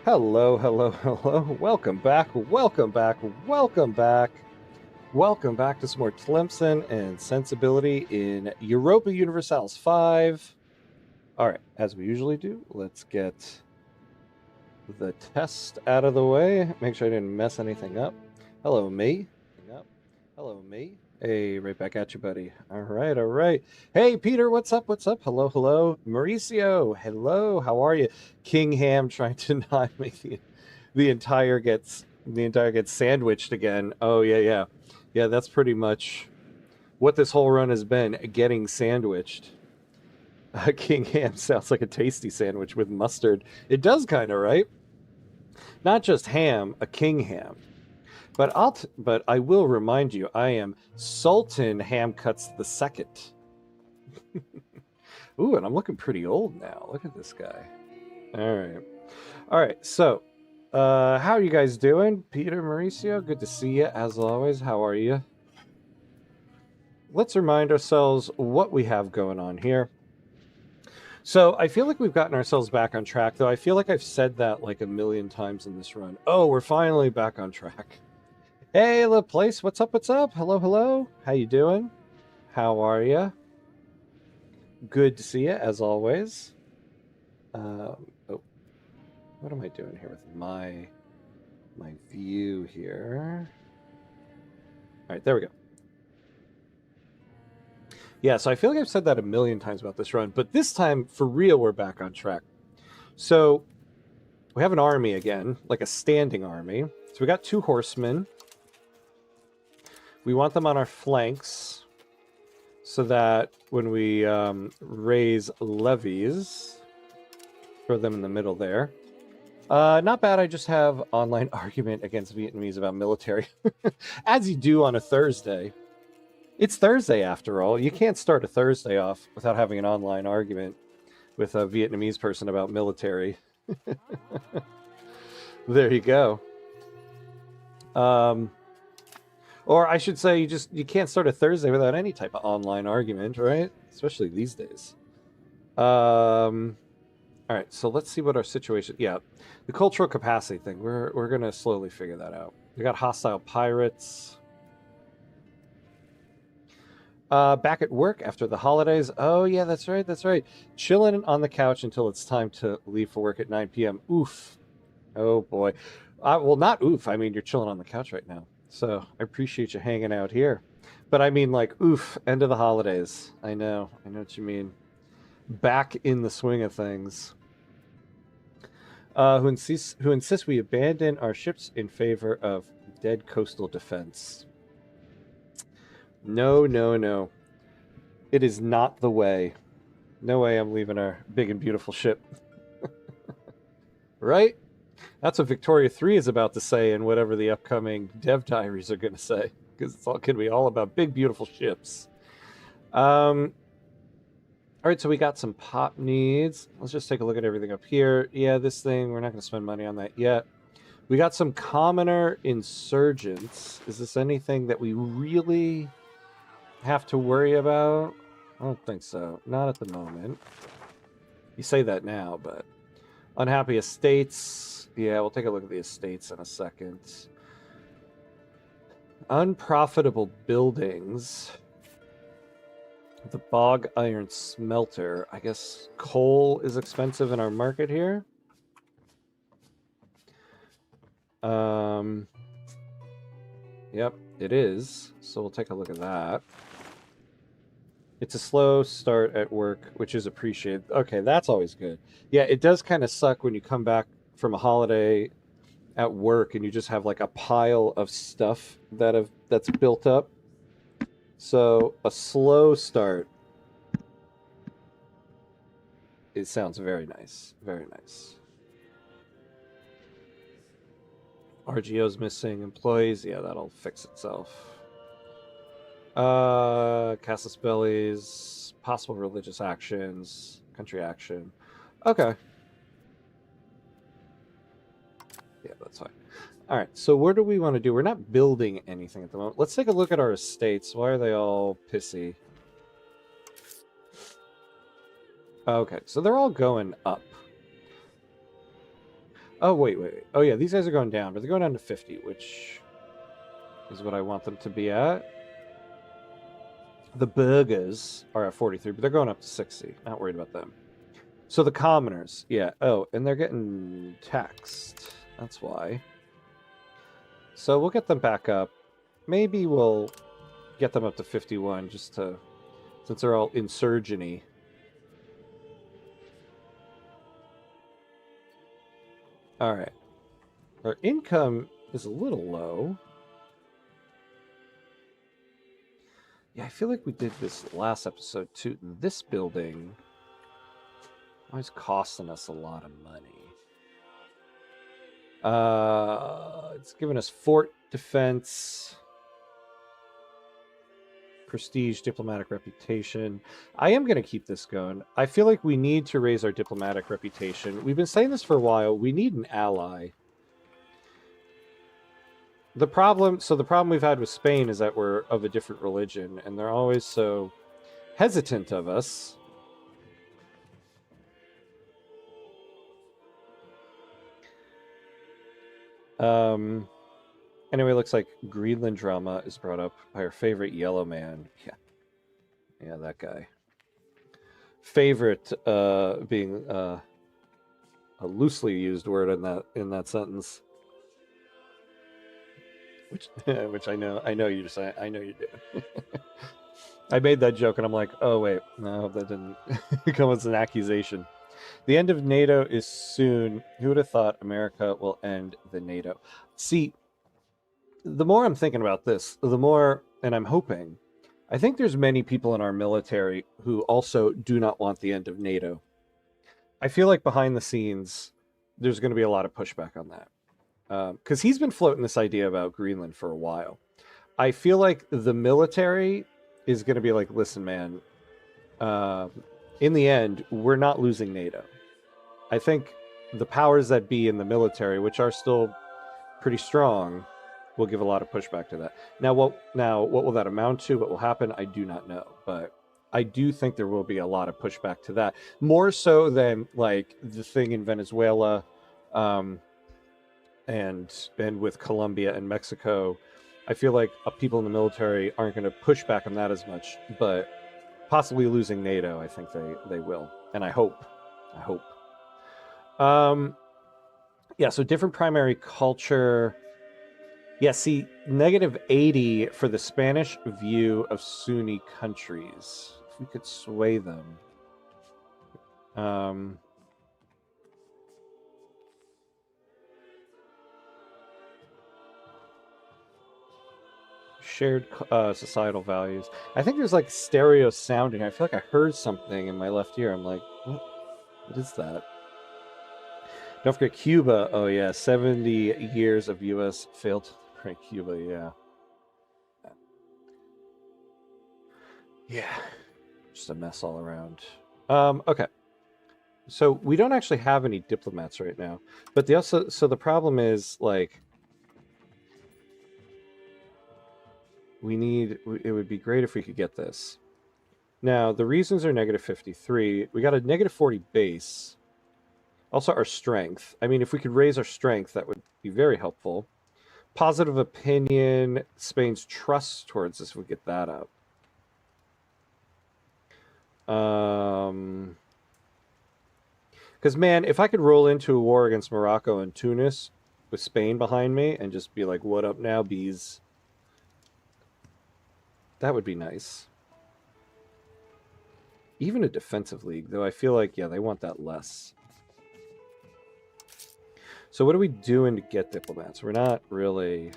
Hello, hello, hello. Welcome back, welcome back, welcome back. Welcome back to some more Tlemcen and Sensibility in Europa Universalis 5. All right, as we usually do, let's get the test out of the way. Make sure I didn't mess anything up. Hello, me. Hello, me. Hey, right back at you, buddy. All right, all right. Hey, Peter, what's up? What's up? Hello, hello. Mauricio, hello. How are you? King Ham trying to not make the entire gets sandwiched again. Oh yeah. That's pretty much what this whole run has been: getting sandwiched. King Ham sounds like a tasty sandwich with mustard. It does kind of, right? Not just ham, a king ham. But I will remind you, I am Sultan Ham Cuts the Second. Ooh, and I'm looking pretty old now. Look at this guy. All right. So, how are you guys doing, Peter, Mauricio? Good to see you as always. How are you? Let's remind ourselves what we have going on here. So I feel like we've gotten ourselves back on track, though I feel like I've said that like a million times in this run. Oh, we're finally back on track. Hey, Laplace, what's up? What's up? Hello, hello. How you doing? How are you? Good to see you as always. Oh, what am I doing here with my view here? All right, there we go. Yeah, so I feel like I've said that a million times about this run, but this time, for real, we're back on track. So we have an army again, like a standing army. So we got 2 horsemen. We want them on our flanks so that when we raise levies, throw them in the middle there. Not bad. I just have online argument against Vietnamese about military, as you do on a Thursday. It's Thursday after all. You can't start a Thursday off without having an online argument with a Vietnamese person about military. There you go. Or I should say, you can't start a Thursday without any type of online argument, right? Especially these days. All right, so let's see what our situation. Yeah, the cultural capacity thing. We're gonna slowly figure that out. We got hostile pirates. Back at work after the holidays. Oh yeah, that's right. That's right. Chilling on the couch until it's time to leave for work at 9 p.m. Oof. Oh boy. Well, not oof. I mean, you're chilling on the couch right now. So I appreciate you hanging out here. But I mean, like, oof, end of the holidays. I know what you mean. Back in the swing of things. Who insists we abandon our ships in favor of dead coastal defense. No, no, no. It is not the way. No way I'm leaving our big and beautiful ship. Right? That's what Victoria 3 is about to say in whatever the upcoming dev diaries are going to say. Because it's all going to be all about big, beautiful ships. All right, so we got some pop needs. Let's just take a look at everything up here. Yeah, this thing, we're not going to spend money on that yet. We got some commoner insurgents. Is this anything that we really have to worry about? I don't think so. Not at the moment. You say that now, but... Unhappy estates. Yeah, we'll take a look at the estates in a second. Unprofitable buildings. The bog iron smelter. I guess coal is expensive in our market here. Yep, it is. So we'll take a look at that. It's a slow start at work, which is appreciated. Okay, that's always good. Yeah, it does kind of suck when you come back from a holiday at work and you just have like a pile of stuff that's built up. So a slow start. It sounds very nice. Very nice. RGO's missing employees. Yeah, that'll fix itself. Casus Belli's, possible religious actions, country action. Okay. Yeah, that's fine. All right, so what do we want to do? We're not building anything at the moment. Let's take a look at our estates. Why are they all pissy? Okay, so they're all going up. Oh, wait. Oh, yeah, these guys are going down, but they're going down to 50, which is what I want them to be at. The burgers are at 43, but they're going up to 60. Not worried about them. So the commoners, yeah. Oh, and they're getting taxed. That's why. So we'll get them back up. Maybe we'll get them up to 51 just to, since they're all insurgent-y. All right. Our income is a little low. Yeah, I feel like we did this last episode too. This building always costing us a lot of money. It's given us fort defense, prestige, diplomatic reputation. I am going to keep this going. I feel like we need to raise our diplomatic reputation. We've been saying this for a while. We need an ally. The problem we've had with Spain is that we're of a different religion, and they're always so hesitant of us. Anyway, it looks like Greenland drama is brought up by our favorite yellow man. Yeah, that guy. Favorite being a loosely used word in that sentence. Which I know you just I know you did. I made that joke and I'm like, oh wait, no, that didn't come as an accusation. The end of NATO is soon. Who would have thought America will end the NATO? See, the more I'm thinking about this, the more, and I'm hoping, I think there's many people in our military who also do not want the end of NATO. I feel like behind the scenes, there's going to be a lot of pushback on that. Because he's been floating this idea about Greenland for a while. I feel like the military is going to be like, listen, man, in the end, we're not losing NATO. I think the powers that be in the military, which are still pretty strong, will give a lot of pushback to that. Now, what will that amount to? What will happen? I do not know, but I do think there will be a lot of pushback to that, more so than like the thing in Venezuela, and with Colombia and Mexico. I feel like people in the military aren't going to push back on that as much, but possibly losing NATO, I think they will, and I hope. Yeah, so different primary culture. Yeah, see, -80 for the Spanish view of Sunni countries. If we could sway them. Shared societal values. I think there's like stereo sounding. I feel like I heard something in my left ear. I'm like, what is that? Don't forget Cuba. Oh yeah, 70 years of U.S. failed to break Cuba. Yeah, just a mess all around. Okay, so we don't actually have any diplomats right now, but so the problem is like it would be great if we could get this. Now the reasons are -53. We got a -40 base. Also, our strength. I mean, if we could raise our strength, that would be very helpful. Positive opinion, Spain's trust towards us, if we get that up. Because, man, if I could roll into a war against Morocco and Tunis with Spain behind me and just be like, what up now, bees? That would be nice. Even a defensive league, though I feel like, yeah, they want that less. So what are we doing to get diplomats? We're not really...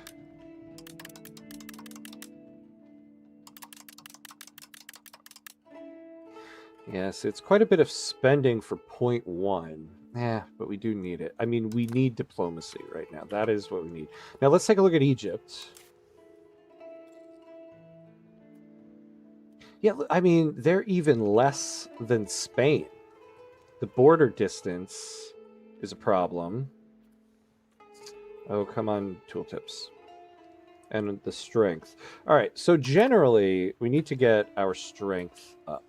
Yes, it's quite a bit of spending for 0.1. Yeah, but we do need it. I mean, we need diplomacy right now. That is what we need. Now let's take a look at Egypt. Yeah, I mean, they're even less than Spain. The border distance is a problem. Oh, come on, tooltips. And the strength. All right, so generally, we need to get our strength up.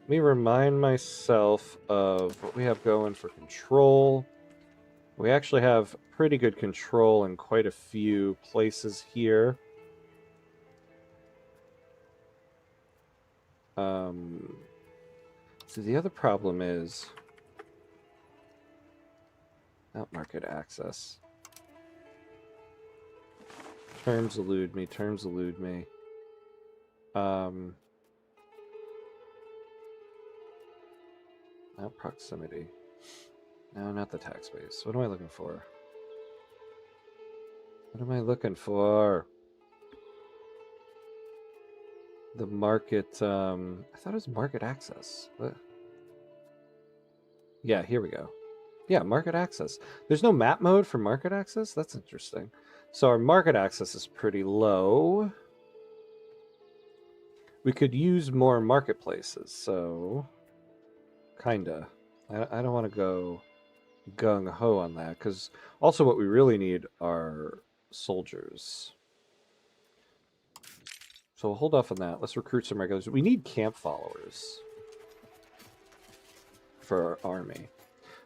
Let me remind myself of what we have going for control. We actually have pretty good control in quite a few places here. So the other problem is not market access. Terms elude me. Terms elude me. Not proximity. No, not the tax base. What am I looking for? What am I looking for? The market, I thought it was market access. What? Yeah, here we go. Yeah, market access. There's no map mode for market access? That's interesting. So our market access is pretty low. We could use more marketplaces, so... Kinda. I don't want to go gung-ho on that, because also what we really need are soldiers. So we'll hold off on that. Let's recruit some regulars. We need camp followers for our army.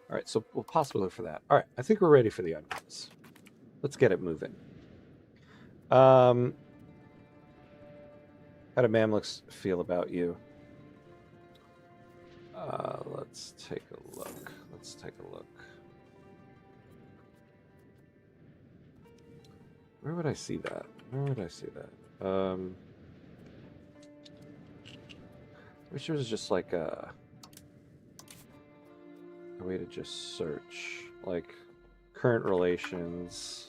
All right, so we'll possibly look for that. All right, I think we're ready for the onions. Let's get it moving. How do Mamluks feel about you? Let's take a look. Let's take a look. Where would I see that? Where would I see that? I wish there was just like a way to just search, like current relations.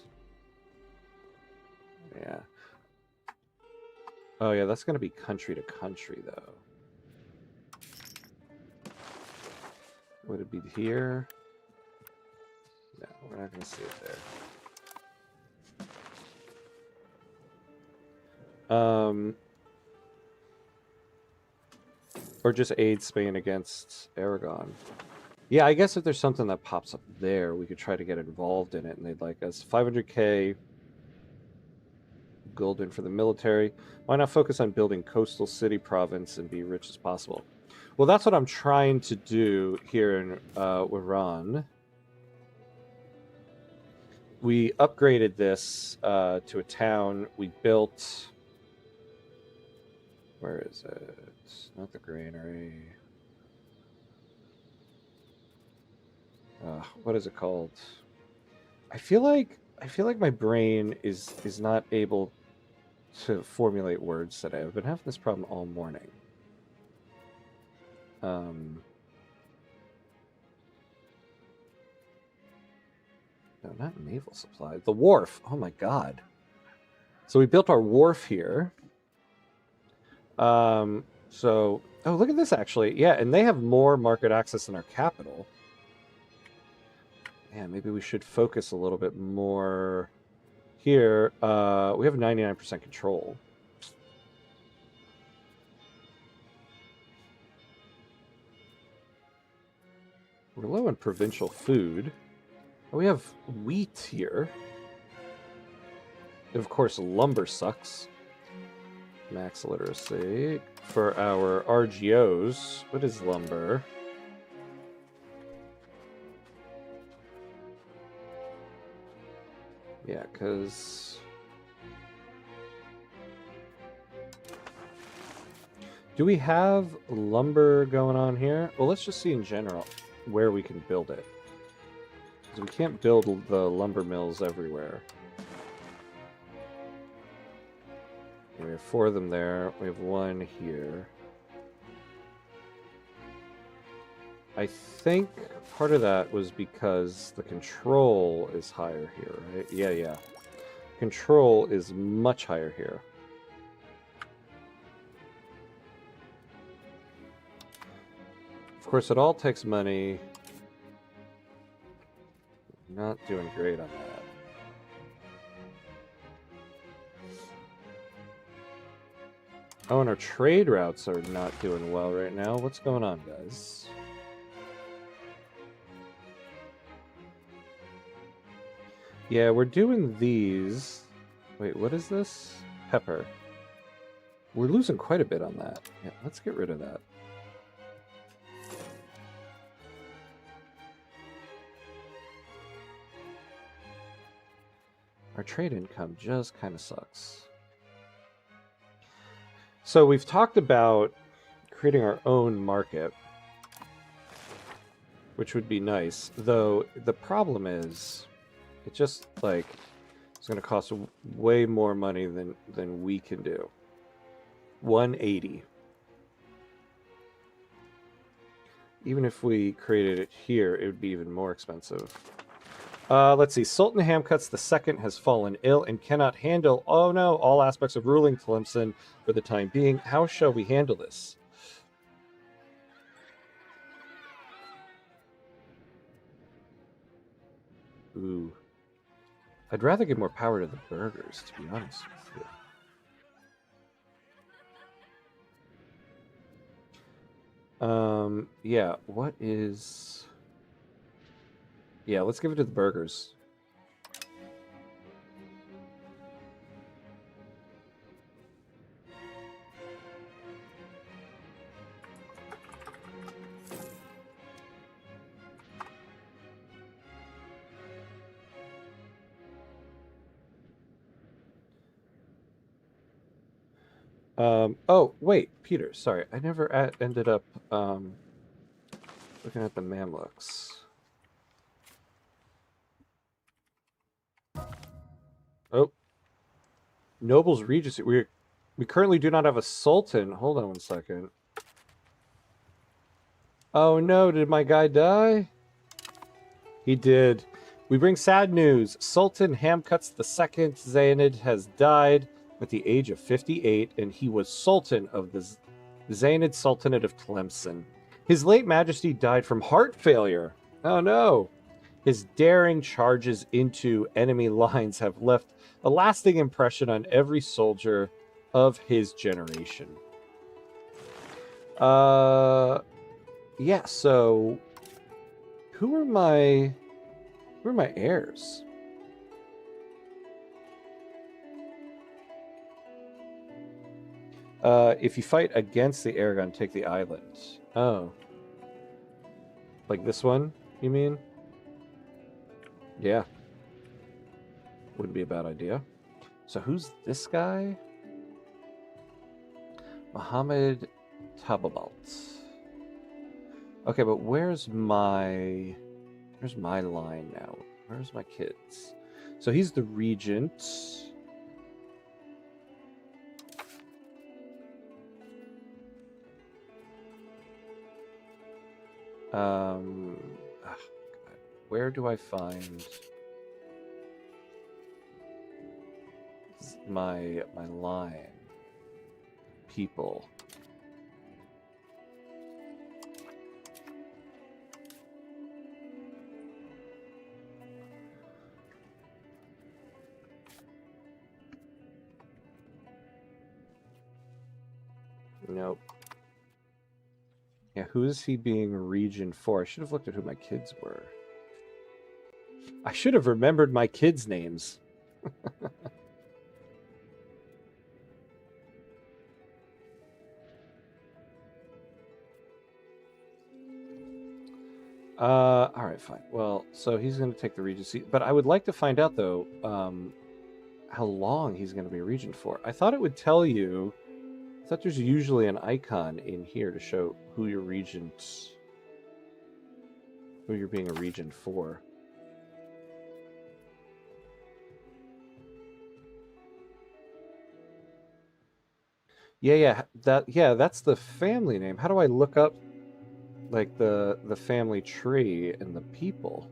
Yeah. Oh yeah, that's going to be country to country though. Would it be here? No, we're not going to see it there. Or just aid Spain against Aragon. Yeah, I guess if there's something that pops up there, we could try to get involved in it, and they'd like us. 500k golden for the military. Why not focus on building coastal city province and be rich as possible? Well, that's what I'm trying to do here in Iran. We upgraded this to a town. We built... Where is it? Not the granary. What is it called? I feel like my brain is not able to formulate words today. I've been having this problem all morning. No, not naval supply. The wharf. Oh my god. So we built our wharf here. So, oh, look at this actually. Yeah, and they have more market access than our capital. Yeah, maybe we should focus a little bit more here. We have 99% control. We're low on provincial food. We have wheat here. Of course, lumber sucks. Max literacy. For our RGOs, what is lumber? Yeah, because... Do we have lumber going on here? Well, let's just see in general where we can build it. Because we can't build the lumber mills everywhere. We have 4 of them there. We have 1 here. I think part of that was because the control is higher here, right? Yeah. Control is much higher here. Of course, it all takes money. Not doing great on that. Oh, and our trade routes are not doing well right now. What's going on, guys? Yeah, we're doing these. Wait, what is this? Pepper. We're losing quite a bit on that. Yeah, let's get rid of that. Our trade income just kind of sucks. So we've talked about creating our own market, which would be nice. Though the problem is, it just like it's going to cost way more money than we can do. 180. Even if we created it here, it would be even more expensive. Let's see. Sultan Hamcuts II has fallen ill and cannot handle, oh no, all aspects of ruling Tlemcen for the time being. How shall we handle this? Ooh. I'd rather give more power to the burghers, to be honest with you. Yeah, what is... Yeah, let's give it to the burghers. Oh, wait, Peter, sorry. I never ended up looking at the Mamluks. Oh. Nobles Regency. We currently do not have a Sultan. Hold on one second. Oh no, did my guy die? He did. We bring sad news. Sultan Hamcuts II Zaynid has died at the age of 58, and he was Sultan of the Zaynid Sultanate of Tlemcen. His late majesty died from heart failure. Oh no. His daring charges into enemy lines have left a lasting impression on every soldier of his generation. Yeah, so who are my heirs? If you fight against the Aragon, take the island. Oh. Like this one, you mean? Yeah. Wouldn't be a bad idea. So who's this guy? Mohammed Tababalt. Okay, but where's my line now? Where's my kids? So he's the regent. Where do I find my line? People. Nope. Yeah, who is he being regent for? I should have looked at who my kids were. I should have remembered my kids' names. All right, fine. Well, so he's going to take the regency, but I would like to find out though, how long he's going to be regent for. I thought it would tell you. I thought there's usually an icon in here to show who your regent, who you're being a regent for. Yeah, that's the family name. How do I look up like the family tree and the people?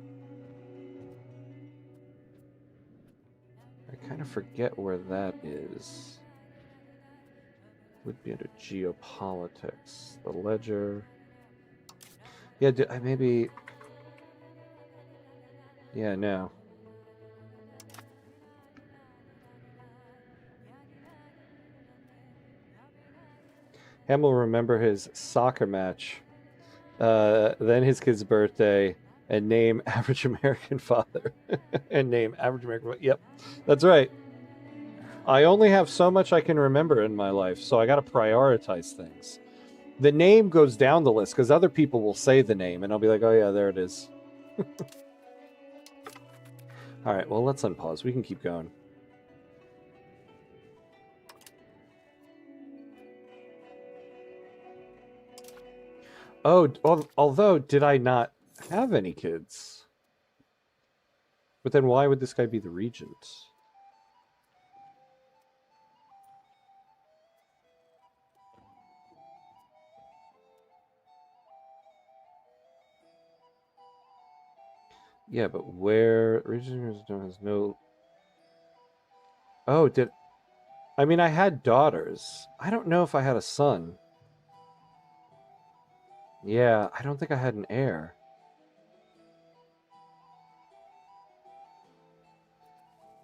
I kind of forget where that is. Would be into geopolitics. The ledger. Yeah, I maybe. Yeah, no. Ham will remember his soccer match, then his kid's birthday, and name average American father. And name average American. Yep, that's right. I only have so much I can remember in my life, so I got to prioritize things. The name goes down the list because other people will say the name, and I'll be like, oh yeah, there it is. All right, well, let's unpause. We can keep going. Oh, although, did I not have any kids? But then why would this guy be the regent? Yeah, but where regent has no... Oh, did... I mean, I had daughters. I don't know if I had a son. Yeah, I don't think I had an heir.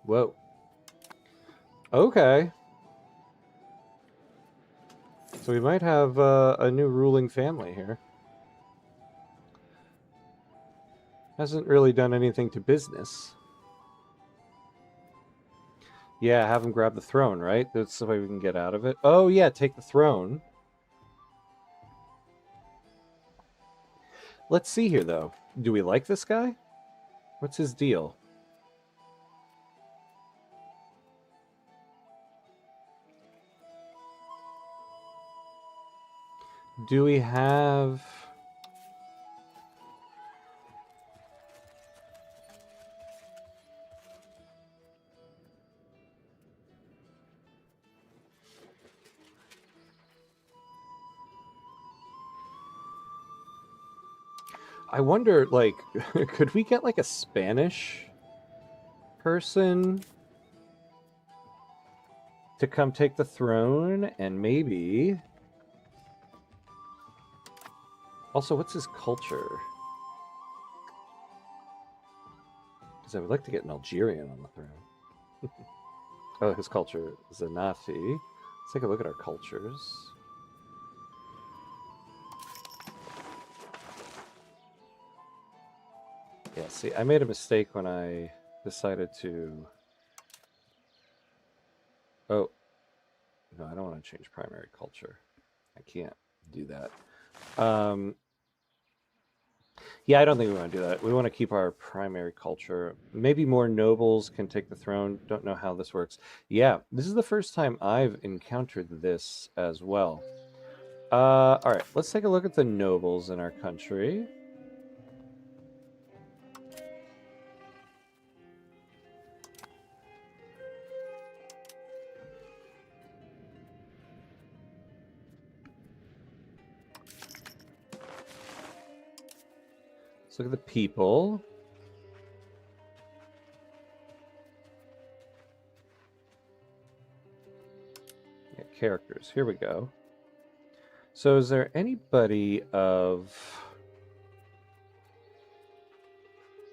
Whoa. Okay. So we might have a new ruling family here. Hasn't really done anything to business. Yeah, have him grab the throne, right? That's the way we can get out of it. Oh, yeah, take the throne. Let's see here, though. Do we like this guy? What's his deal? Do we have... I wonder, like, could we get, like, a Spanish person to come take the throne? And maybe... Also, what's his culture? Because I would like to get an Algerian on the throne. Oh, his culture is Zanafi. Let's take a look at our cultures. Yeah, see, I made a mistake when I decided to... Oh. No, I don't want to change primary culture. I can't do that. Yeah, I don't think we want to do that. We want to keep our primary culture. Maybe more nobles can take the throne. Don't know how this works. Yeah, this is the first time I've encountered this as well. All right, let's take a look at the nobles in our country. Let's look at the people. Yeah, characters. Here we go. So is there anybody of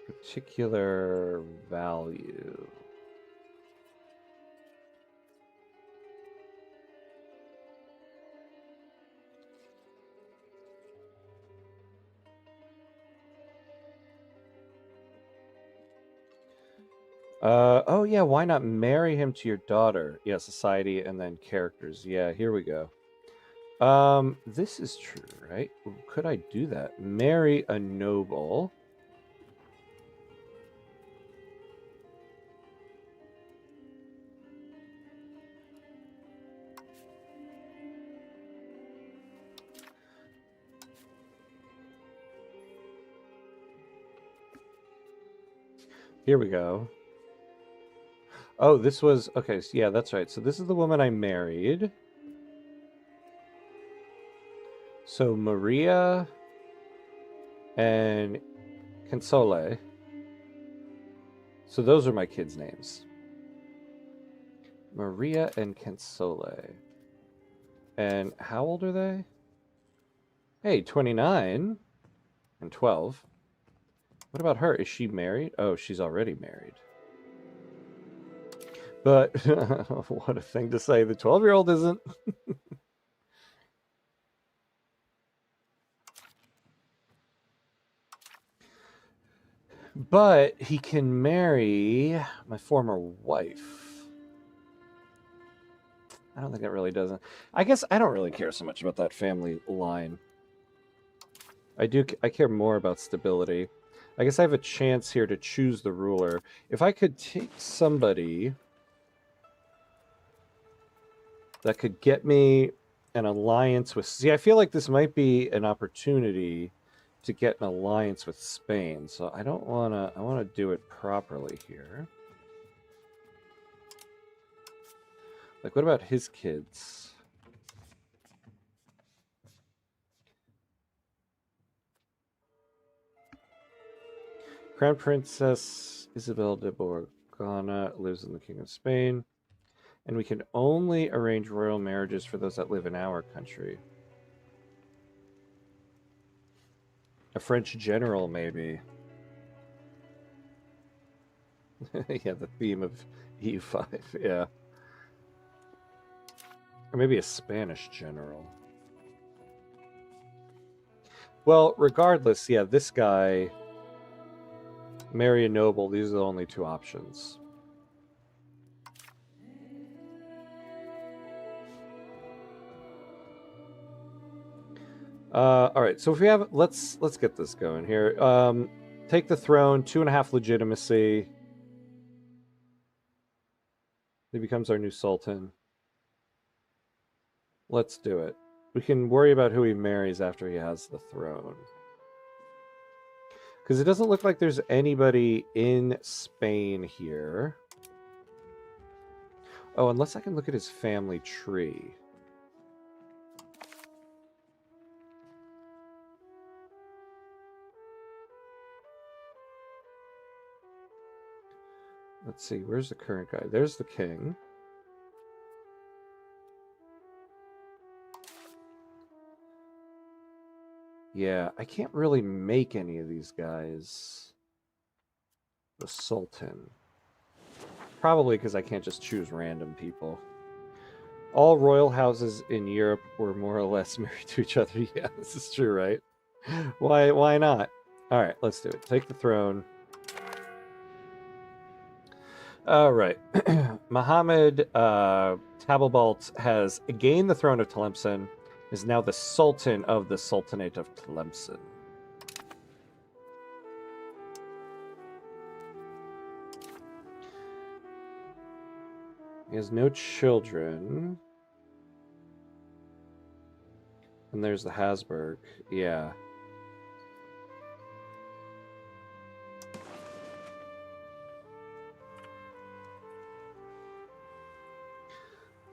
particular value? Oh yeah, why not marry him to your daughter? Yeah, society and then characters. Yeah, here we go. This is true, right? Could I do that? Marry a noble. Here we go. Oh, this was... Okay, so yeah, that's right. So this is the woman I married. So Maria and Console. So those are my kids' names. Maria and Console. And how old are they? Hey, 29 and 12. What about her? Is she married? Oh, she's already married. But what a thing to say. The 12-year-old isn't. But he can marry my former wife. I don't think that really doesn't. I guess I don't really care so much about that family line. I care more about stability. I guess I have a chance here to choose the ruler. If I could take somebody that could get me an alliance with... See, I feel like this might be an opportunity to get an alliance with Spain. So I don't want to... I want to do it properly here. Like, what about his kids? Crown Princess Isabel de Borgoña lives in the King of Spain. And we can only arrange royal marriages for those that live in our country. A French general, maybe. Yeah, the theme of E5, yeah. Or maybe a Spanish general. Well, regardless, yeah, this guy, marry a noble, these are the only two options. All right, so if we have, let's get this going here. Take the throne, 2.5 legitimacy. He becomes our new sultan. Let's do it. We can worry about who he marries after he has the throne. Because it doesn't look like there's anybody in Spain here. Oh, unless I can look at his family tree. Let's see, where's the current guy? There's the king. Yeah, I can't really make any of these guys the sultan. Probably because I can't just choose random people. All royal houses in Europe were more or less married to each other. Yeah, this is true, right? Why not? All right, let's do it. Take the throne. All right. Muhammad Tabalbalt has gained the throne of Tlemcen, is now the Sultan of the Sultanate of Tlemcen. He has no children. And there's the Habsburg. Yeah.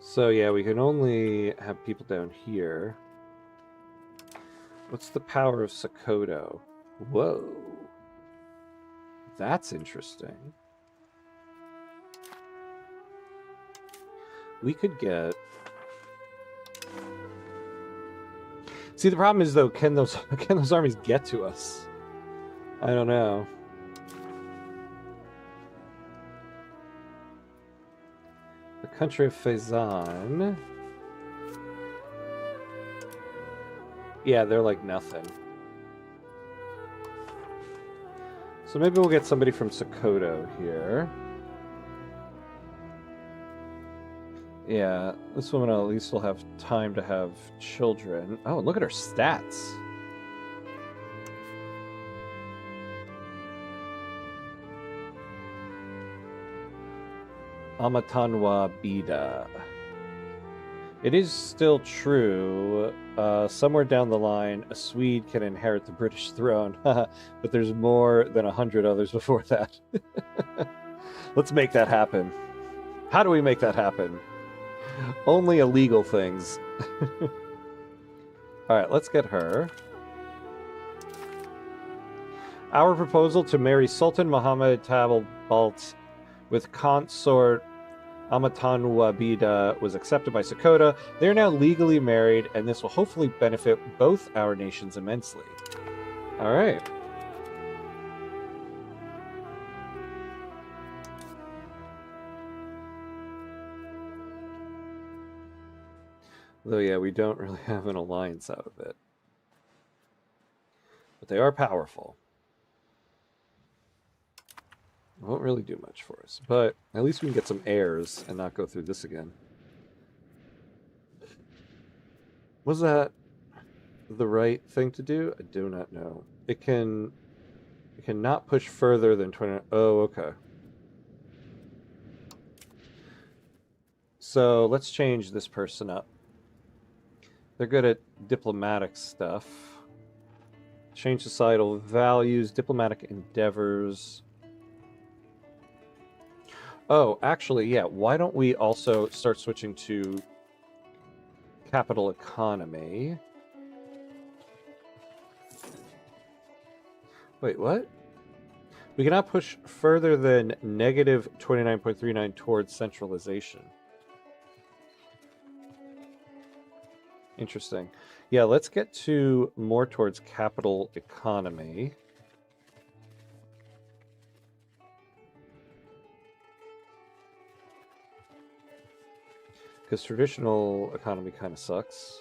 So yeah, we can only have people down here. What's the power of Sokoto? Whoa. That's interesting. We could get... See, the problem is, though, can those armies get to us? I don't know. The country of Fezzan. Yeah, they're like nothing. So maybe we'll get somebody from Sokoto here. Yeah, this woman at least will have time to have children. Oh, look at her stats. Amatanwa Bida. It is still true. Somewhere down the line, a Swede can inherit the British throne. But there's more than 100 others before that. Let's make that happen. How do we make that happen? Only illegal things. Alright, let's get her. Our proposal to marry Sultan Muhammad Tabalbalt with consort Amatanwa Bida was accepted by Sokoto. They are now legally married, and this will hopefully benefit both our nations immensely. Alright. Though, yeah, we don't really have an alliance out of it. But they are powerful. Won't really do much for us, but at least we can get some heirs and not go through this again. Was that the right thing to do? I do not know. It can We cannot push further than 20. Oh, okay. So let's change this person up. They're good at diplomatic stuff. Change societal values, diplomatic endeavors. Oh, actually, yeah. Why don't we also start switching to capital economy? Wait, what? We cannot push further than negative 29.39 towards centralization. Interesting. Yeah, let's get to more towards capital economy. Because traditional economy kind of sucks.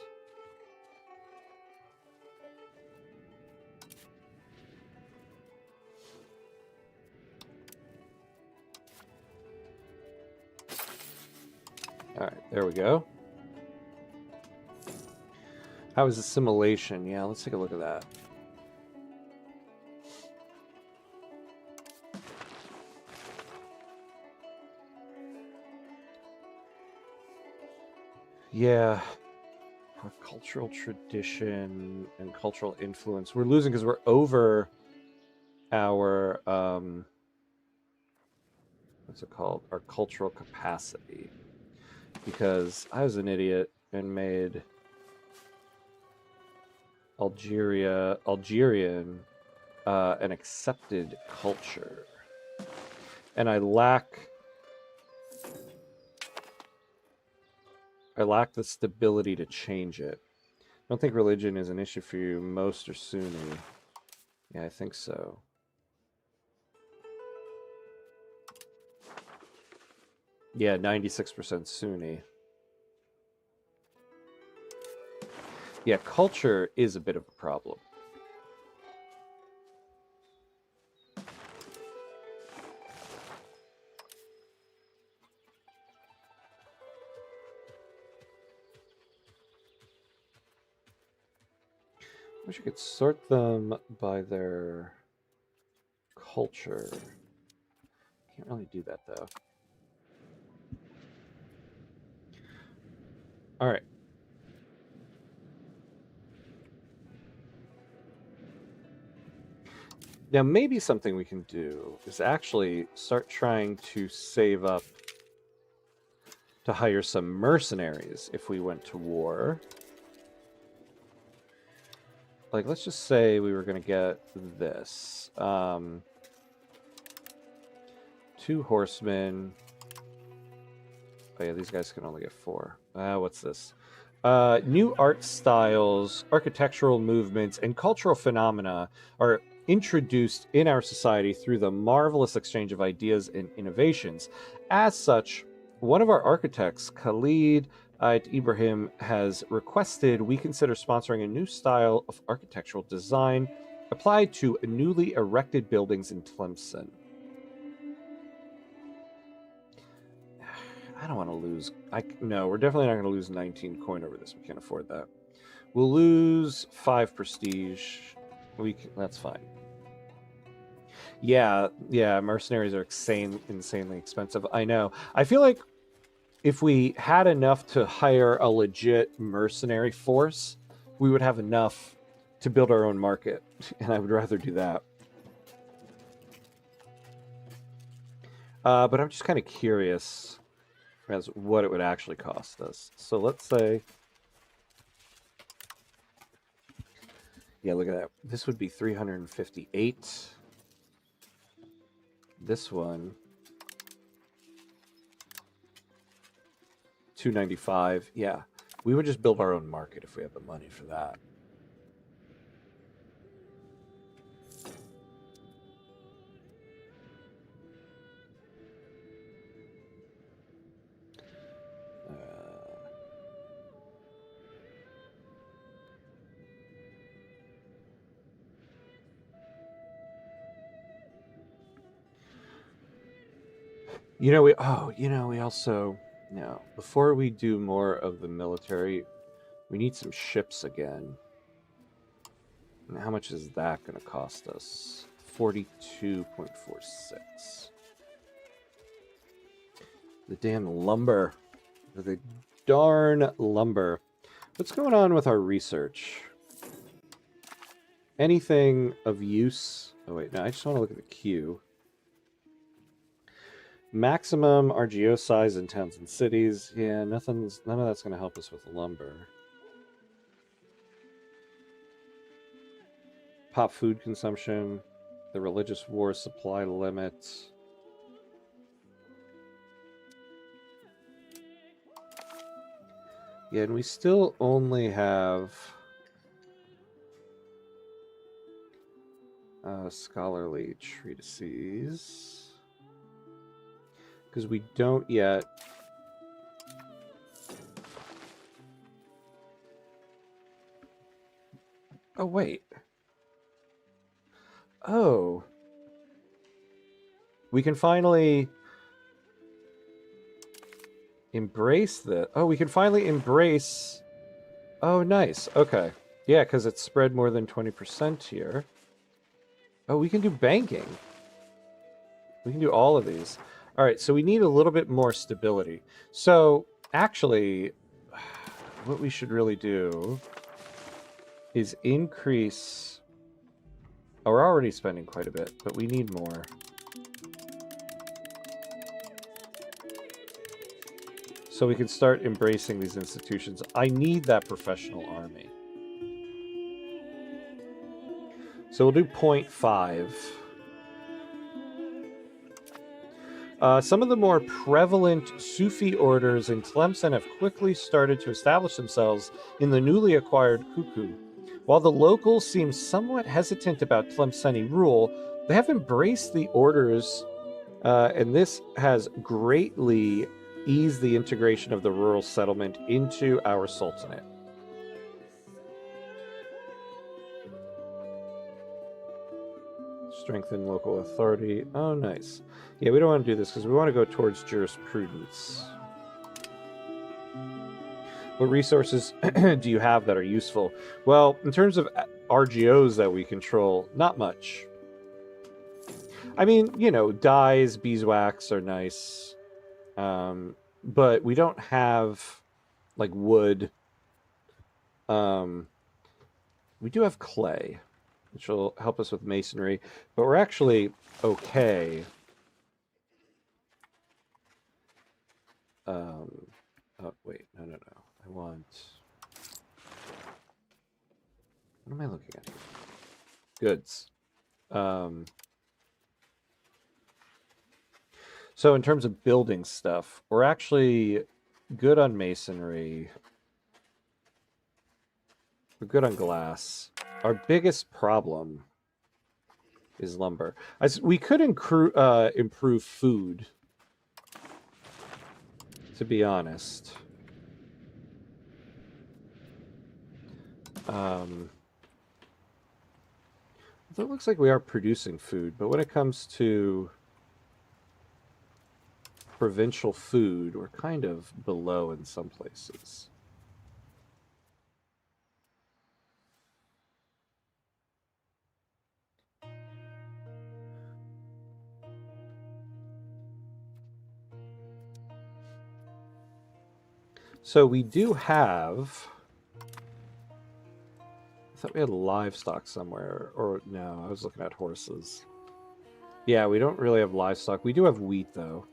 All right, there we go. How is assimilation? Yeah, let's take a look at that. Yeah. Our cultural tradition and cultural influence. We're losing because we're over our, what's it called? Our cultural capacity. Because I was an idiot and made Algerian an accepted culture. And I lack the stability to change it. I don't think religion is an issue for you. Most are Sunni. Yeah, I think so. Yeah, 96% Sunni. Yeah, culture is a bit of a problem. I wish you could sort them by their culture. Can't really do that though. All right. Now, maybe something we can do is actually start trying to save up to hire some mercenaries if we went to war. Like, let's just say we were going to get this. 2 horsemen. Oh yeah, these guys can only get 4. What's this? New art styles, architectural movements, and cultural phenomena are introduced in our society through the marvelous exchange of ideas and innovations. As such, one of our architects, Khalid Ibrahim, has requested we consider sponsoring a new style of architectural design applied to newly erected buildings in Tlemcen. I don't want to lose. No, we're definitely not going to lose 19 coin over this. We can't afford that. We'll lose 5 prestige. That's fine. Yeah, mercenaries are insanely expensive. I know. I feel like if we had enough to hire a legit mercenary force, we would have enough to build our own market, and I would rather do that. But I'm just kind of curious as what it would actually cost us. So let's say, yeah, look at that. This would be 358. This one, 295. Yeah, we would just build our own market if we had the money for that. We also, before we do more of the military, we need some ships again. And how much is that going to cost us? 42.46. The damn lumber. The darn lumber. What's going on with our research? Anything of use? Oh, wait, no, I just want to look at the queue. Maximum RGO size in towns and cities. Yeah, none of that's going to help us with lumber. Pop food consumption. The religious war supply limit. Yeah, and we still only have scholarly treatises. Because we don't yet... Oh, wait. Oh. We can finally embrace the... Oh, we can finally embrace... Oh, nice. Okay. Yeah, because it's spread more than 20% here. Oh, we can do banking. We can do all of these. All right, so we need a little bit more stability. So, actually, what we should really do is increase... Oh, we're already spending quite a bit, but we need more. So we can start embracing these institutions. I need that professional army. So we'll do 0.5. Some of the more prevalent Sufi orders in Tlemcen have quickly started to establish themselves in the newly acquired Kuku. While the locals seem somewhat hesitant about Tlemceni rule, they have embraced the orders, and this has greatly eased the integration of the rural settlement into our sultanate. Strengthen local authority. Oh, nice. Yeah, we don't want to do this because we want to go towards jurisprudence. What resources do you have that are useful? Well, in terms of RGOs that we control, not much. I mean, you know, dyes, beeswax are nice. But we don't have, like, wood. We do have clay, which will help us with masonry. But we're actually okay. Oh, wait. No. I want... What am I looking at here? Goods. So in terms of building stuff, we're actually good on masonry. We're good on glass. Our biggest problem is lumber. We could improve food, to be honest. It looks like we are producing food, but when it comes to provincial food, we're kind of below in some places. So we do have... I thought we had livestock somewhere, or no, I was looking at horses. Yeah, we don't really have livestock. We do have wheat, though.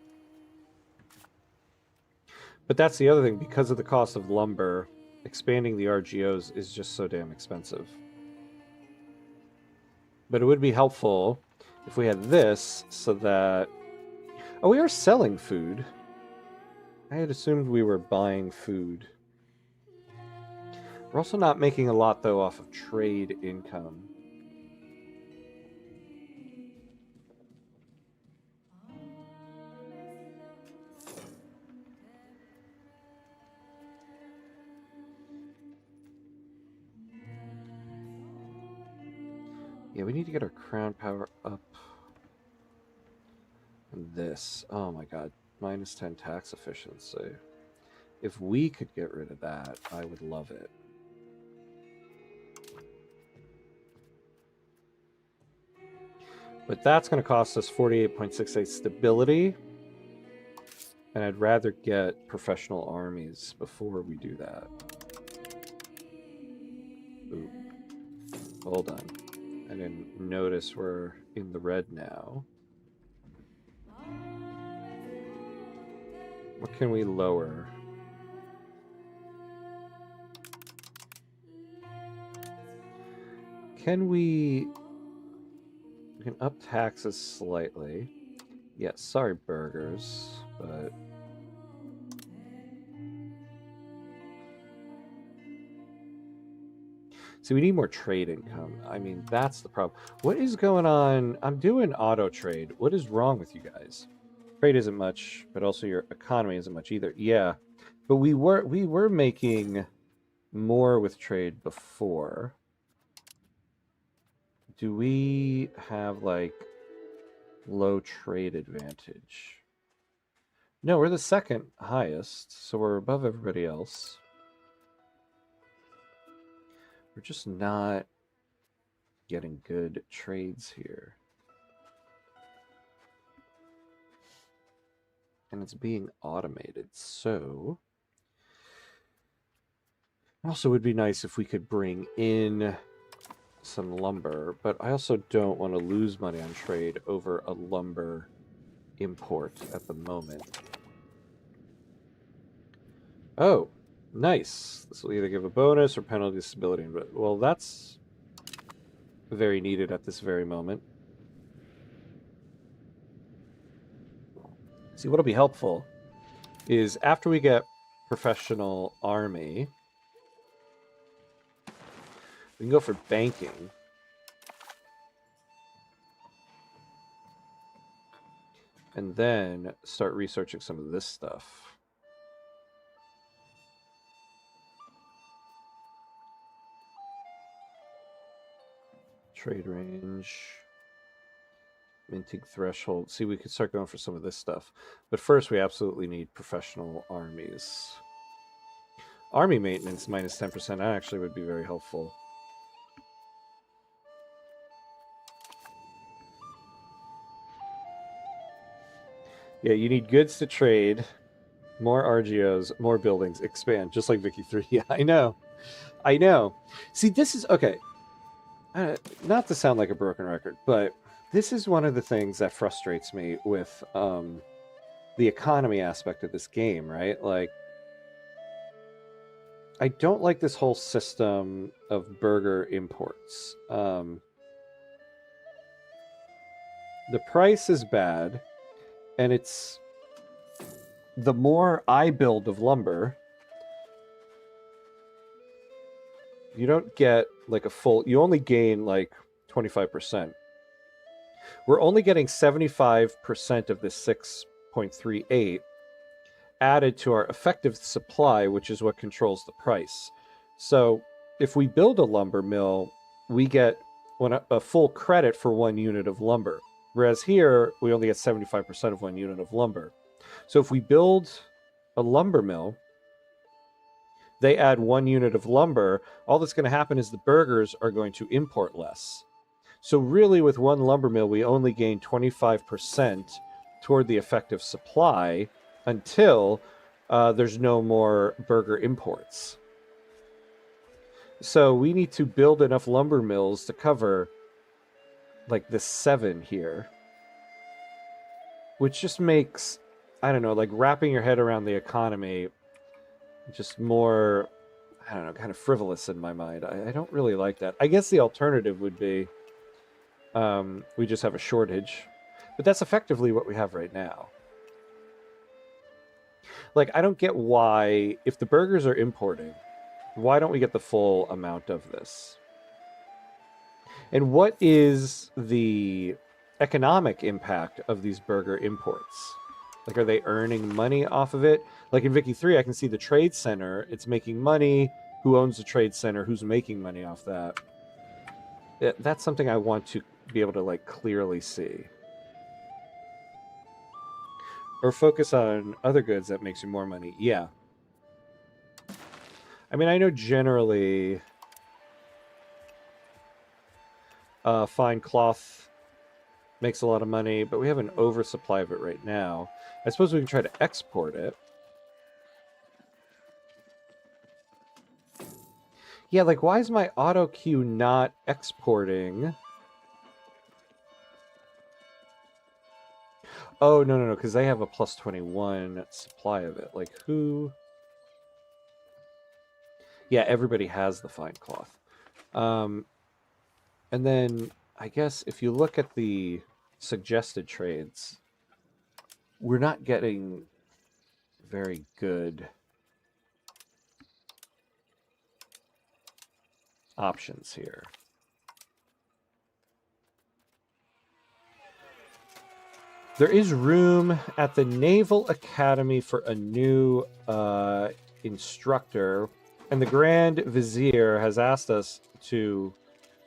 But that's the other thing. Because of the cost of lumber, expanding the RGOs is just so damn expensive. But it would be helpful if we had this so that... Oh, we are selling food. I had assumed we were buying food. We're also not making a lot, though, off of trade income. Yeah, we need to get our crown power up. And this. Oh my god. Minus 10 tax efficiency. If we could get rid of that, I would love it. But that's going to cost us 48.68 stability. And I'd rather get professional armies before we do that. Ooh. Hold on. I didn't notice we're in the red now. What can we lower? Can we can up taxes slightly. Yes, sorry burgers, but see, we need more trade income. I mean, that's the problem. What is going on? I'm doing auto trade. What is wrong with you guys? Trade isn't much, but also your economy isn't much either. Yeah, but we were making more with trade before. Do we have like low trade advantage? No, we're the second highest, so we're above everybody else. We're just not getting good trades here. And it's being automated, so also would be nice if we could bring in some lumber, but I also don't want to lose money on trade over a lumber import at the moment. Oh, nice. This will either give a bonus or penalty stability. Well, that's very needed at this very moment. See, what'll be helpful is after we get professional army, we can go for banking. And then start researching some of this stuff. Trade range. Minting threshold. See, we could start going for some of this stuff. But first, we absolutely need professional armies. Army maintenance minus 10%. That actually would be very helpful. Yeah, you need goods to trade, more RGOs, more buildings, expand, just like Vicky 3. Yeah, I know. I know. See, this is, okay. Not to sound like a broken record, but this is one of the things that frustrates me with the economy aspect of this game, right? Like, I don't like this whole system of burger imports. The price is bad, and it's the more I build of lumber, you don't get like a full, you only gain like 25%. We're only getting 75% of this 6.38 added to our effective supply, which is what controls the price. So if we build a lumber mill, we get a full credit for 1 unit of lumber. Whereas here, we only get 75% of 1 unit of lumber. So if we build a lumber mill, they add 1 unit of lumber, all that's going to happen is the burgers are going to import less. So really, with 1 lumber mill, we only gain 25% toward the effective supply until there's no more burger imports. So we need to build enough lumber mills to cover like the 7 here, which just makes, I don't know, like wrapping your head around the economy just more, I don't know, kind of frivolous in my mind. I don't really like that. I guess the alternative would be we just have a shortage, but that's effectively what we have right now. Like, I don't get why, if the burgers are importing, why don't we get the full amount of this? And what is the economic impact of these burger imports? Like, are they earning money off of it? Like in Vicky 3, I can see the trade center. It's making money. Who owns the trade center? Who's making money off that? That's something I want to be able to, like, clearly see. Or focus on other goods that makes you more money. Yeah. I mean, I know generally fine cloth makes a lot of money, but we have an oversupply of it right now. I suppose we can try to export it. Yeah, like, why is my auto queue not exporting? Oh, no, because they have a plus 21 supply of it. Like, who? Yeah, everybody has the fine cloth. And then, I guess, if you look at the suggested trades, we're not getting very good options here. There is room at the Naval Academy for a new instructor, and the Grand Vizier has asked us to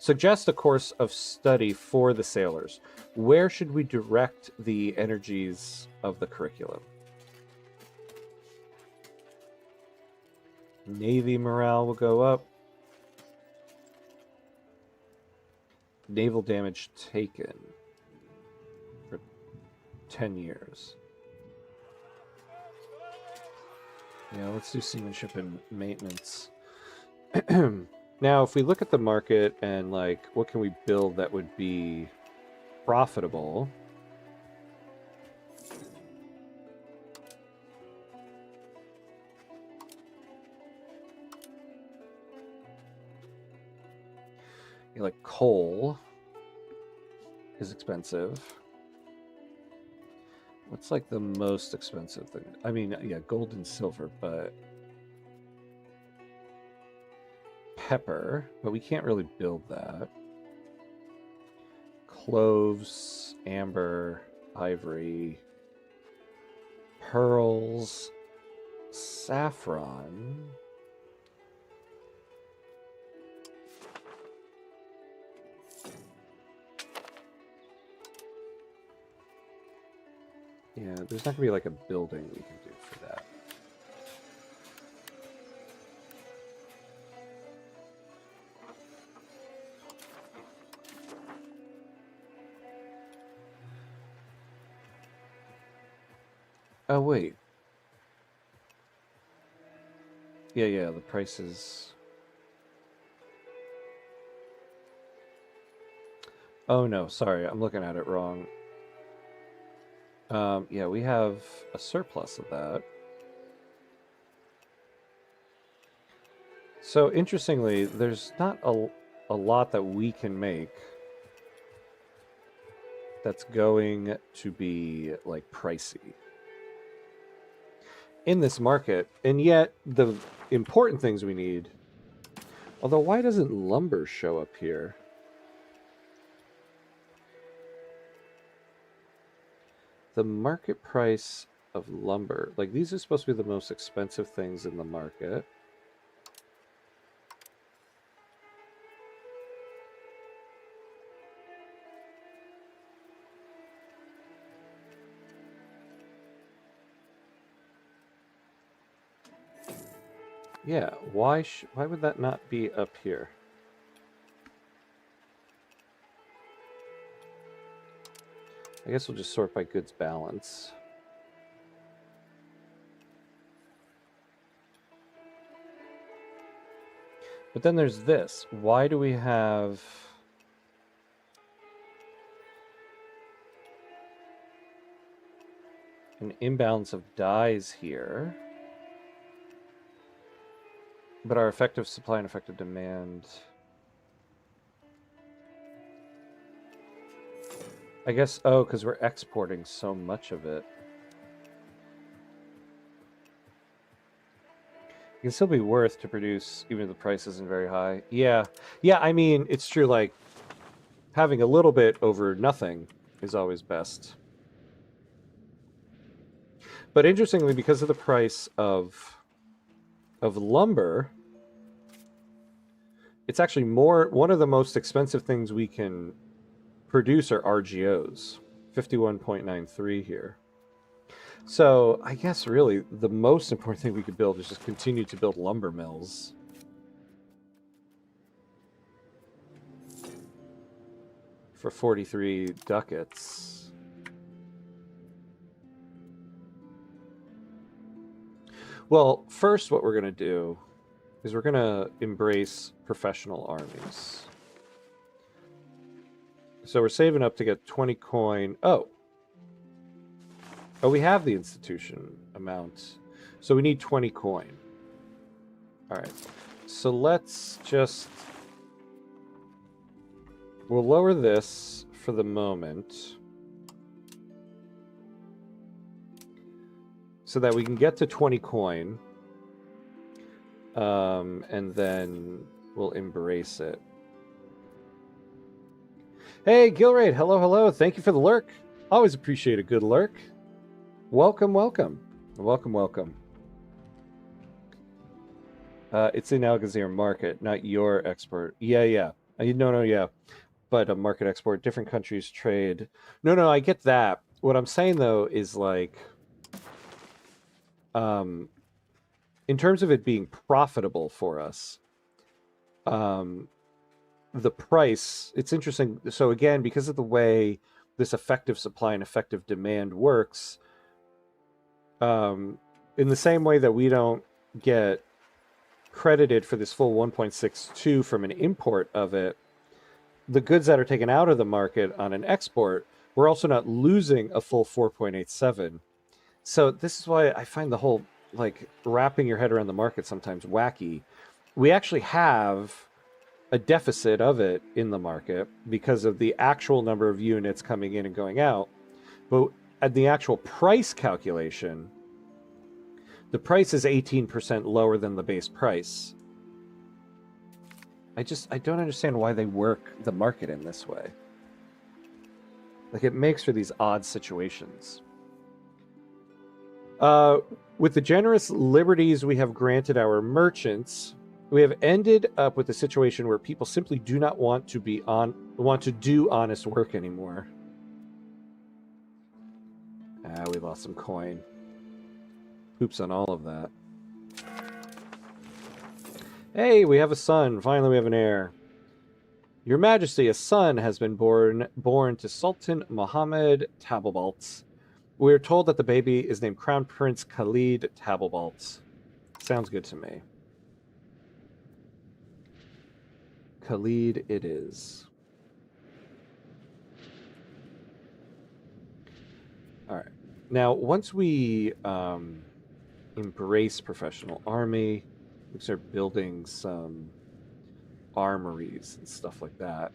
suggest a course of study for the sailors. Where should we direct the energies of the curriculum? Navy morale will go up. Naval damage taken for 10 years. Yeah, let's do seamanship and maintenance. Now, if we look at the market and, like, what can we build that would be profitable? Yeah, like, coal is expensive. What's, like, the most expensive thing? I mean, yeah, gold and silver, but... pepper, but we can't really build that. Cloves, amber, ivory, pearls, saffron. Yeah, there's not gonna be like a building we can do for that. Oh, wait. Yeah, the prices. Oh, no, sorry, I'm looking at it wrong. Yeah, we have a surplus of that. So, interestingly, there's not a lot that we can make that's going to be, like, pricey in this market, and yet the important things we need. Although, why doesn't lumber show up here? The market price of lumber, like, these are supposed to be the most expensive things in the market. Yeah, why would that not be up here? I guess we'll just sort by goods balance. But then there's this. Why do we have an imbalance of dyes here? But our effective supply and effective demand... I guess, oh, because we're exporting so much of it. It can still be worth to produce, even if the price isn't very high. Yeah, I mean, it's true, like, having a little bit over nothing is always best. But interestingly, because of the price of lumber, it's actually one of the most expensive things we can produce are RGOs, 51.93 here. So I guess really the most important thing we could build is just continue to build lumber mills. for 43 ducats. Well, first what we're going to do is we're going to embrace professional armies. So we're saving up to get 20 coin. Oh, we have the institution amount. So we need 20 coin. All right. So let's just... We'll lower this for the moment so that we can get to 20 coin. And then we'll embrace it. Hey, Gilraid. Hello, hello. Thank you for the lurk. Always appreciate a good lurk. Welcome, welcome. Welcome, welcome. It's in Algeria market, not your export. Yeah, yeah. No, yeah. But a market export, different countries trade. No, I get that. What I'm saying, though, is like... in terms of it being profitable for us, the price, it's interesting. So again, because of the way this effective supply and effective demand works, in the same way that we don't get credited for this full 1.62 from an import of it, the goods that are taken out of the market on an export, we're also not losing a full 4.87. So this is why I find the whole, like, wrapping your head around the market sometimes wacky. We actually have a deficit of it in the market because of the actual number of units coming in and going out. But at the actual price calculation, the price is 18% lower than the base price. I don't understand why they work the market in this way. Like, it makes for these odd situations. With the generous liberties we have granted our merchants, we have ended up with a situation where people simply do not want to do honest work anymore. We lost some coin. Oops on all of that. Hey, we have a son. Finally, we have an heir. Your Majesty, a son has been born to Sultan Mohammed Tabelbalt. We are told that the baby is named Crown Prince Khalid Tabelbalt. Sounds good to me. Khalid it is. All right. Now, once we embrace professional army, we start building some armories and stuff like that.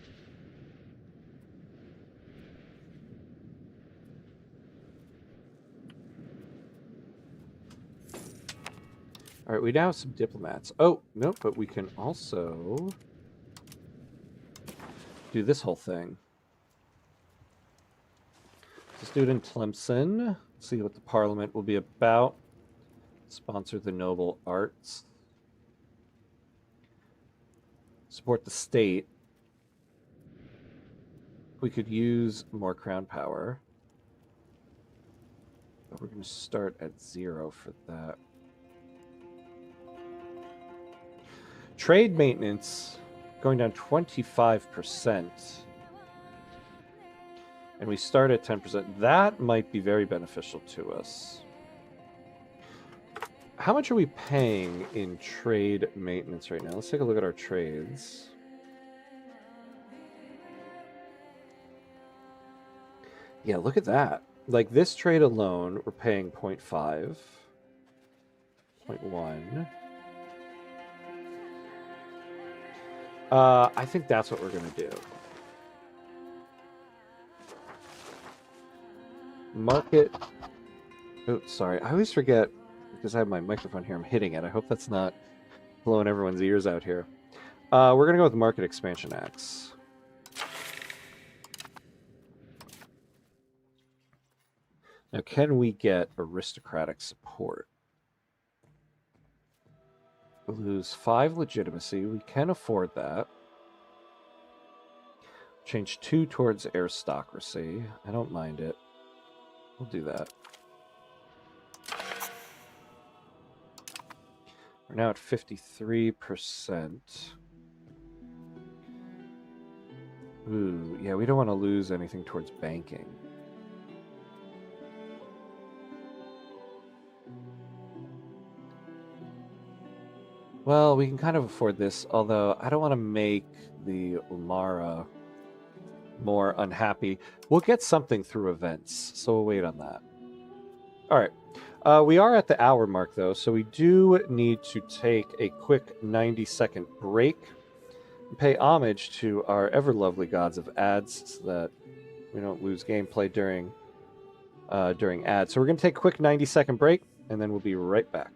All right, we now have some diplomats. Oh, no, but we can also do this whole thing. Let's do it in Tlemcen. See what the parliament will be about. Sponsor the noble arts. Support the state. We could use more crown power. But we're going to start at 0 for that. Trade maintenance going down 25%. And we start at 10%. That might be very beneficial to us. How much are we paying in trade maintenance right now? Let's take a look at our trades. Yeah, look at that. Like, this trade alone, we're paying 0.5, 0.1. I think that's what we're going to do. Market. Oh, sorry. I always forget, because I have my microphone here, I'm hitting it. I hope that's not blowing everyone's ears out here. We're going to go with Market Expansion Acts. Now, can we get aristocratic support? We'll lose 5 legitimacy. We can afford that. Change 2 towards aristocracy. I don't mind it. We'll do that. We're now at 53%. Ooh, yeah, we don't want to lose anything towards banking. Well, we can kind of afford this, although I don't want to make the Umara more unhappy. We'll get something through events, so we'll wait on that. All right. We are at the hour mark, though, so we do need to take a quick 90-second break and pay homage to our ever-lovely gods of ads so that we don't lose gameplay during ads. So we're going to take a quick 90-second break, and then we'll be right back.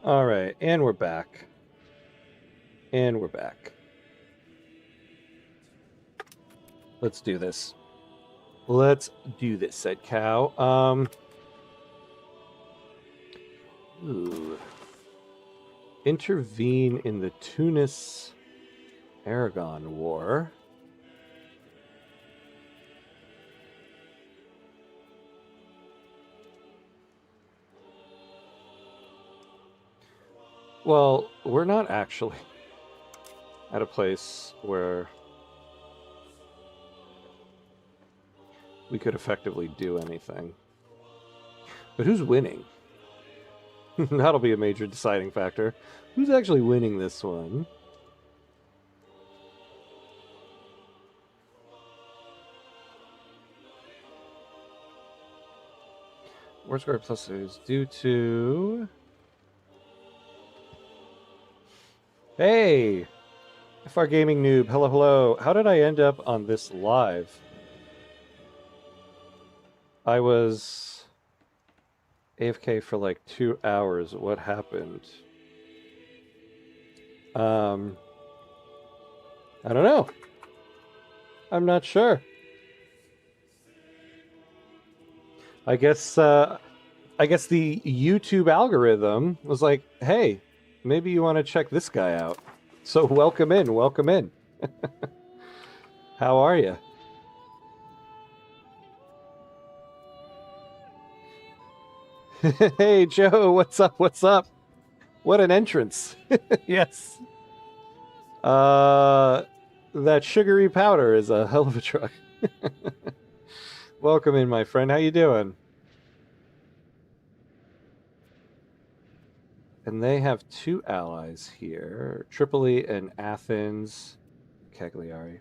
All right, and we're back. And we're back. Let's do this. Let's do this, said Cow. Ooh. Intervene in the Tunis-Aragon War. Well, we're not actually at a place where we could effectively do anything. But who's winning? That'll be a major deciding factor. Who's actually winning this one? War score plus is due to... Hey! FR Gaming Noob, hello, hello. How did I end up on this live? I was AFK for like 2 hours. What happened? I don't know. I'm not sure. I guess the YouTube algorithm was like, hey, maybe you want to check this guy out. So welcome in, welcome in. How are you? Hey, Joe, what's up? What's up? What an entrance. Yes. That sugary powder is a hell of a truck. Welcome in, my friend. How you doing? And they have 2 allies here. Tripoli and Athens. Cagliari.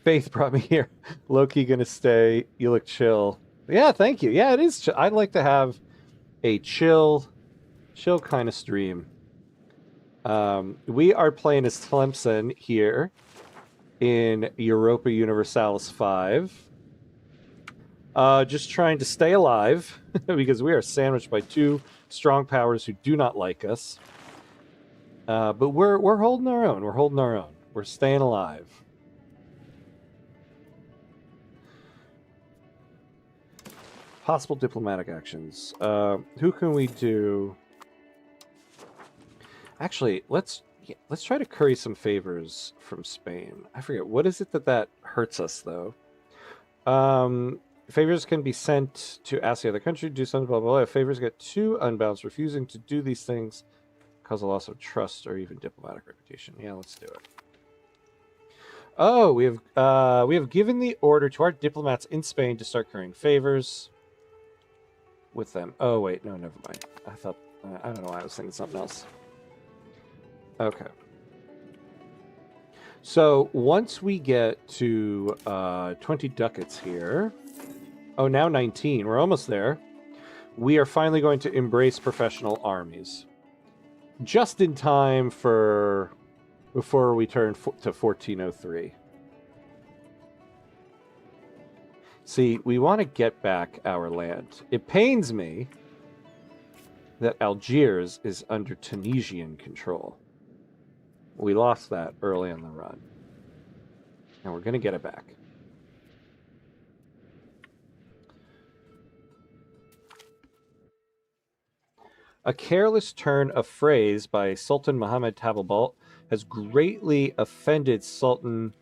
Faith brought me here. Loki gonna stay. You look chill. Yeah, thank you. Yeah, it is chill. I'd like to have a chill kind of stream. We are playing as Tlemcen here in Europa Universalis 5. Just trying to stay alive because we are sandwiched by 2 strong powers who do not like us. But we're holding our own. We're holding our own. We're staying alive. Possible diplomatic actions. Who can we do? Actually, let's try to curry some favors from Spain. I forget, what is it that hurts us though? Favors can be sent to ask the other country to do something, blah, blah, blah. If favors get too unbalanced, refusing to do these things cause a loss of trust or even diplomatic reputation. Yeah, let's do it. Oh, we have given the order to our diplomats in Spain to start currying favors with them. Oh, wait, no, never mind. I thought, I don't know why I was thinking something else. Okay. So once we get to 20 ducats here, oh, now 19, we're almost there. We are finally going to embrace professional armies. Just in time for before we turn to 1403. See, we want to get back our land. It pains me that Algiers is under Tunisian control. We lost that early in the run. And we're going to get it back. A careless turn of phrase by Sultan Muhammad Tabalbalt has greatly offended Sultan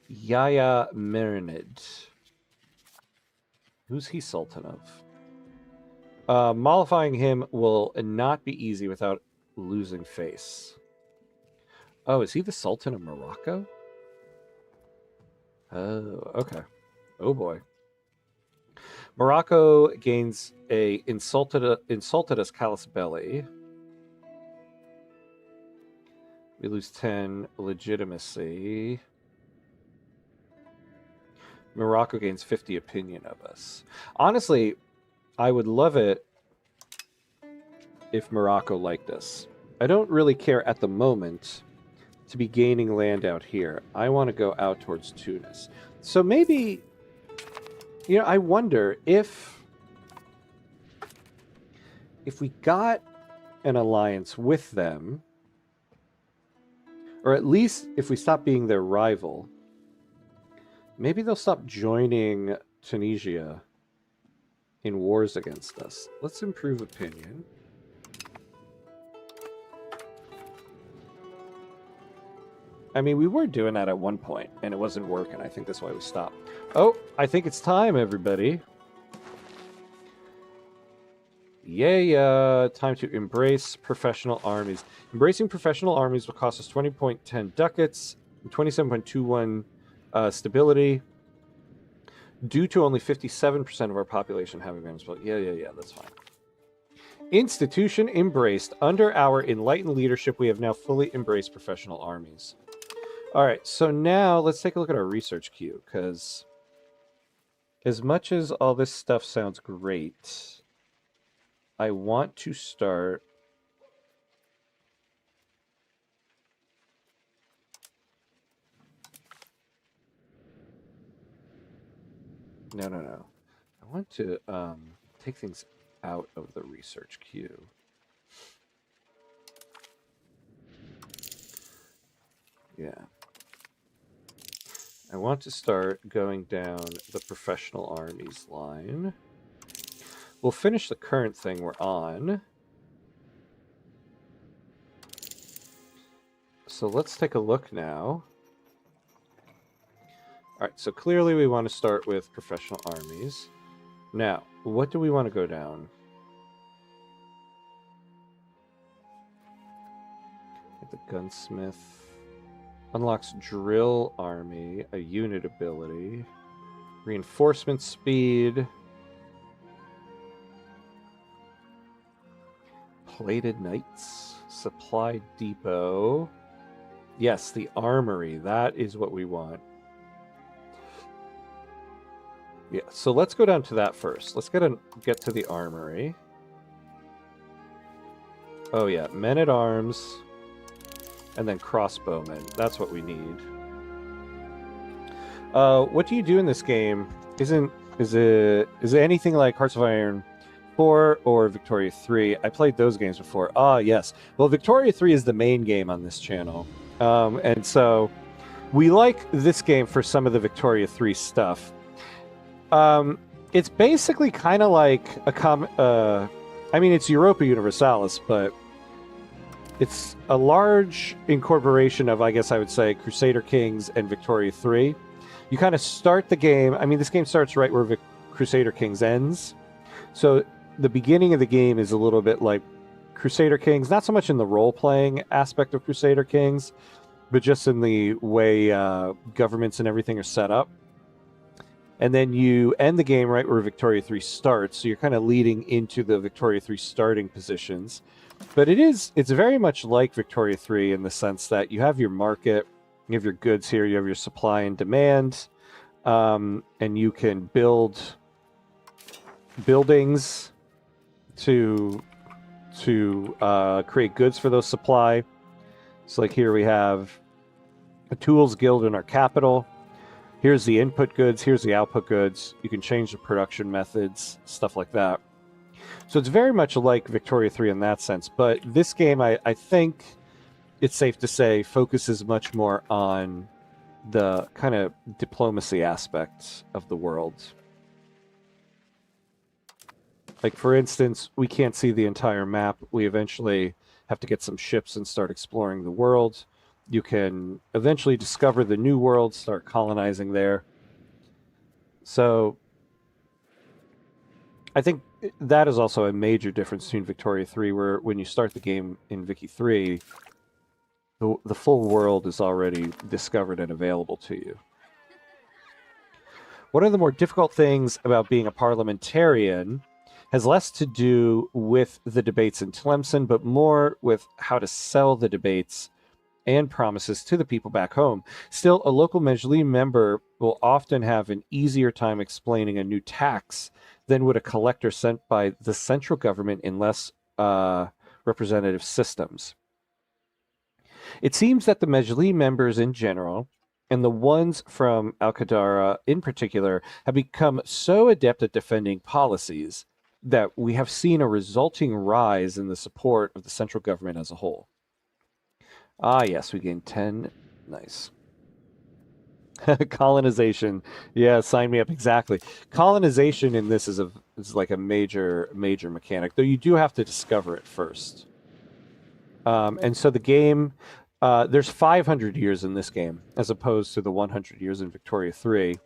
Yahya Merinid. Who's he Sultan of? Mollifying him will not be easy without losing face. Oh, is he the Sultan of Morocco? Oh, okay. Oh boy. Morocco gains a insulted us Callus Belli. We lose 10 legitimacy. Morocco gains 50 opinion of us. Honestly, I would love it if Morocco liked us. I don't really care at the moment to be gaining land out here. I want to go out towards Tunis. So maybe, you know, I wonder if we got an alliance with them, or at least if we stop being their rival, maybe they'll stop joining Tunisia in wars against us. Let's improve opinion. I mean, we were doing that at one point, and it wasn't working. I think that's why we stopped. Oh, I think it's time, everybody. Yay, time to embrace professional armies. Embracing professional armies will cost us 20.10 ducats, 27.21 stability, due to only 57% of our population having been expelled. Yeah, that's fine. Institution embraced. Under our enlightened leadership, we have now fully embraced professional armies. All right, so now let's take a look at our research queue, because as much as all this stuff sounds great, I want to start... No. I want to take things out of the research queue. Yeah. I want to start going down the professional armies line. We'll finish the current thing we're on. So let's take a look now. All right, so clearly we want to start with professional armies. Now, what do we want to go down? The gunsmith. Unlocks drill army, a unit ability. Reinforcement speed. Plated knights. Supply depot. Yes, the armory. That is what we want. Yeah, so let's go down to that first. Let's get to the armory. Oh yeah, men-at-arms, and then crossbowmen. That's what we need. What do you do in this game? Is it anything like Hearts of Iron 4 or Victoria 3. I played those games before. Ah, yes. Well, Victoria 3 is the main game on this channel. And so we like this game for some of the Victoria 3 stuff. It's basically kind of like I mean, it's Europa Universalis, but it's a large incorporation of, I guess I would say, Crusader Kings and Victoria 3. You kind of start the game. I mean, this game starts right where Crusader Kings ends. So the beginning of the game is a little bit like Crusader Kings, not so much in the role-playing aspect of Crusader Kings, but just in the way governments and everything are set up. And then you end the game right where Victoria 3 starts, so you're kind of leading into the Victoria 3 starting positions. But it's very much like Victoria 3 in the sense that you have your market, you have your goods here, you have your supply and demand, and you can build buildings to create goods for those supply. So like here we have a tools guild in our capital. Here's the input goods, here's the output goods. You can change the production methods, stuff like that. So it's very much like Victoria 3 in that sense. But this game, I think it's safe to say, focuses much more on the kind of diplomacy aspect of the world. Like, for instance, we can't see the entire map. We eventually have to get some ships and start exploring the world. You can eventually discover the new world, start colonizing there. So I think that is also a major difference between Victoria 3, where when you start the game in Vicky 3, the full world is already discovered and available to you. One of the more difficult things about being a parliamentarian has less to do with the debates in Tlemcen, but more with how to sell the debates and promises to the people back home. Still, a local Mejli member will often have an easier time explaining a new tax than would a collector sent by the central government in less representative systems. It seems that the Mejli members in general, and the ones from Algeria in particular, have become so adept at defending policies that we have seen a resulting rise in the support of the central government as a whole. Ah, yes, we gained 10. Nice. Colonization. Yeah, sign me up. Exactly. Colonization in this is like a major mechanic, though you do have to discover it first. And so the game, there's 500 years in this game, as opposed to the 100 years in Victoria 3.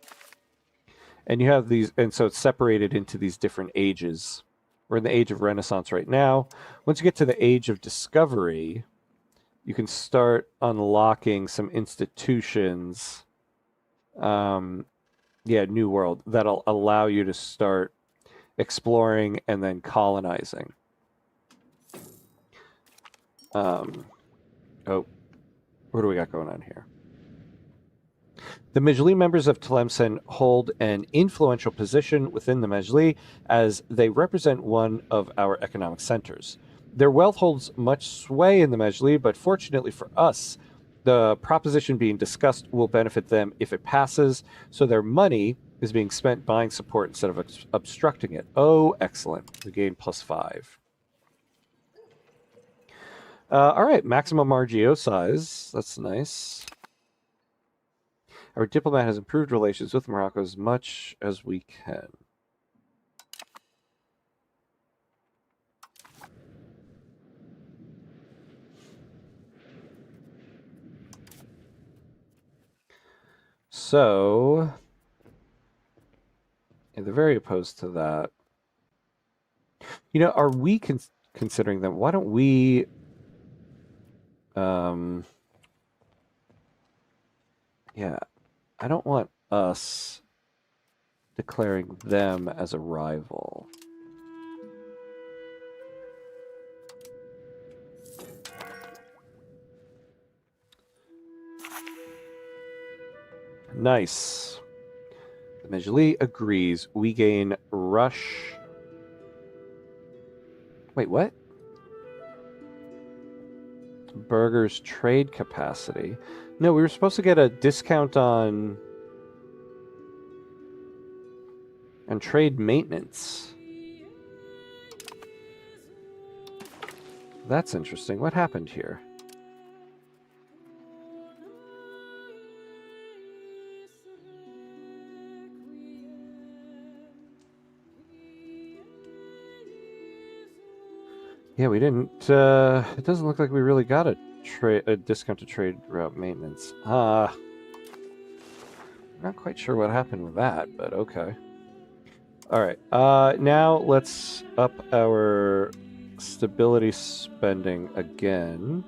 And you have these, and so it's separated into these different ages. We're in the age of Renaissance right now. Once you get to the age of discovery, you can start unlocking some institutions. New world that'll allow you to start exploring and then colonizing. What do we got going on here? The Mejli members of Tlemcen hold an influential position within the Mejli as they represent one of our economic centers. Their wealth holds much sway in the Mejli, but fortunately for us, the proposition being discussed will benefit them if it passes, so their money is being spent buying support instead of obstructing it. Oh, excellent. We gain +5. All right, maximum RGO size. That's nice. Our diplomat has improved relations with Morocco as much as we can. So, yeah, they're very opposed to that. You know, are we considering them? Why don't we... yeah, I don't want us declaring them as a rival. Nice. The Mejli agrees. We gain rush. Wait, what? Burger's trade capacity. No, we were supposed to get a discount on trade maintenance. That's interesting. What happened here? Yeah, we didn't. It doesn't look like we really got a discounted trade route maintenance. Not quite sure what happened with that, but okay. All right. Now let's up our stability spending again.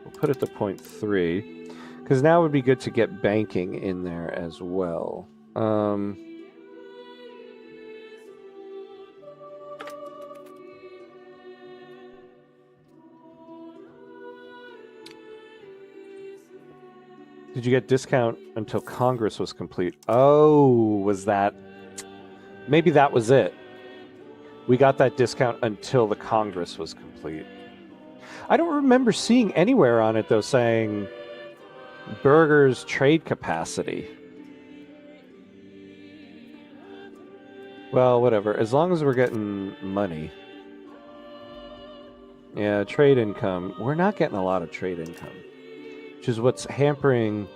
We'll put it to 0.3 because now would be good to get banking in there as well. Did you get discount until Congress was complete? Oh, was that? Maybe that was it. We got that discount until the Congress was complete. I don't remember seeing anywhere on it, though, saying Burger's trade capacity. Well, whatever. As long as we're getting money. Yeah, trade income. We're not getting a lot of trade income, which is what's hampering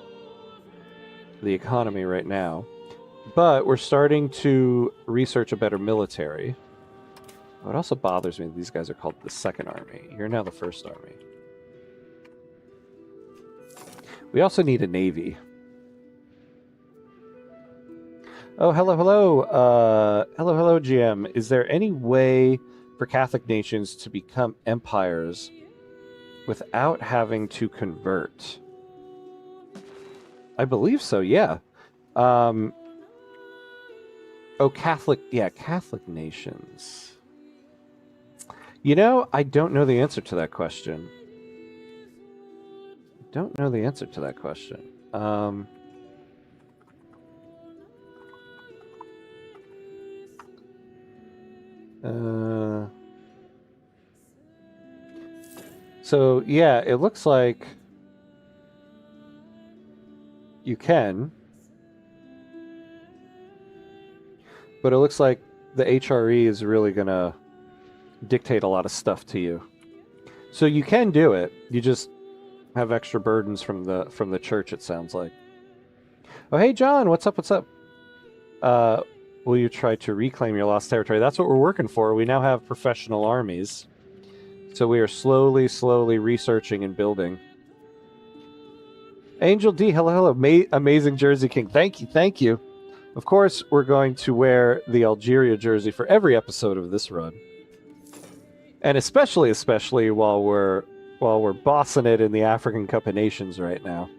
the economy right now. But we're starting to research a better military. What also bothers me, these guys are called the Second Army. You're now the First Army. We also need a navy. Oh, hello, hello. Hello, GM. Is there any way for Catholic nations to become empires without having to convert? I believe so, yeah. Oh, Catholic nations. You know, I don't know the answer to that question. So, yeah, it looks like you can. But it looks like the HRE is really going to dictate a lot of stuff to you. So you can do it. You just have extra burdens from the church, it sounds like. Oh, hey, John, what's up? Will you try to reclaim your lost territory? That's what we're working for. We now have professional armies. So we are slowly researching and building. Angel D, hello. Amazing Jersey King. Thank you. Of course, we're going to wear the Algeria jersey for every episode of this run. And especially while we're bossing it in the African Cup of Nations right now.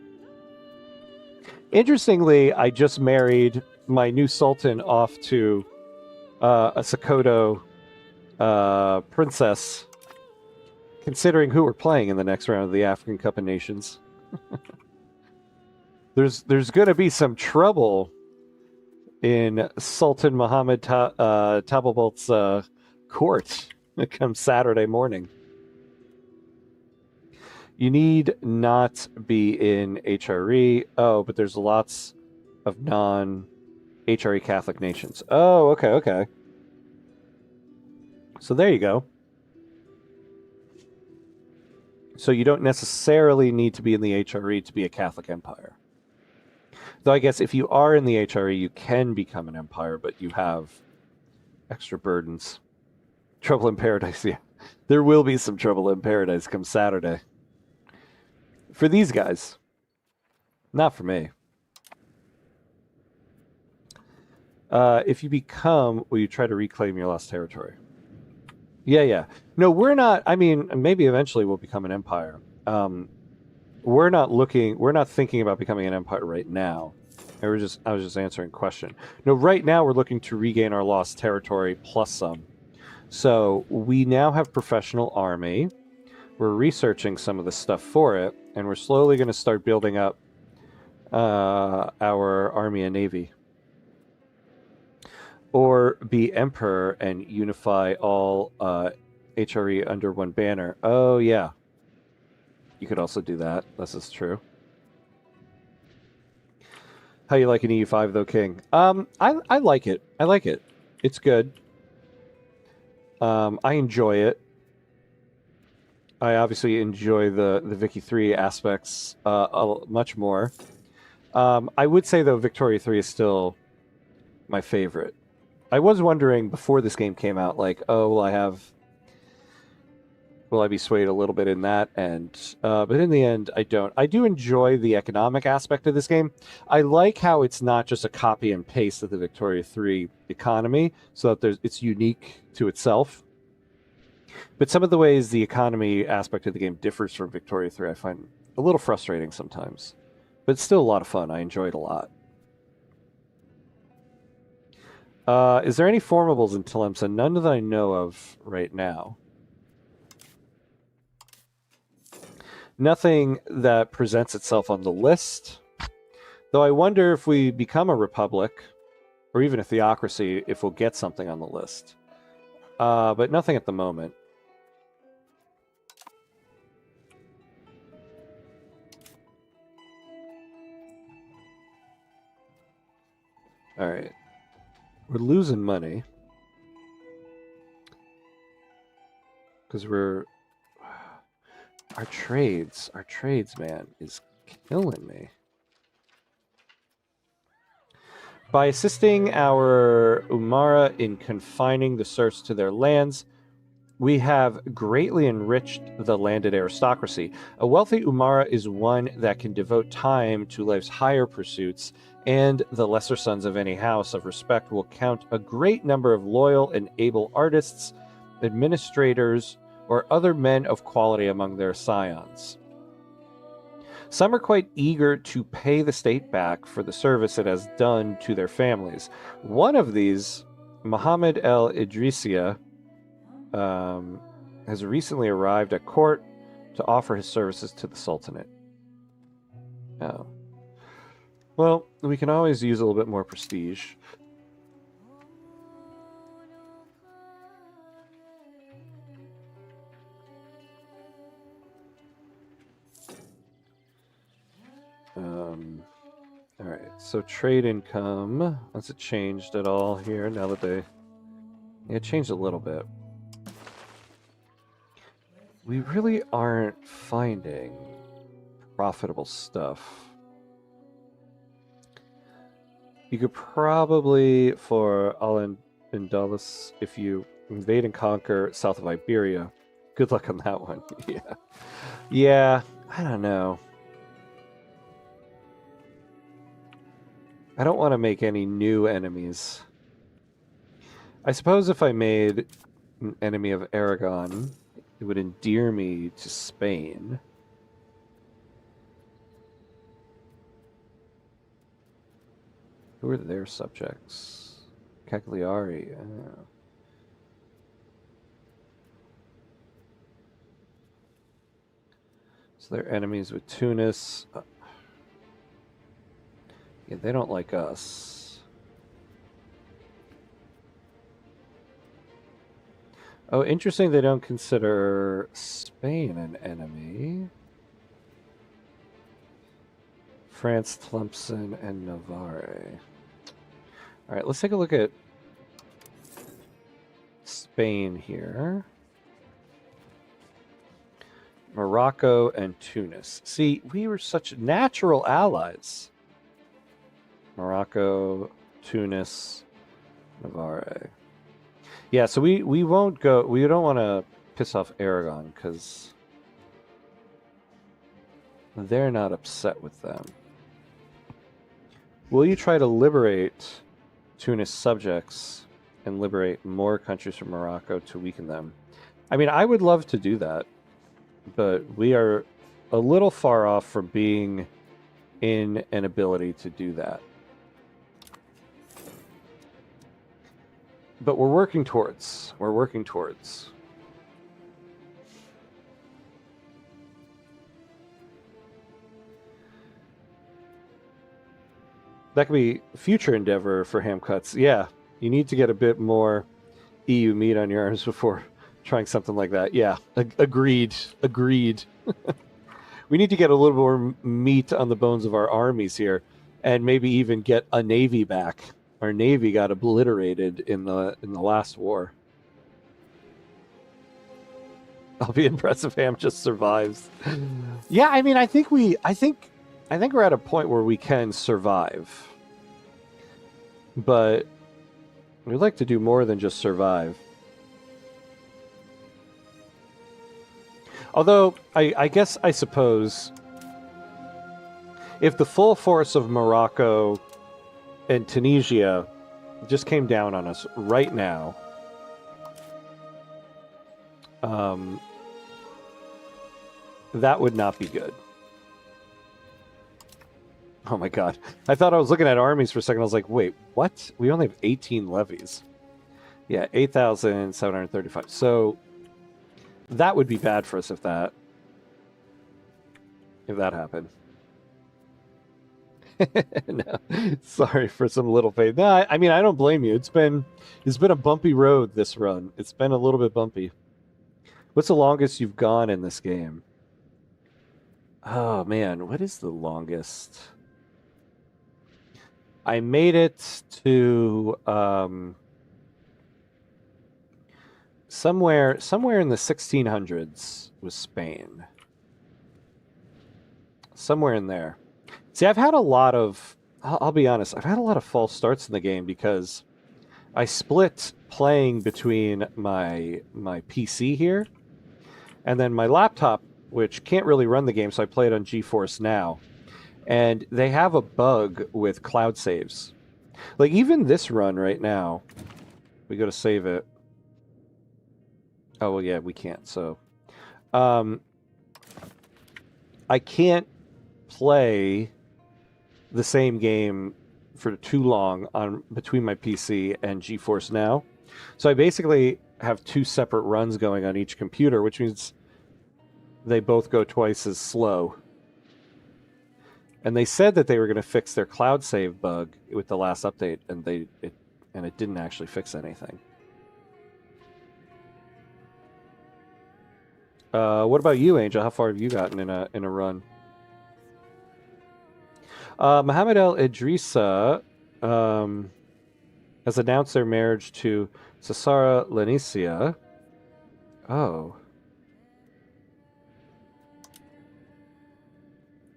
Interestingly, I just married my new sultan off to a Sokoto princess, considering who we're playing in the next round of the African Cup of Nations. There's going to be some trouble in Sultan Mohammed Tabalbolt's court come Saturday morning. You need not be in HRE. Oh, but there's lots of non-HRE Catholic nations. Oh, okay. So there you go. So you don't necessarily need to be in the HRE to be a Catholic empire. Though I guess if you are in the HRE, you can become an empire, but you have extra burdens. Trouble in Paradise, yeah. There will be some trouble in Paradise come Saturday. For these guys. Not for me. If you become, will you try to reclaim your lost territory? Yeah. No, we're not, I mean, maybe eventually we'll become an empire. We're not thinking about becoming an empire right now. I was just answering a question. No, right now we're looking to regain our lost territory plus some. So we now have professional army. We're researching some of the stuff for it, and we're slowly going to start building up our army and navy. Or be emperor and unify all HRE under one banner. Oh, yeah. You could also do that. This is true. How you like an EU5 though, King? I like it. It's good. I enjoy it. I obviously enjoy the Vicky 3 aspects much more. I would say, though, Victoria 3 is still my favorite. I was wondering before this game came out, like, oh, will I be swayed a little bit in that? But in the end, I don't. I do enjoy the economic aspect of this game. I like how it's not just a copy and paste of the Victoria 3 economy, so that it's unique to itself. But some of the ways the economy aspect of the game differs from Victoria 3, I find a little frustrating sometimes. But it's still a lot of fun. I enjoy it a lot. Is there any formables in Tlemcen? None that I know of right now. Nothing that presents itself on the list. Though I wonder if we become a republic, or even a theocracy, if we'll get something on the list. But nothing at the moment. All right. We're losing money. Because our trades, man, is killing me. By assisting our Umara in confining the serfs to their lands, we have greatly enriched the landed aristocracy. A wealthy Umara is one that can devote time to life's higher pursuits, and the lesser sons of any house of respect will count a great number of loyal and able artists, administrators, or other men of quality among their scions. Some are quite eager to pay the state back for the service it has done to their families. One of these, Mohammed El Idrisia, has recently arrived at court to offer his services to the Sultanate. Oh. Well, we can always use a little bit more prestige. All right, so trade income, has it changed at all here now that it changed a little bit. We really aren't finding profitable stuff. You could probably, for Al-Andalus, if you invade and conquer south of Iberia, good luck on that one. Yeah, I don't know. I don't want to make any new enemies. I suppose if I made an enemy of Aragon, it would endear me to Spain. Who are their subjects? Cagliari. So they're enemies with Tunis. Yeah, they don't like us. Oh, interesting they don't consider Spain an enemy. France, Tlemcen, and Navarre. All right, let's take a look at Spain here. Morocco and Tunis. See, we were such natural allies. Morocco, Tunis, Navarre. Yeah, so we won't go. We don't want to piss off Aragon because they're not upset with them. Will you try to liberate Tunis subjects and liberate more countries from Morocco to weaken them? I mean, I would love to do that, but we are a little far off from being in an ability to do that. But we're working towards. We're working towards. That could be a future endeavor for ham cuts. Yeah, you need to get a bit more EU meat on your arms before trying something like that. Yeah, agreed. Agreed. We need to get a little more meat on the bones of our armies here, and maybe even get a navy back. Our navy got obliterated in the last war. I'll be impressed if Ham just survives. Yeah, I mean, I think we're at a point where we can survive, but we'd like to do more than just survive. Although, I suppose, if the full force of Morocco and Tunisia just came down on us right now, that would not be good. Oh my god. I thought I was looking at armies for a second. I was like, wait, what? We only have 18 levies. Yeah, 8,735. So that would be bad for us if that happened. No, sorry for some little pain. No, I mean, I don't blame you. It's been a bumpy road this run. It's been a little bit bumpy. What's the longest you've gone in this game? Oh man, what is the longest? I made it to somewhere in the 1600s was Spain. Somewhere in there. See, I've had a lot of, I'll be honest, I've had a lot of false starts in the game because I split playing between my PC here and then my laptop, which can't really run the game, so I play it on GeForce Now. And they have a bug with cloud saves. Like, even this run right now, we go to save it. Oh, well, yeah, we can't, so. I can't play the same game for too long between my PC and GeForce Now. So I basically have two separate runs going on each computer, which means they both go twice as slow. And they said that they were going to fix their cloud save bug with the last update, and it didn't actually fix anything. What about you, Angel? How far have you gotten in a run? Mohammed El Idrissa has announced their marriage to Sassara Lenicia. Oh.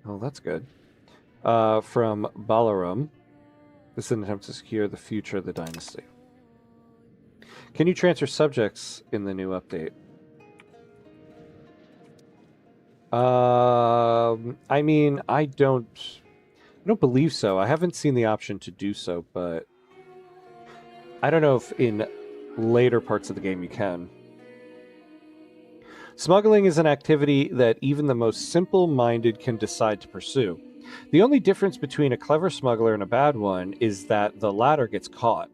Oh, that's good. From Balaram. This is an attempt to secure the future of the dynasty. Can you transfer subjects in the new update? I mean, I don't believe so. I haven't seen the option to do so, but I don't know if in later parts of the game you can. Smuggling is an activity that even the most simple-minded can decide to pursue. The only difference between a clever smuggler and a bad one is that the latter gets caught.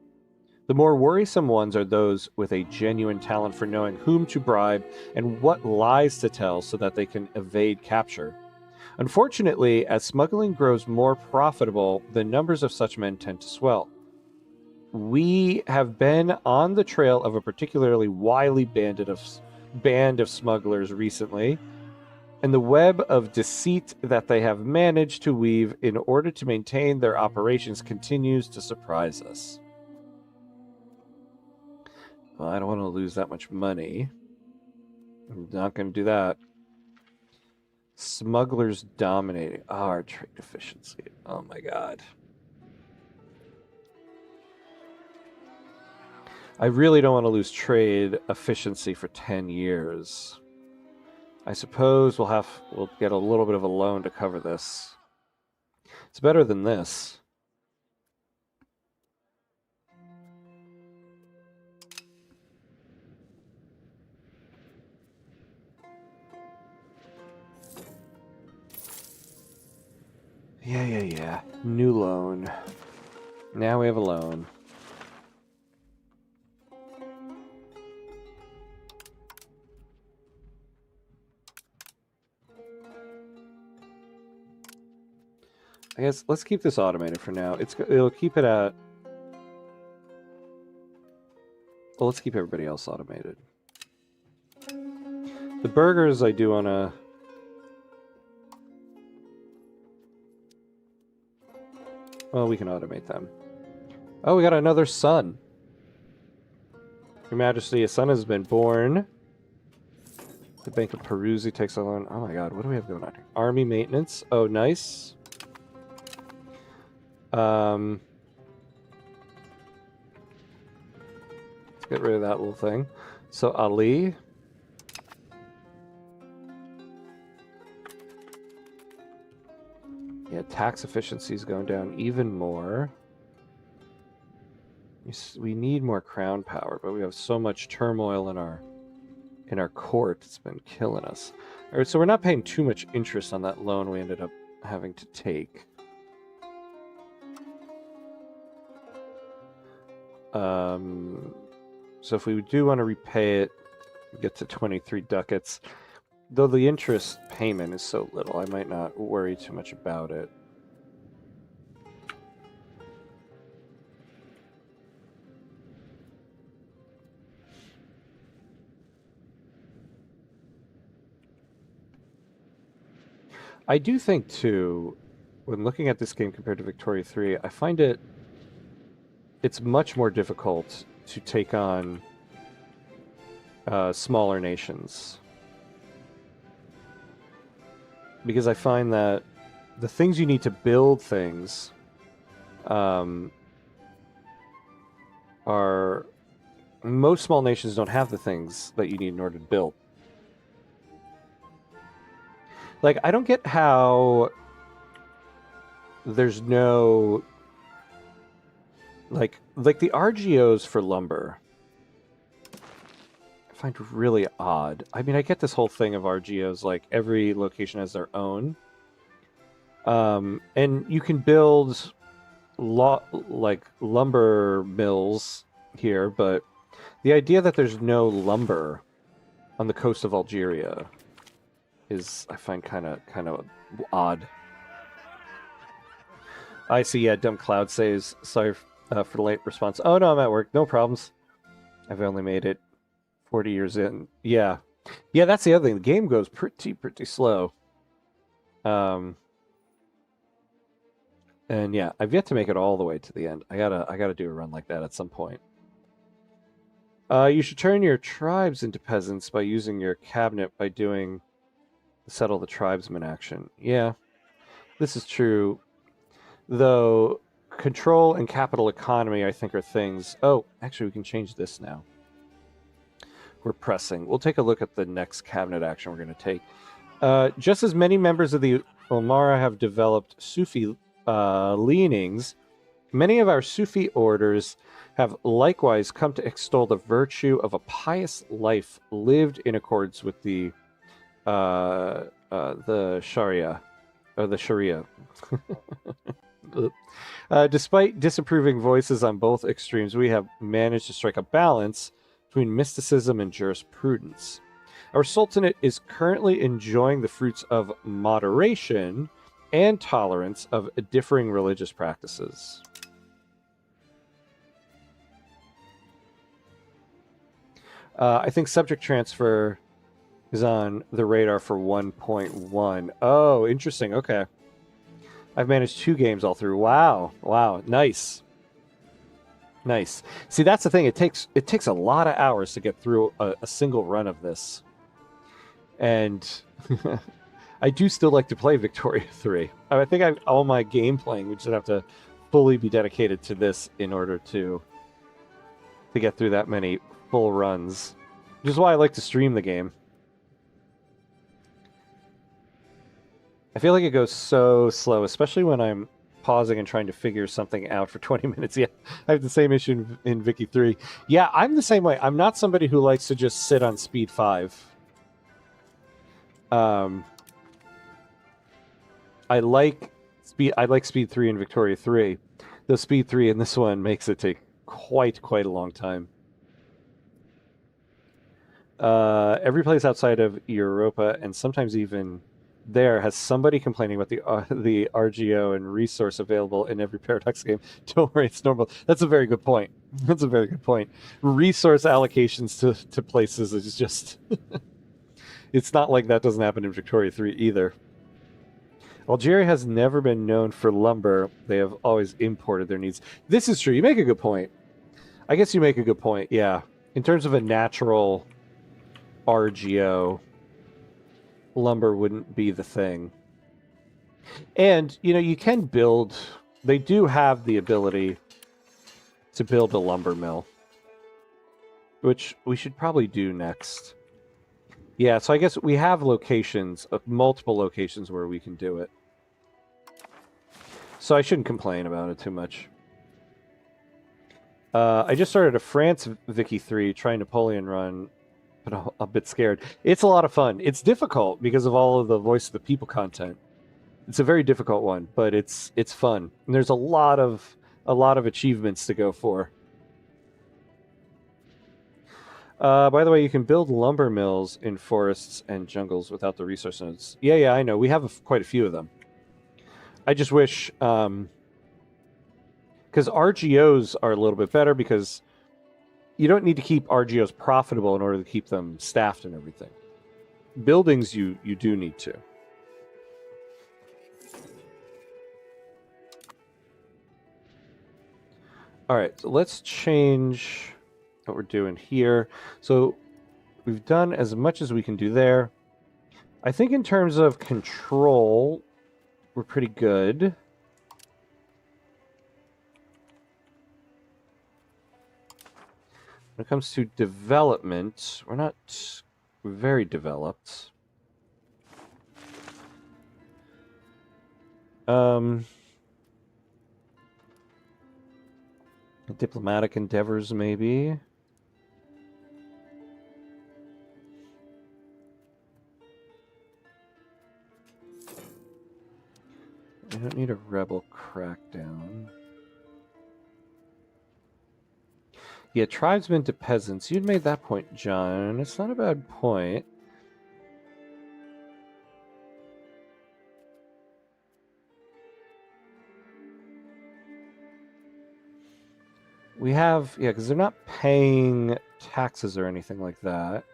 The more worrisome ones are those with a genuine talent for knowing whom to bribe and what lies to tell so that they can evade capture. Unfortunately, as smuggling grows more profitable, the numbers of such men tend to swell. We have been on the trail of a particularly wily band of smugglers recently, and the web of deceit that they have managed to weave in order to maintain their operations continues to surprise us. Well, I don't want to lose that much money. I'm not going to do that. Smugglers dominating. Oh, our trade efficiency. Oh my god. I really don't want to lose trade efficiency for 10 years. I suppose we'll get a little bit of a loan to cover this. It's better than this. Yeah. New loan. Now we have a loan. I guess let's keep this automated for now. It'll keep it at... Well, let's keep everybody else automated. The burgers I do want to... Well, we can automate them. Oh, we got another son. Your Majesty, a son has been born. The Bank of Peruzzi takes a loan. Oh my god, what do we have going on here? Army maintenance. Oh, nice. Let's get rid of that little thing. So Ali. Yeah, tax efficiency is going down even more. We need more crown power, but we have so much turmoil in our court. It's been killing us. All right, so we're not paying too much interest on that loan we ended up having to take. So if we do want to repay it, get to 23 ducats. Though the interest payment is so little, I might not worry too much about it. I do think, too, when looking at this game compared to Victoria 3, I find it's much more difficult to take on smaller nations. Because I find that the things you need to build things are... Most small nations don't have the things that you need in order to build. Like, I don't get how there's no... Like the RGOs for lumber, I find really odd. I mean, I get this whole thing of RGOs, like every location has their own. And you can build like lumber mills here, but the idea that there's no lumber on the coast of Algeria is, I find, kind of odd. I see, yeah, Dumb Cloud says, sorry for the late response. Oh, no, I'm at work. No problems. I've only made it 40 years in. Yeah. Yeah, that's the other thing. The game goes pretty slow. And yeah, I've yet to make it all the way to the end. I gotta do a run like that at some point. You should turn your tribes into peasants by using your cabinet by doing settle the tribesman action. Yeah, this is true. Though control and capital economy, I think, are things... Oh, actually, we can change this now. We're pressing. We'll take a look at the next cabinet action we're going to take. Just as many members of the Omara have developed Sufi leanings, many of our Sufi orders have likewise come to extol the virtue of a pious life lived in accordance with the Sharia, or the Sharia. Despite disapproving voices on both extremes, we have managed to strike a balance between mysticism and jurisprudence. Our Sultanate is currently enjoying the fruits of moderation and tolerance of differing religious practices. I think subject transfer is on the radar for 1.1. Oh, interesting. Okay. I've managed 2 games all through. Wow. Wow. Nice. Nice. See, that's the thing. It takes a lot of hours to get through a single run of this. And I do still like to play Victoria 3. I think all my game playing would just have to fully be dedicated to this in order to get through that many full runs. Which is why I like to stream the game. I feel like it goes so slow, especially when I'm pausing and trying to figure something out for 20 minutes. Yeah, I have the same issue in Vicky 3. Yeah, I'm the same way. I'm not somebody who likes to just sit on speed 5. I like speed 3 in Victoria 3. The speed 3 in this one makes it take quite a long time. Every place outside of Europa, and sometimes even there, has somebody complaining about the RGO and resource available in every Paradox game. Don't worry, it's normal. That's a very good point. That's a very good point. Resource allocations to places is just... It's not like that doesn't happen in Victoria 3 either. Algeria has never been known for lumber. They have always imported their needs. This is true. You make a good point. I guess you make a good point, yeah. In terms of a natural RGO, lumber wouldn't be the thing. And, you can build... They do have the ability to build a lumber mill, which we should probably do next. Yeah, so I guess we have locations, multiple locations where we can do it. So I shouldn't complain about it too much. I just started a France Vicky 3 trying Napoleon run, but I'm a bit scared. It's a lot of fun. It's difficult because of all of the Voice of the People content. It's a very difficult one, but it's fun. And there's a lot of achievements to go for. By the way, you can build lumber mills in forests and jungles without the resource nodes. Yeah, I know. We have quite a few of them. I just wish... because RGOs are a little bit better because you don't need to keep RGOs profitable in order to keep them staffed and everything. Buildings, you do need to. All right, so let's change what we're doing here. So we've done as much as we can do there. I think in terms of control, we're pretty good. When it comes to development, we're not very developed. Diplomatic endeavors, maybe. We don't need a rebel crackdown. Yeah, tribesmen to peasants. You'd made that point, John. It's not a bad point. We have... Yeah, because they're not paying taxes or anything like that.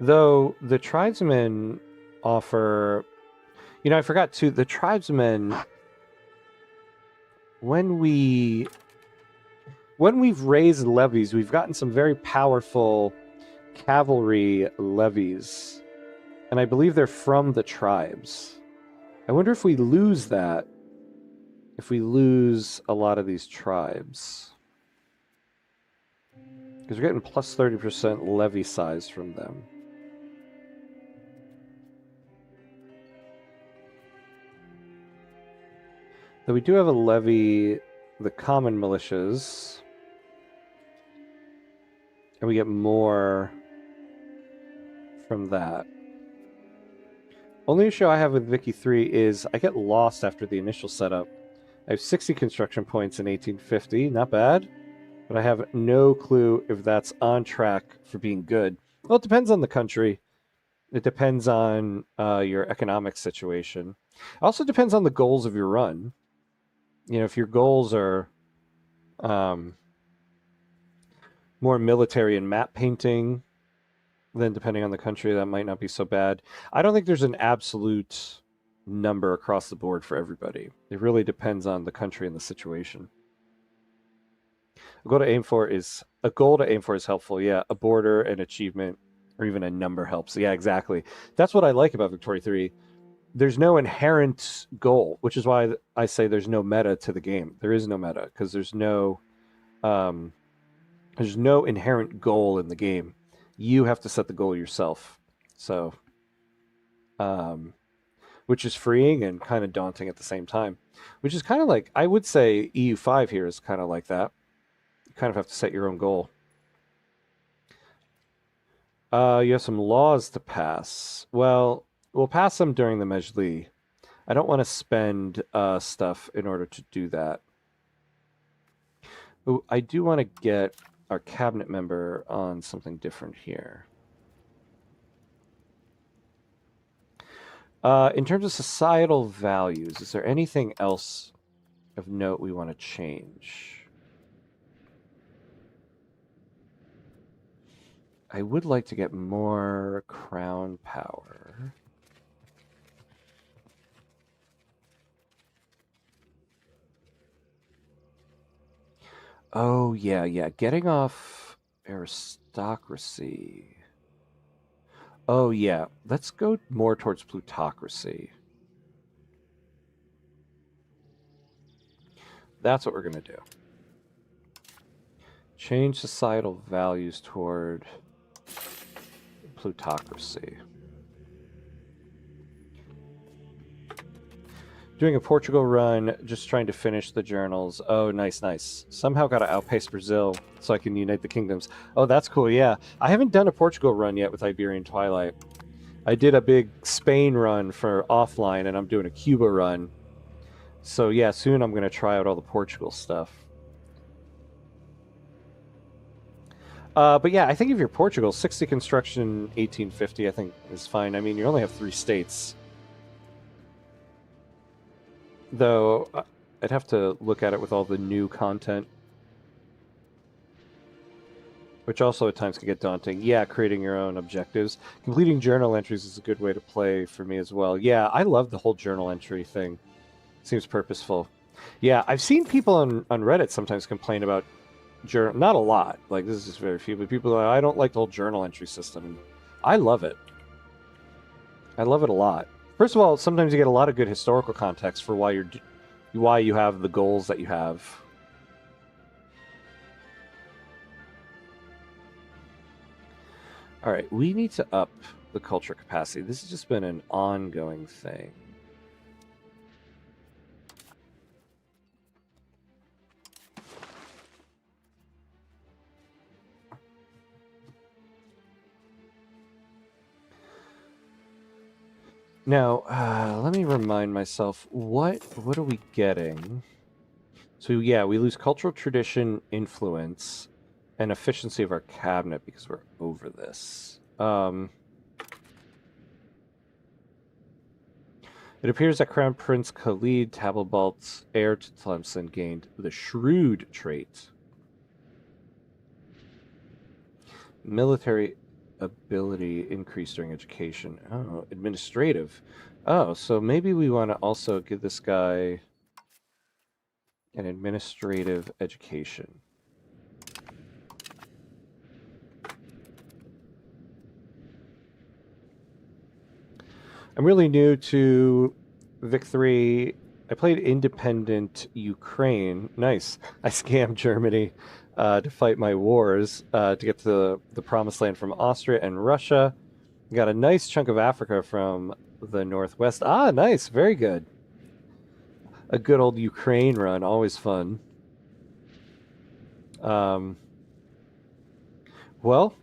Though, the tribesmen offer... I forgot too, the tribesmen... When we've raised levies, we've gotten some very powerful cavalry levies. And I believe they're from the tribes. I wonder if we lose that. If we lose a lot of these tribes. Because we're getting plus 30% levy size from them. Though we do have a levy, the common militias. And we get more from that. Only issue I have with Vicky 3 is I get lost after the initial setup. I have 60 construction points in 1850, not bad. But I have no clue if that's on track for being good. Well, it depends on the country. It depends on your economic situation. It also depends on the goals of your run. If your goals are more military and map painting, then depending on the country, that might not be so bad. I don't think there's an absolute number across the board for everybody. It really depends on the country and the situation. A goal to aim for is helpful. Yeah, a border, an achievement, or even a number helps. Yeah, exactly. That's what I like about Victoria 3. There's no inherent goal, which is why I say there's no meta to the game. There is no meta because there's no inherent goal in the game. You have to set the goal yourself. So, which is freeing and kind of daunting at the same time. Which is kind of like, I would say EU5 here is kind of like that. You kind of have to set your own goal. You have some laws to pass. Well, we'll pass them during the Mejli. I don't want to spend stuff in order to do that. Ooh, I do want to get our cabinet member on something different here. In terms of societal values, is there anything else of note we want to change? I would like to get more crown power. Oh, yeah. Getting off aristocracy. Oh, yeah. Let's go more towards plutocracy. That's what we're going to do. Change societal values toward plutocracy. Doing a Portugal run, just trying to finish the journals. Oh, nice, nice. Somehow got to outpace Brazil so I can unite the kingdoms. Oh, that's cool, yeah. I haven't done a Portugal run yet with Iberian Twilight. I did a big Spain run for offline, and I'm doing a Cuba run. So yeah, soon I'm going to try out all the Portugal stuff. But yeah, I think if you're Portugal, 60 construction, 1850, I think is fine. I mean, you only have 3 states. Though, I'd have to look at it with all the new content. Which also at times can get daunting. Yeah, creating your own objectives. Completing journal entries is a good way to play for me as well. Yeah, I love the whole journal entry thing. Seems purposeful. Yeah, I've seen people on Reddit sometimes complain about journal. Not a lot. Like, this is just very few. But people are like, I don't like the whole journal entry system. And I love it. I love it a lot. First of all, sometimes you get a lot of good historical context for why you have the goals that you have. All right, we need to up the culture capacity. This has just been an ongoing thing. Now, let me remind myself, what are we getting? So yeah, we lose cultural tradition, influence, and efficiency of our cabinet because we're over this. It appears that Crown Prince Khalid Tabalbalt's heir to Tlemcen gained the shrewd trait. Military ability increased during education. Oh, administrative. Oh, so maybe we want to also give this guy an administrative education. I'm really new to Vic 3. I played Independent Ukraine. Nice. I scammed Germany to fight my wars to get to the promised land from Austria and Russia. Got a nice chunk of Africa from the northwest. Ah, nice. Very good. A good old Ukraine run. Always fun. Well,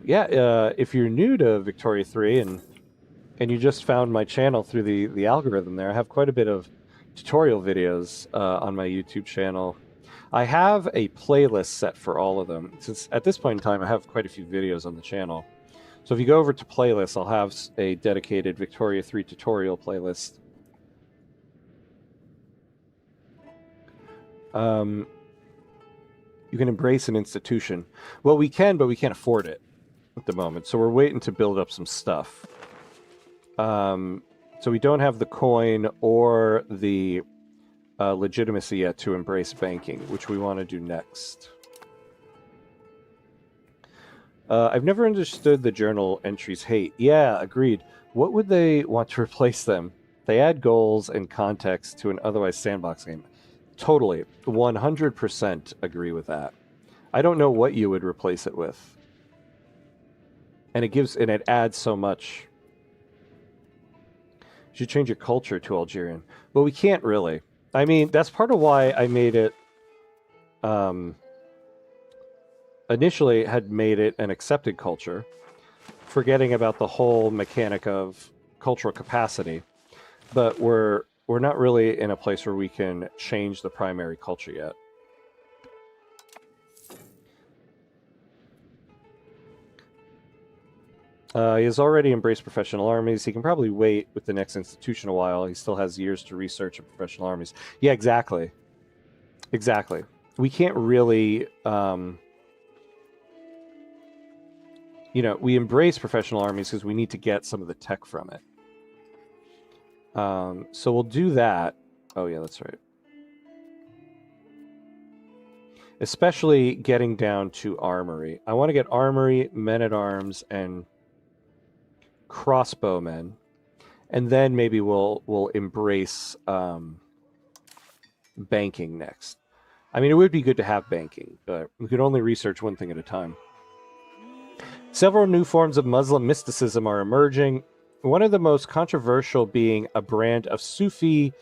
yeah, if you're new to Victoria 3 and you just found my channel through the algorithm there, I have quite a bit of tutorial videos on my YouTube channel. I have a playlist set for all of them, since at this point in time I have quite a few videos on the channel. So if you go over to playlists, I'll have a dedicated Victoria 3 tutorial playlist. You can embrace an institution. Well, we can, but we can't afford it at the moment. So we're waiting to build up some stuff. So we don't have the coin or the legitimacy yet to embrace banking, which we want to do next. I've never understood the journal entries hate. Yeah, agreed. What would they want to replace them? They add goals and context to an otherwise sandbox game. Totally. 100% agree with that. I don't know what you would replace it with. And it adds so much. You should change your culture to Algerian. But we can't really. I mean, that's part of why I made it initially had made it an accepted culture, forgetting about the whole mechanic of cultural capacity. But we're not really in a place where we can change the primary culture yet. He has already embraced professional armies. He can probably wait with the next institution a while. He still has years to research professional armies. Yeah, exactly. Exactly. We can't really... we embrace professional armies because we need to get some of the tech from it. So we'll do that. Oh, yeah, that's right. Especially getting down to armory. I want to get armory, men-at-arms, and crossbowmen, and then maybe we'll embrace banking next. I mean, it would be good to have banking, but we could only research one thing at a time. Several new forms of Muslim mysticism are emerging. One of the most controversial being a brand of Sufi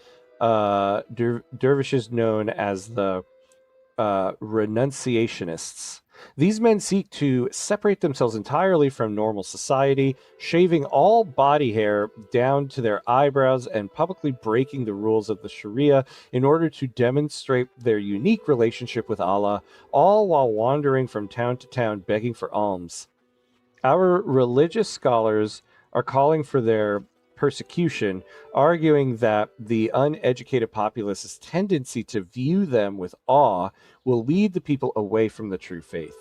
dervishes known as the renunciationists. These men seek to separate themselves entirely from normal society, shaving all body hair down to their eyebrows and publicly breaking the rules of the Sharia in order to demonstrate their unique relationship with Allah, all while wandering from town to town begging for alms. Our religious scholars are calling for their persecution, arguing that the uneducated populace's tendency to view them with awe will lead the people away from the true faith.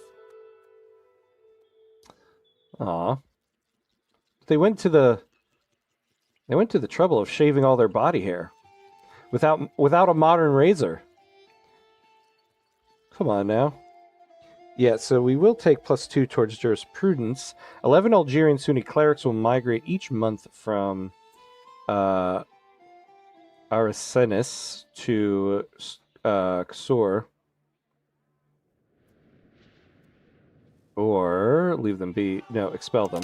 Aw. They went to the trouble of shaving all their body hair without a modern razor. Come on now. Yeah, so we will take +2 towards jurisprudence. 11 Algerian Sunni clerics will migrate each month from Aracenis to Ksor. Or leave them be. No, expel them.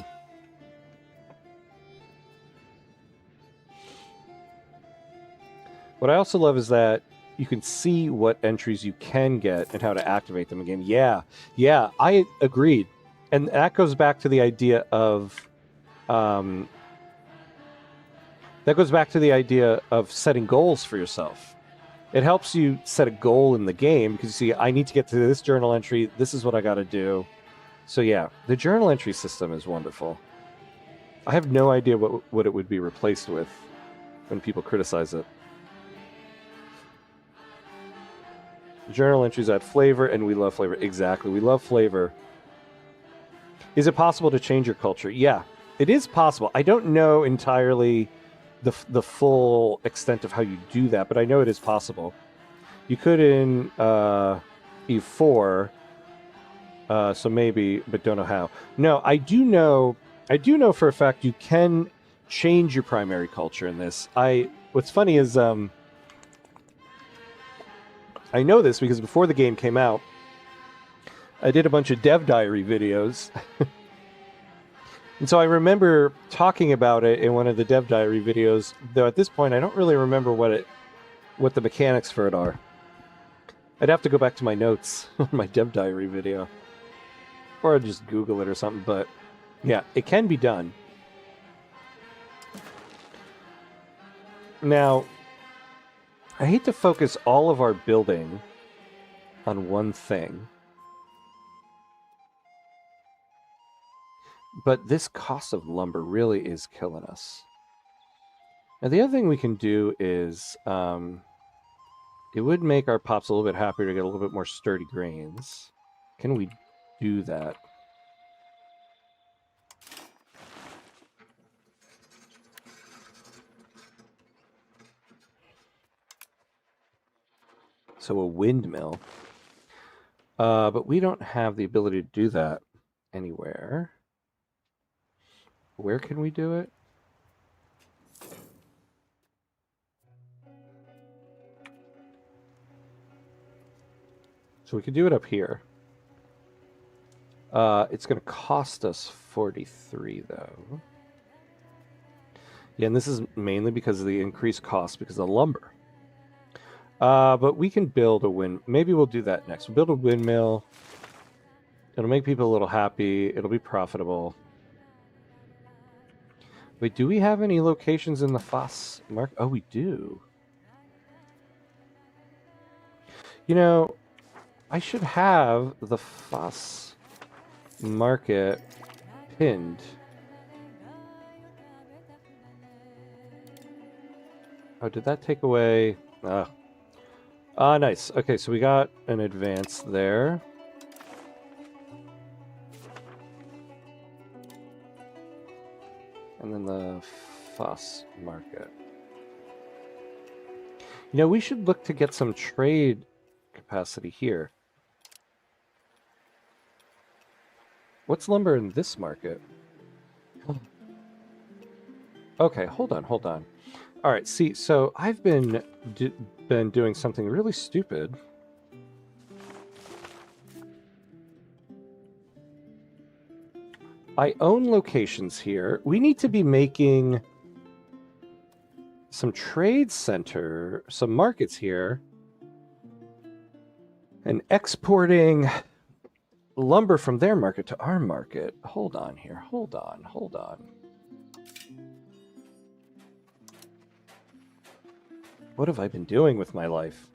What I also love is that you can see what entries you can get and how to activate them again. Yeah, I agreed. And that goes back to the idea of setting goals for yourself. It helps you set a goal in the game because you see, I need to get to this journal entry. This is what I got to do. So yeah, the journal entry system is wonderful. I have no idea what it would be replaced with when people criticize it. Journal entries add flavor, and we love flavor. Exactly, we love flavor. Is it possible to change your culture? Yeah, it is possible. I don't know entirely the full extent of how you do that, but I know it is possible. You could in E4, so maybe, but don't know how. No, I do know for a fact you can change your primary culture in this. What's funny is I know this because before the game came out, I did a bunch of dev diary videos. And so I remember talking about it in one of the dev diary videos, though at this point I don't really remember what the mechanics for it are. I'd have to go back to my notes on my dev diary video. Or I'd just Google it or something, but yeah, it can be done. Now, I hate to focus all of our building on one thing, but this cost of lumber really is killing us. Now, the other thing we can do is, it would make our pops a little bit happier to get a little bit more sturdy grains. Can we do that? So a windmill. But we don't have the ability to do that anywhere. Where can we do it? So we could do it up here. It's going to cost us 43, though. Yeah, and this is mainly because of the increased cost because of the lumber. But we can build a maybe we'll do that next. We'll build a windmill. It'll make people a little happy. It'll be profitable. Wait, do we have any locations in the Foss market? Oh, we do. You know, I should have the Foss market pinned. Oh, did that take away? Nice. Okay, so we got an advance there. And then the Foss market. You know, we should look to get some trade capacity here. What's lumber in this market? Okay, hold on. All right, see, so I've been doing something really stupid. I own locations here. We need to be making some trade center, some markets here, and exporting lumber from their market to our market. Hold on here. Hold on. What have I been doing with my life?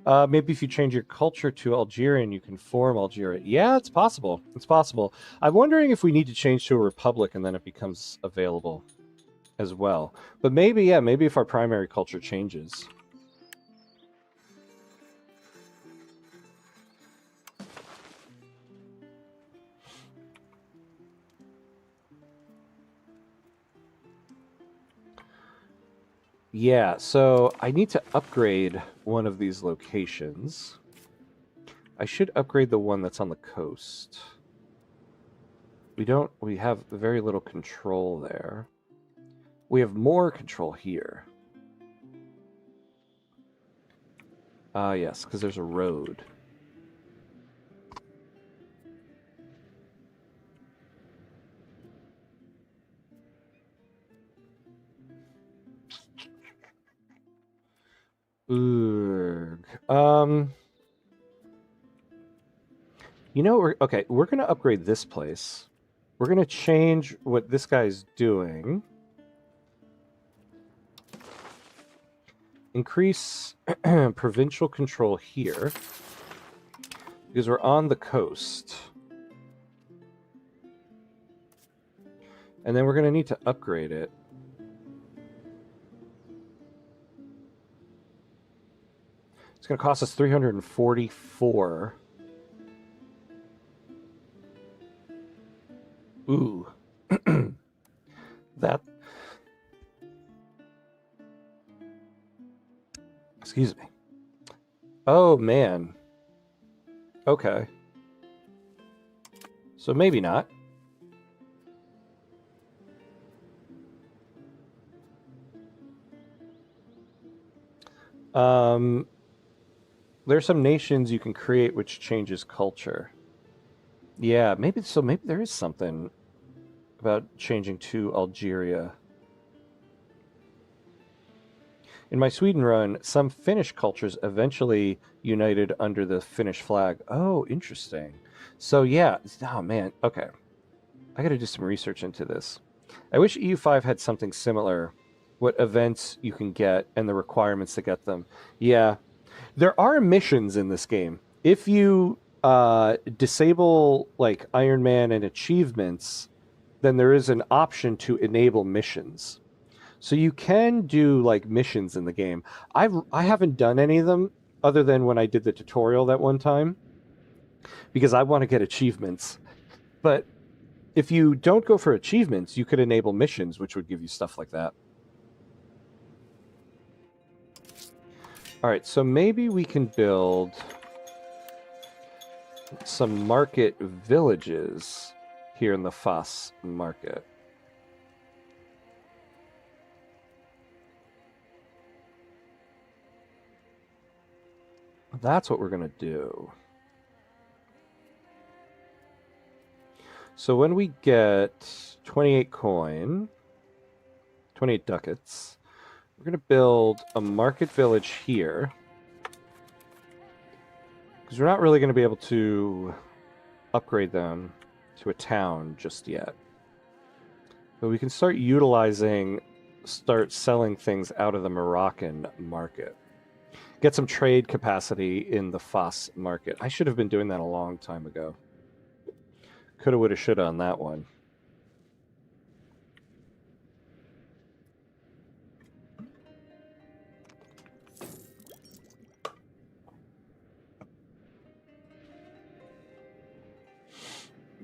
Maybe if you change your culture to Algerian, you can form Algeria. Yeah, it's possible. It's possible. I'm wondering if we need to change to a republic and then it becomes available as well. But maybe, yeah, maybe if our primary culture changes. Yeah, so I need to upgrade one of these locations. I should upgrade the one that's on the coast. We have very little control there. We have more control here. Yes, because there's a road. Ugh. You know, we're going to upgrade this place. We're going to change what this guy's doing. Increase provincial control here. Because we're on the coast. And then we're going to need to upgrade it. It's going to cost us 344. Ooh. That... Excuse me. Oh, man. Okay. So maybe not. There's some nations you can create which changes culture. Yeah, maybe there is something about changing to Algeria. In my Sweden run, some Finnish cultures eventually united under the Finnish flag. Oh, interesting. So yeah, oh man, okay. I got to do some research into this. I wish EU5 had something similar. What events you can get and the requirements to get them. Yeah, there are missions in this game. If you disable like Iron Man and achievements, then there is an option to enable missions. So you can do like missions in the game. I haven't done any of them other than when I did the tutorial that one time because I want to get achievements. But if you don't go for achievements, you could enable missions, which would give you stuff like that. All right, so maybe we can build some market villages here in the Fas market. That's what we're going to do. So when we get 28 coin, 28 ducats, we're going to build a market village here. Because we're not really going to be able to upgrade them to a town just yet. But we can start selling things out of the Moroccan market. Get some trade capacity in the Fas market. I should have been doing that a long time ago. Coulda, woulda, shoulda on that one.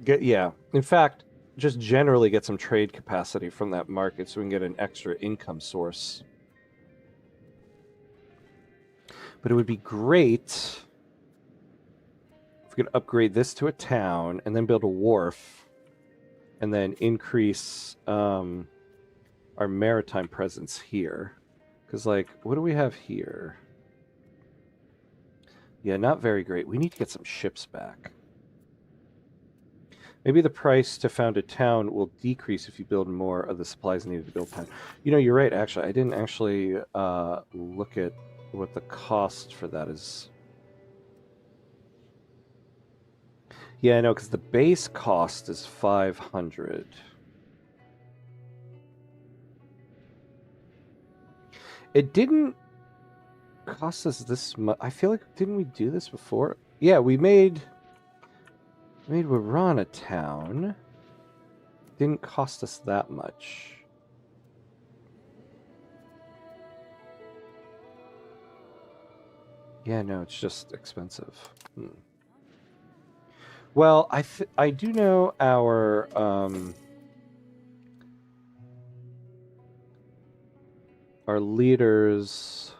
Yeah. In fact, just generally get some trade capacity from that market so we can get an extra income source. But it would be great if we could upgrade this to a town and then build a wharf and then increase our maritime presence here. Because, like, what do we have here? Yeah, not very great. We need to get some ships back. Maybe the price to found a town will decrease if you build more of the supplies needed to build town. You know, you're right, actually. I didn't actually look at what the cost for that is. Yeah, I know, because the base cost is 500. It didn't cost us this much. I feel like, didn't we do this before? Yeah, we made Warana town. Didn't cost us that much. Yeah, no, it's just expensive. Well, I do know our leaders.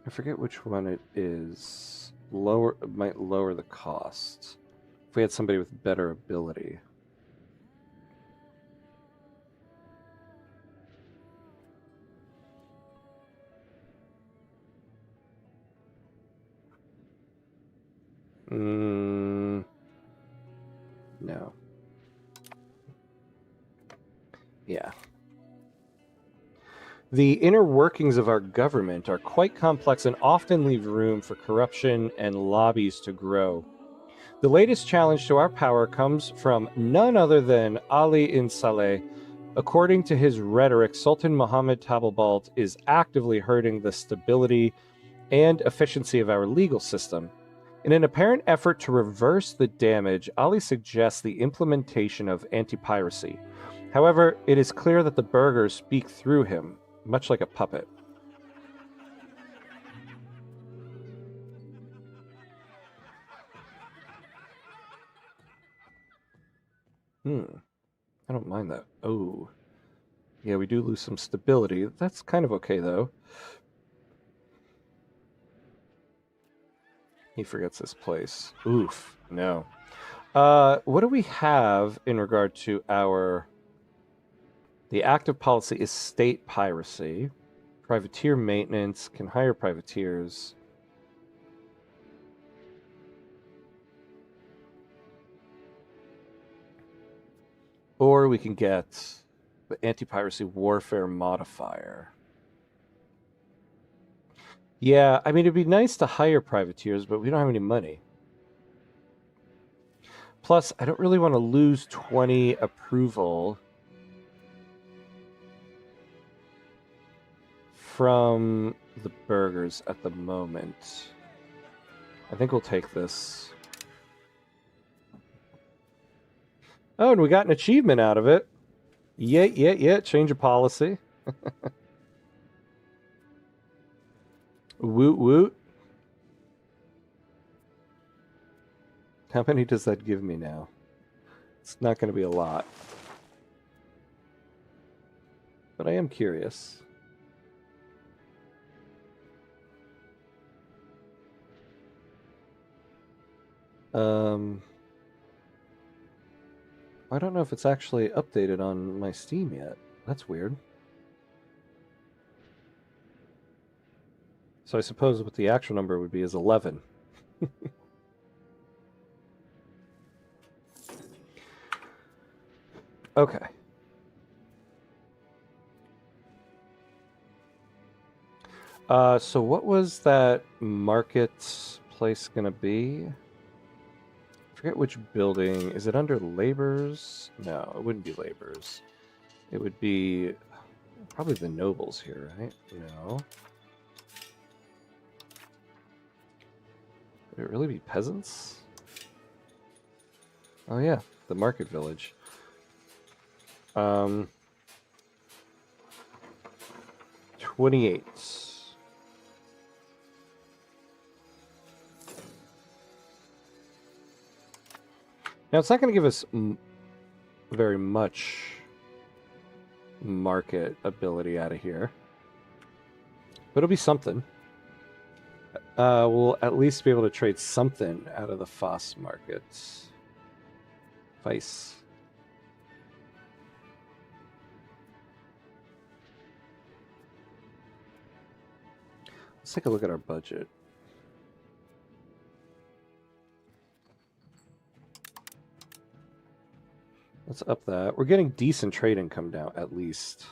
I forget which one it is. Might lower the cost if we had somebody with better ability. No. Yeah. The inner workings of our government are quite complex and often leave room for corruption and lobbies to grow. The latest challenge to our power comes from none other than Ali in Saleh. According to his rhetoric, Sultan Muhammad Tabalbalt is actively hurting the stability and efficiency of our legal system. In an apparent effort to reverse the damage, Ali suggests the implementation of anti-piracy. However, it is clear that the burghers speak through him, much like a puppet. I don't mind that. Oh. Yeah, we do lose some stability. That's kind of okay, though. He forgets his place. Oof. No. What do we have in regard to our... The active policy is state piracy. Privateer maintenance. Can hire privateers. Or we can get the anti-piracy warfare modifier. Yeah, I mean, it'd be nice to hire privateers, but we don't have any money. Plus, I don't really want to lose 20 approval from the burghers at the moment. I think we'll take this. Oh, and we got an achievement out of it. Yeah. Change of policy. Woot woot. How many does that give me now? It's not going to be a lot. But I am curious. I don't know if it's actually updated on my Steam yet. That's weird. So I suppose what the actual number would be is 11. Okay. So what was that market place going to be? I forget which building. Is it under laborers? No, it wouldn't be laborers. It would be probably the nobles here, right? No. Would it really be peasants? Oh yeah, the market village. 28. Now, it's not going to give us very much market ability out of here, but it'll be something. We'll at least be able to trade something out of the Foss markets. Vice. Let's take a look at our budget. Let's up that. We're getting decent trade income now, at least.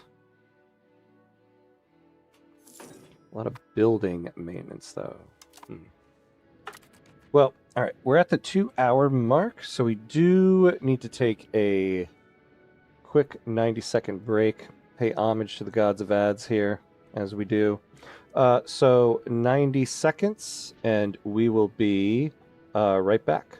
A lot of building maintenance, though. Well, all right. We're at the 2-hour mark, so we do need to take a quick 90-second break. Pay homage to the gods of ads here, as we do. So 90 seconds, and we will be right back.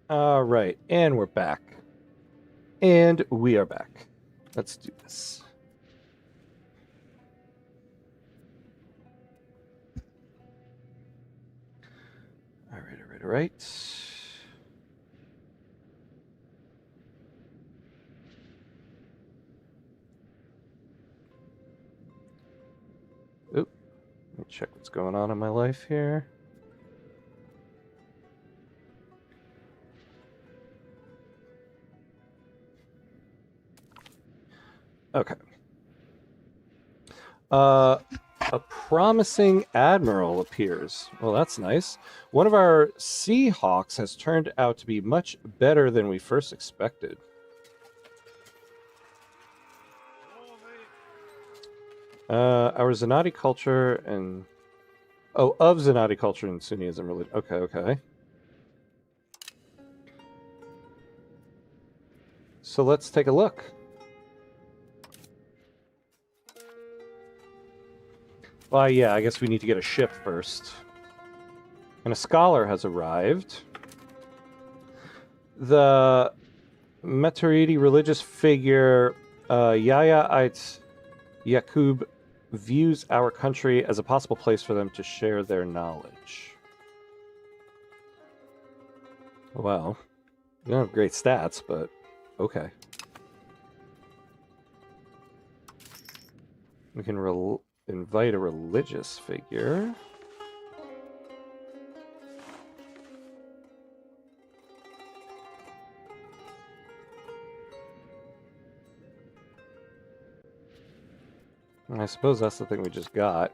All right, and we're back. And we are back. Let's do this. All right, all right, all right. Oop. Let me check what's going on in my life here. Okay. A promising admiral appears. Well, that's nice. One of our Seahawks has turned out to be much better than we first expected. Our Zenati culture and... Oh, of Zenati culture and Sunnism religion. Okay, okay. So let's take a look. Well, yeah, I guess we need to get a ship first. And a scholar has arrived. The Metaridi religious figure, Yahya Ait Yaqub, views our country as a possible place for them to share their knowledge. Well, you don't have great stats, but okay. We can invite a religious figure. I suppose that's the thing we just got.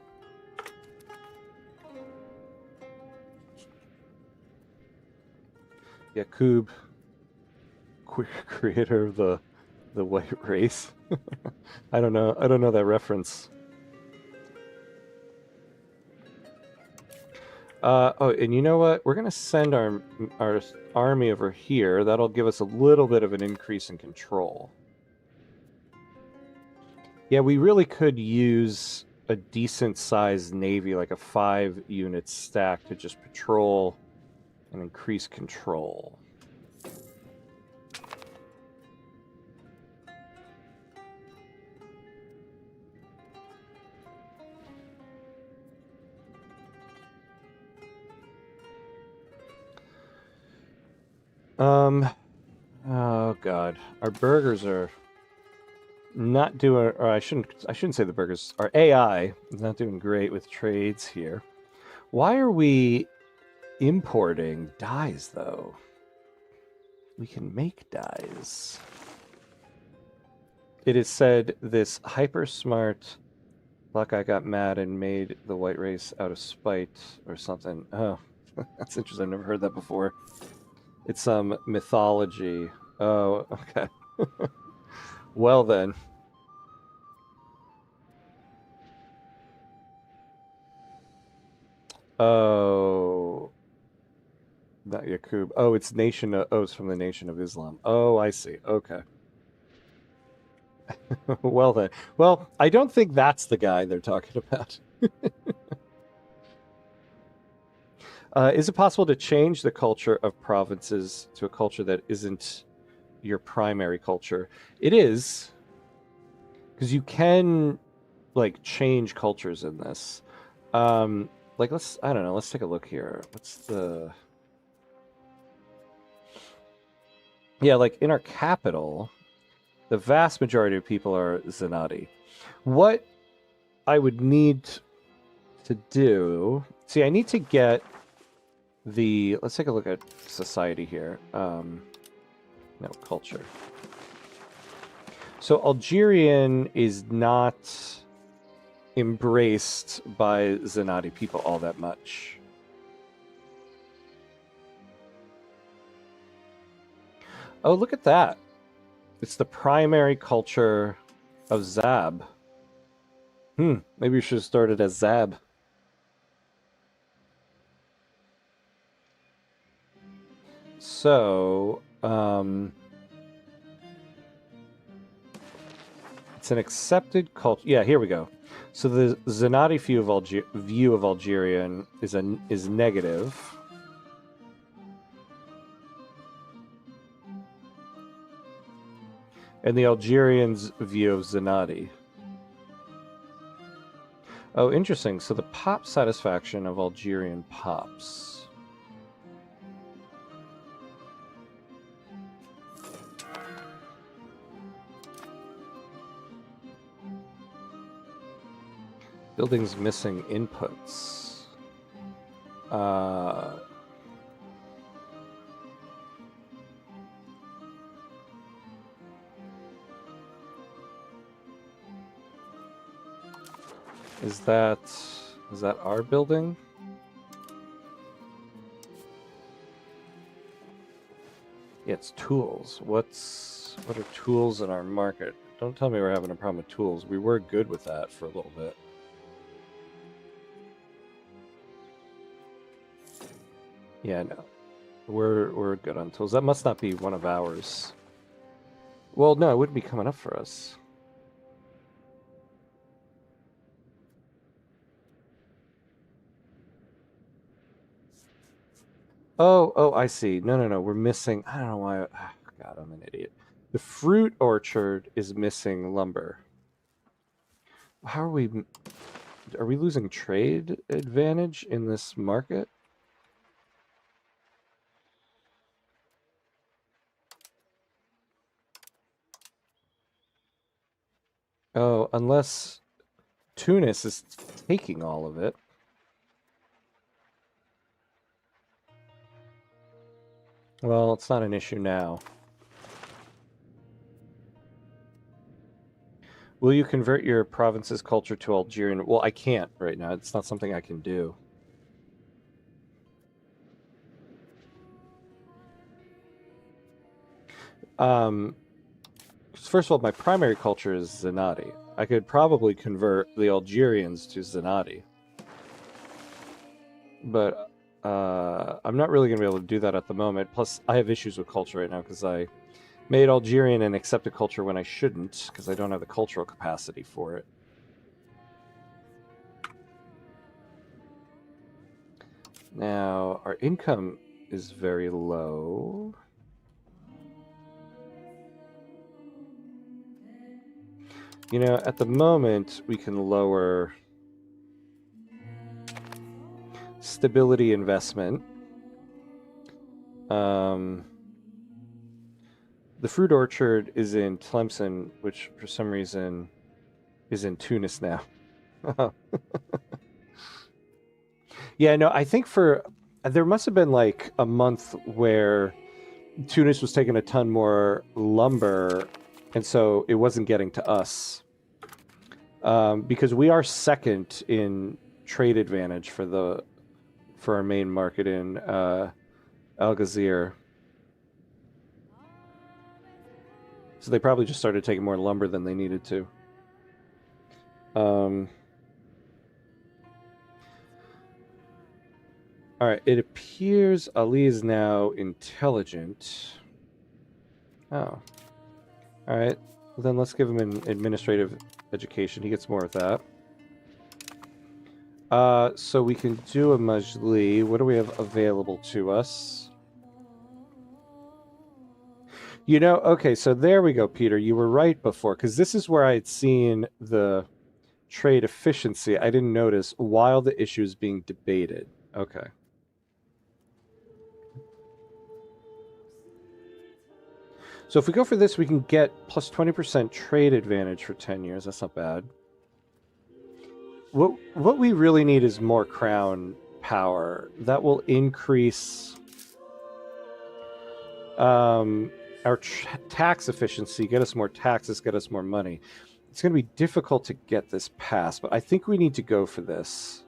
Yaqub, creator of the white race. I don't know that reference. Oh, and you know what? We're gonna send our army over here. That'll give us a little bit of an increase in control. Yeah, we really could use a decent-sized navy, like a 5-unit stack, to just patrol and increase control. Oh god, our burgers are not doing, or I shouldn't say the burgers. Our AI is not doing great with trades here. Why are we importing dyes though? We can make dyes. It is said this hyper smart black guy got mad and made the white race out of spite or something. Oh, that's interesting. I've never heard that before. It's some mythology. Oh, okay. Well then. Oh. Not Yaqub. Oh, it's Nation of... Oh, it's from the Nation of Islam. Oh, I see. Okay. Well then. Well, I don't think that's the guy they're talking about. Is it possible to change the culture of provinces to a culture that isn't your primary culture? It is, because you can like change cultures in this. Like I don't know, let's take a look here. What's the... Yeah, like in our capital, the vast majority of people are Zenati. What I would need to do... See, I need to get the... Let's take a look at society here. No, culture. So Algerian is not embraced by Zenati people all that much. Oh, look at that. It's the primary culture of Zab. Maybe we should have started as Zab. So, it's an accepted culture. Yeah, here we go. So the Zenati view of Algerian is negative. And the Algerians' view of Zenati. Oh, interesting. So the pop satisfaction of Algerian pops. Buildings missing inputs. Is that our building? Yeah, it's tools. What are tools in our market? Don't tell me we're having a problem with tools. We were good with that for a little bit. Yeah, no. We're good on tools. That must not be one of ours. Well, no, it wouldn't be coming up for us. Oh, I see. No. We're missing... I don't know why... God, I'm an idiot. The fruit orchard is missing lumber. How are we... Are we losing trade advantage in this market? Oh, unless Tunis is taking all of it. Well, it's not an issue now. Will you convert your province's culture to Algerian? Well, I can't right now. It's not something I can do. First of all, my primary culture is Zenati. I could probably convert the Algerians to Zenati. But I'm not really going to be able to do that at the moment. Plus, I have issues with culture right now because I made Algerian and accepted culture when I shouldn't because I don't have the cultural capacity for it. Now, our income is very low. You know, at the moment, we can lower stability investment. The fruit orchard is in Tlemcen, which for some reason is in Tunis now. Yeah, no, I think there must have been like a month where Tunis was taking a ton more lumber, and so it wasn't getting to us. Because we are second in trade advantage for our main market in Algeria. So they probably just started taking more lumber than they needed to. All right, it appears Ali is now intelligent. Oh. All right, well, then let's give him an administrative education. He gets more of that. So we can do a Majli. What do we have available to us? You know, okay, so there we go, Peter. You were right before, because this is where I had seen the trade efficiency. I didn't notice while the issue is being debated. Okay. So if we go for this, we can get plus 20% trade advantage for 10 years. That's not bad. What we really need is more crown power. That will increase our tax efficiency, get us more taxes, get us more money. It's going to be difficult to get this passed, but I think we need to go for this.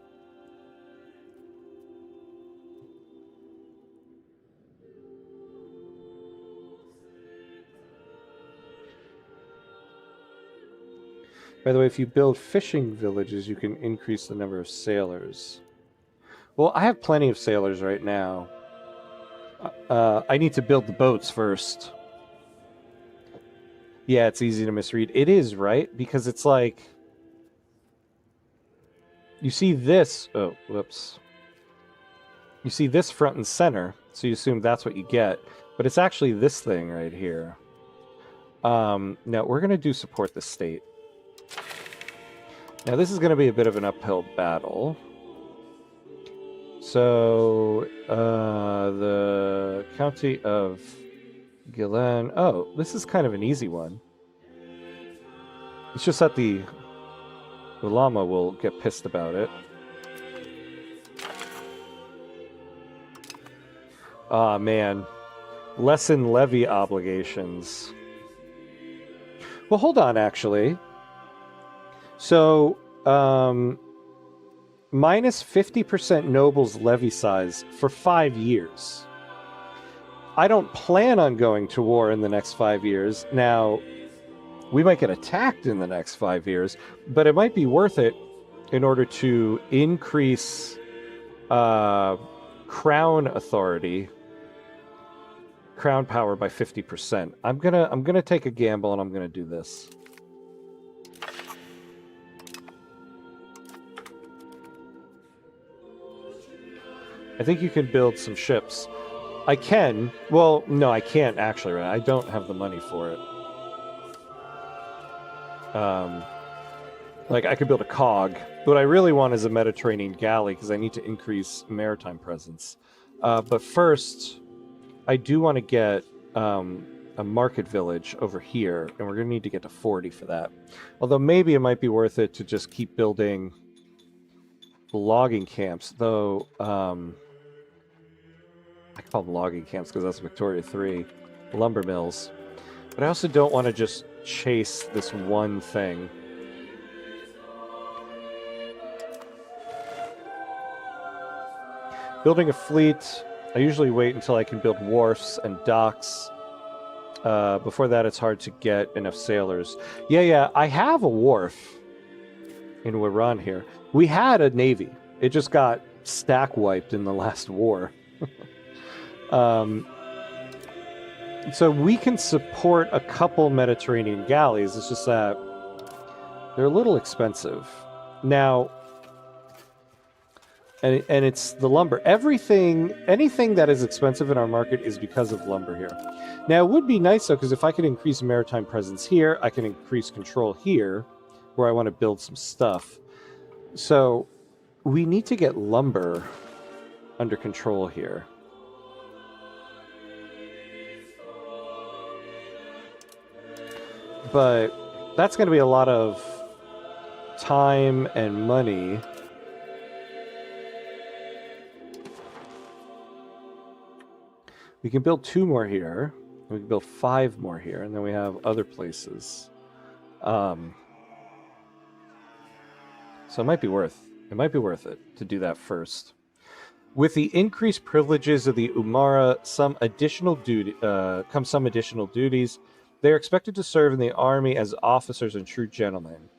By the way, if you build fishing villages, you can increase the number of sailors. Well, I have plenty of sailors right now. I need to build the boats first. Yeah, it's easy to misread. It is, right? Because it's like... You see this... Oh, whoops. You see this front and center, so you assume that's what you get. But it's actually this thing right here. Now, we're going to do support the state. Now, this is going to be a bit of an uphill battle. So, the county of Gilan... Oh, this is kind of an easy one. It's just that the ulama will get pissed about it. Ah, man. Lessen levy obligations. Well, hold on, actually. So, minus 50% nobles levy size for 5 years. I don't plan on going to war in the next 5 years. Now, we might get attacked in the next 5 years, but it might be worth it in order to increase crown authority, crown power by 50%. I'm gonna take a gamble and I'm gonna do this. I think you can build some ships. I can. Well, no, I can't actually. Right? I don't have the money for it. Like, I could build a cog. What I really want is a Mediterranean galley because I need to increase maritime presence. But first, I do want to get a market village over here, and we're going to need to get to 40 for that. Although maybe it might be worth it to just keep building logging camps, though. I call them logging camps because that's Victoria 3. Lumber mills. But I also don't want to just chase this one thing. Building a fleet, I usually wait until I can build wharfs and docks. Before that, it's hard to get enough sailors. Yeah, I have a wharf in Iran here. We had a navy. It just got stack wiped in the last war. So we can support a couple Mediterranean galleys. It's just that they're a little expensive. Now, and it's the lumber. Anything that is expensive in our market is because of lumber here. Now, it would be nice, though, because if I can increase maritime presence here, I can increase control here, where I want to build some stuff. So we need to get lumber under control here. But that's going to be a lot of time and money. We can build 2 more here. We can build 5 more here, and then we have other places. So it might be worth it to do that first. With the increased privileges of the Umara, some additional duties. They are expected to serve in the army as officers and true gentlemen.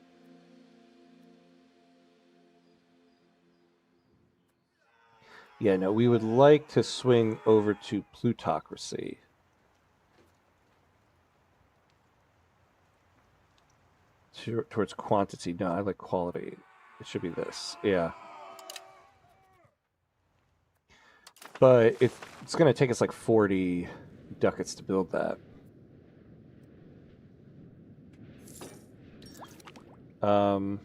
Yeah, no, we would like to swing over to plutocracy. Towards quantity. No, I like quality. It should be this. Yeah. But it's going to take us like 40 ducats to build that. Oh,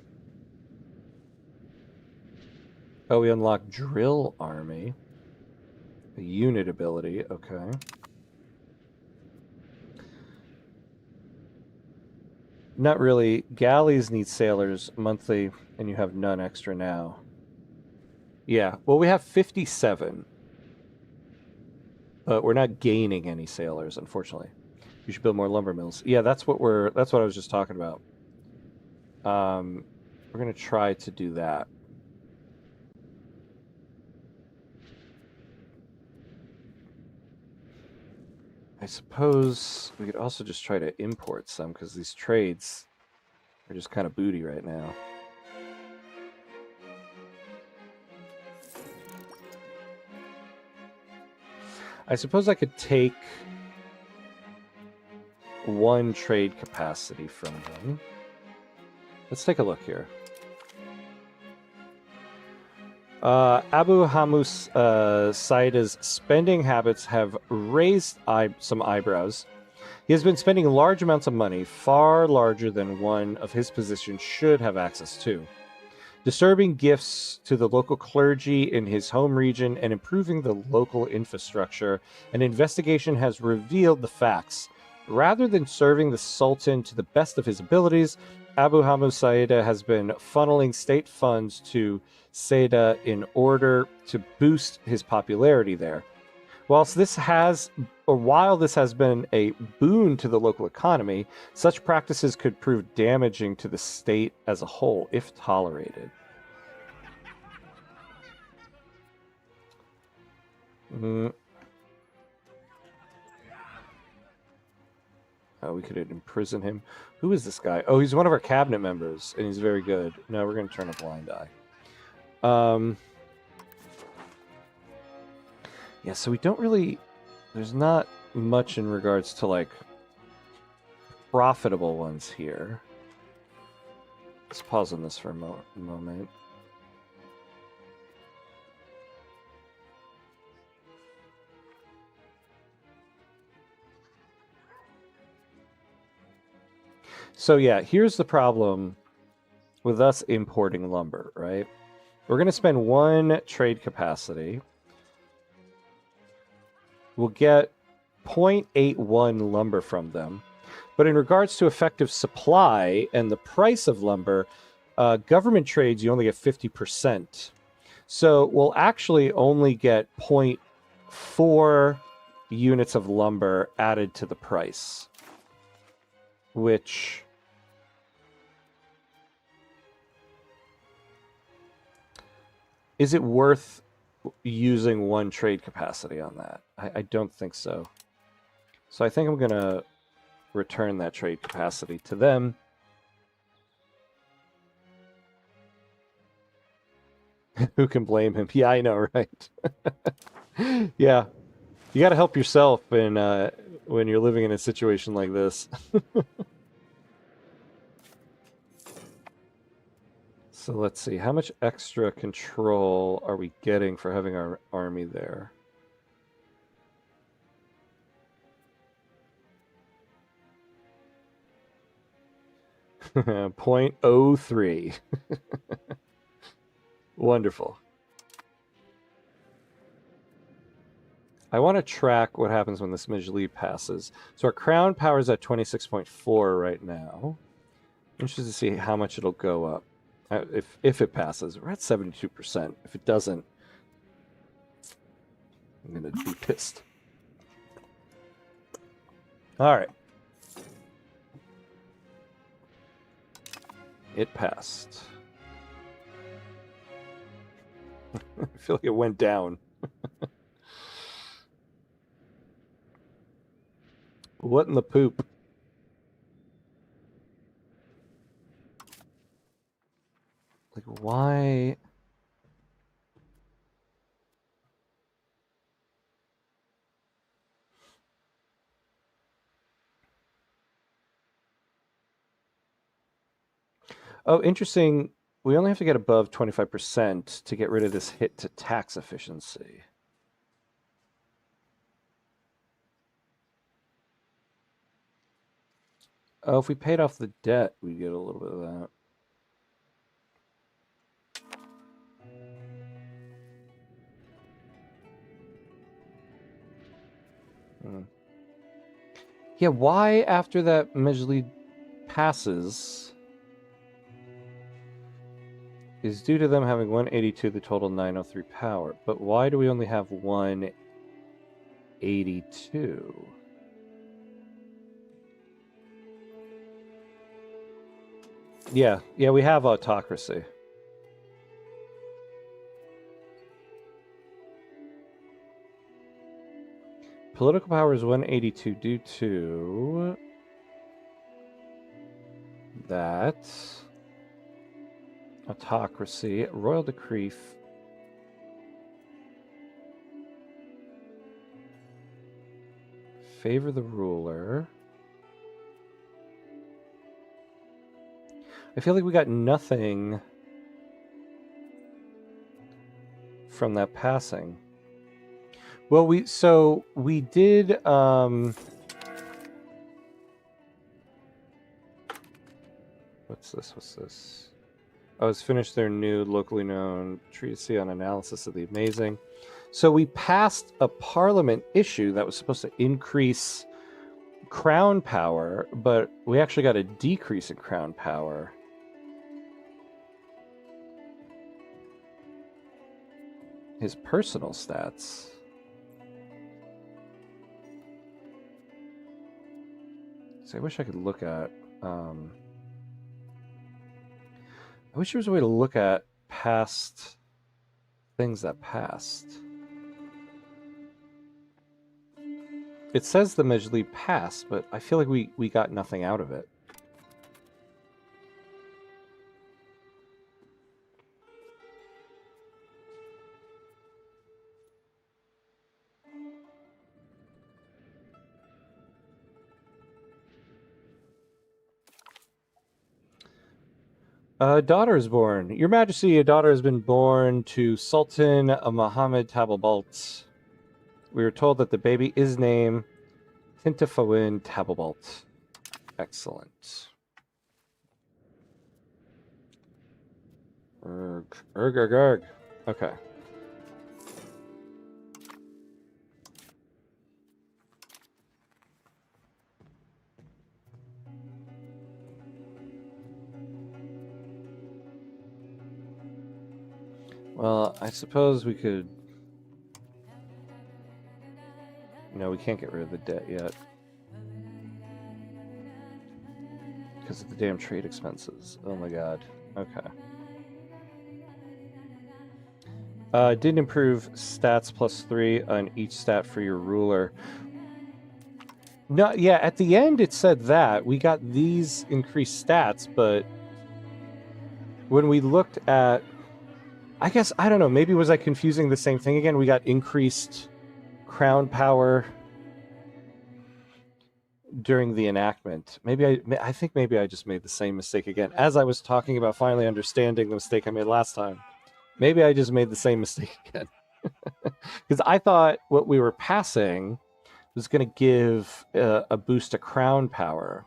we unlocked drill army. A unit ability, okay. Not really. Galleys need sailors monthly, and you have none extra now. Yeah, well, we have 57. But we're not gaining any sailors, unfortunately. You should build more lumber mills. Yeah, that's what I was just talking about. We're going to try to do that. I suppose we could also just try to import some, because these trades are just kind of booty right now. I suppose I could take 1 trade capacity from them. Let's take a look here. Abu Hamus Saida's spending habits have raised some eyebrows. He has been spending large amounts of money, far larger than one of his positions should have access to. Disturbing gifts to the local clergy in his home region and improving the local infrastructure. An investigation has revealed the facts. Rather than serving the Sultan to the best of his abilities, Abu Hamus Saida has been funneling state funds to Saida in order to boost his popularity there. While this has been a boon to the local economy, such practices could prove damaging to the state as a whole if tolerated. Oh, we could imprison him. Who is this guy? Oh, he's one of our cabinet members, and he's very good. No, we're going to turn a blind eye. Yeah, so we don't really... There's not much in regards to, like, profitable ones here. Let's pause on this for a moment. So yeah, here's the problem with us importing lumber, right? We're going to spend 1 trade capacity. We'll get 0.81 lumber from them. But in regards to effective supply and the price of lumber, government trades, you only get 50%. So we'll actually only get 0.4 units of lumber added to the price. Which... Is it worth using 1 trade capacity on that? I don't think so. So I think I'm going to return that trade capacity to them. Who can blame him? Yeah, I know, right? Yeah, you got to help yourself when you're living in a situation like this. So let's see, how much extra control are we getting for having our army there? .03. Wonderful. I want to track what happens when this Majlis passes. So our crown power is at 26.4 right now. Interested to see how much it'll go up. If it passes, we're at 72%. If it doesn't, I'm gonna be pissed. All right. It passed. I feel like it went down. What in the poop? Like, why? Oh, interesting. We only have to get above 25% to get rid of this hit to tax efficiency. Oh, if we paid off the debt, we get a little bit of that. Yeah, why after that Majlis passes is due to them having 182 the total 903 power. But why do we only have 182? Yeah, we have autocracy. Political power is 182 due to that. Autocracy, royal decree. Favor the ruler. I feel like we got nothing from that passing. Well, we did what's this? Oh, it's finished their new locally known treatise on analysis of the amazing. So we passed a parliament issue that was supposed to increase crown power, but we actually got a decrease in crown power. His personal stats. So I wish I could look at I wish there was a way to look at past things that passed. It says the Majlis passed, but I feel like we got nothing out of it. A daughter is born. Your Majesty, a daughter has been born to Sultan Mohammed Tababalt. We were told that the baby is named Tintafawin Tababalt. Excellent. Erg. Okay. Well, I suppose we could... No, we can't get rid of the debt yet. Because of the damn trade expenses. Oh my god. Okay. Didn't improve stats +3 on each stat for your ruler. No, yeah, at the end it said that. We got these increased stats, but when we looked at I guess, I don't know, maybe was I confusing the same thing again? We got increased crown power during the enactment. Maybe I think maybe I just made the same mistake again. As I was talking about finally understanding the mistake I made last time, maybe I just made the same mistake again. Because I thought what we were passing was going to give a boost to crown power.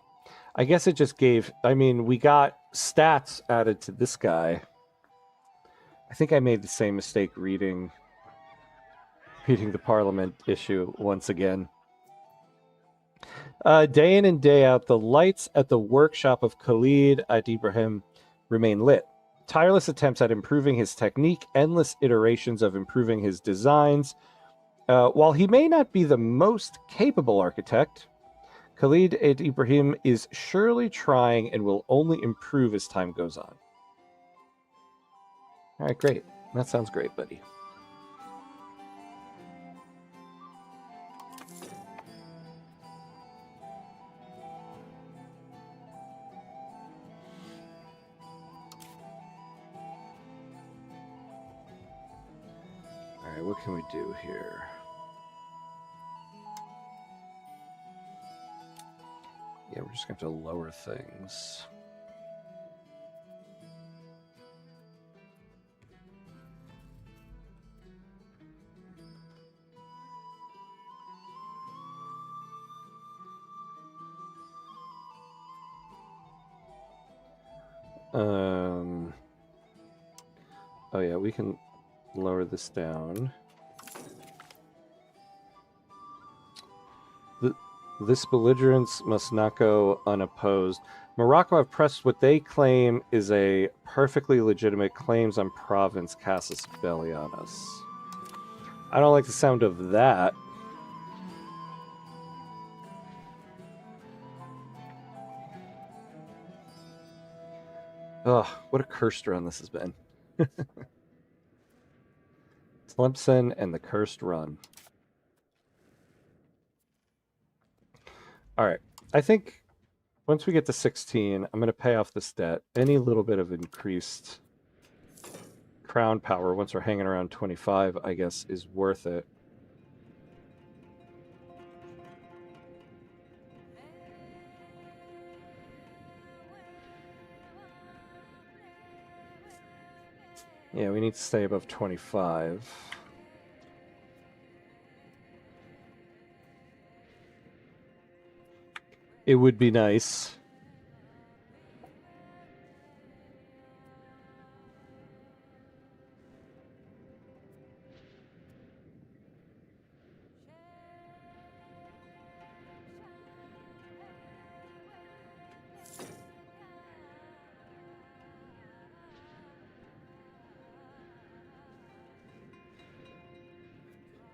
I guess it just gave, I mean, we got stats added to this guy. I think I made the same mistake reading the Parliament issue once again. Day in and day out, the lights at the workshop of Khalid at Ibrahim remain lit. Tireless attempts at improving his technique, endless iterations of improving his designs. While he may not be the most capable architect, Khalid at Ibrahim is surely trying and will only improve as time goes on. All right, great. That sounds great, buddy. All right, what can we do here? Yeah, we're just going to have to lower things. Oh yeah, we can lower this down. This belligerence must not go unopposed. Morocco have pressed what they claim is a perfectly legitimate claims on province casus belli on us. I don't like the sound of that. Ugh, what a cursed run this has been. Tlemcen and the cursed run. All right. I think once we get to 16, I'm going to pay off this debt. Any little bit of increased crown power, once we're hanging around 25, I guess, is worth it. Yeah, we need to stay above 25. It would be nice.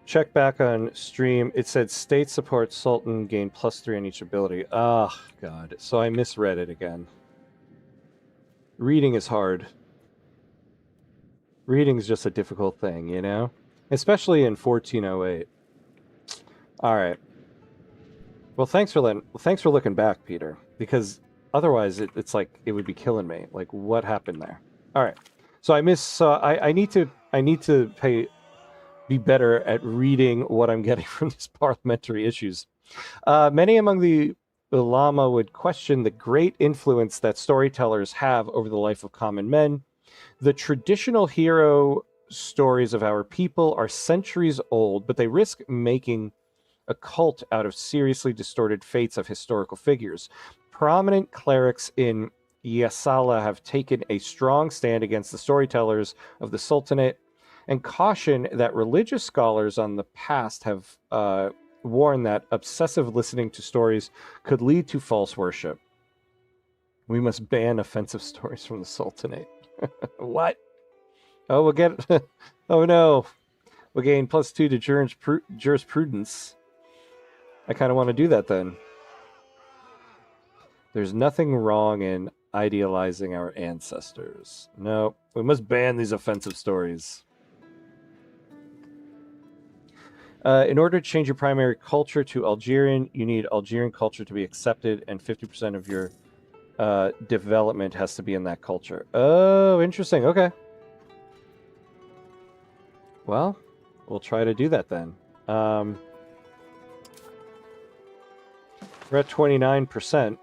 Check back on stream. It said state support Sultan gained +3 on each ability. Ah, oh, God. So I misread it again. Reading is hard. Reading is just a difficult thing, you know? Especially in 1408. All right. Well, thanks for looking back, Peter, because otherwise it's like it would be killing me. Like, what happened there? All right. So I need to be better at reading what I'm getting from these parliamentary issues. Many among the ulama would question the great influence that storytellers have over the life of common men. The traditional hero stories of our people are centuries old, but they risk making a cult out of seriously distorted fates of historical figures. Prominent clerics in Yasala have taken a strong stand against the storytellers of the Sultanate and caution that religious scholars on the past have warned that obsessive listening to stories could lead to false worship. We must ban offensive stories from the Sultanate. What? Oh, we'll get... Oh, no. We'll gain +2 to jurisprudence. I kind of want to do that, then. There's nothing wrong in idealizing our ancestors. No, we must ban these offensive stories. In order to change your primary culture to Algerian, you need Algerian culture to be accepted, and 50% of your development has to be in that culture. Oh, interesting. Okay. Well, we'll try to do that then. We're at 29%.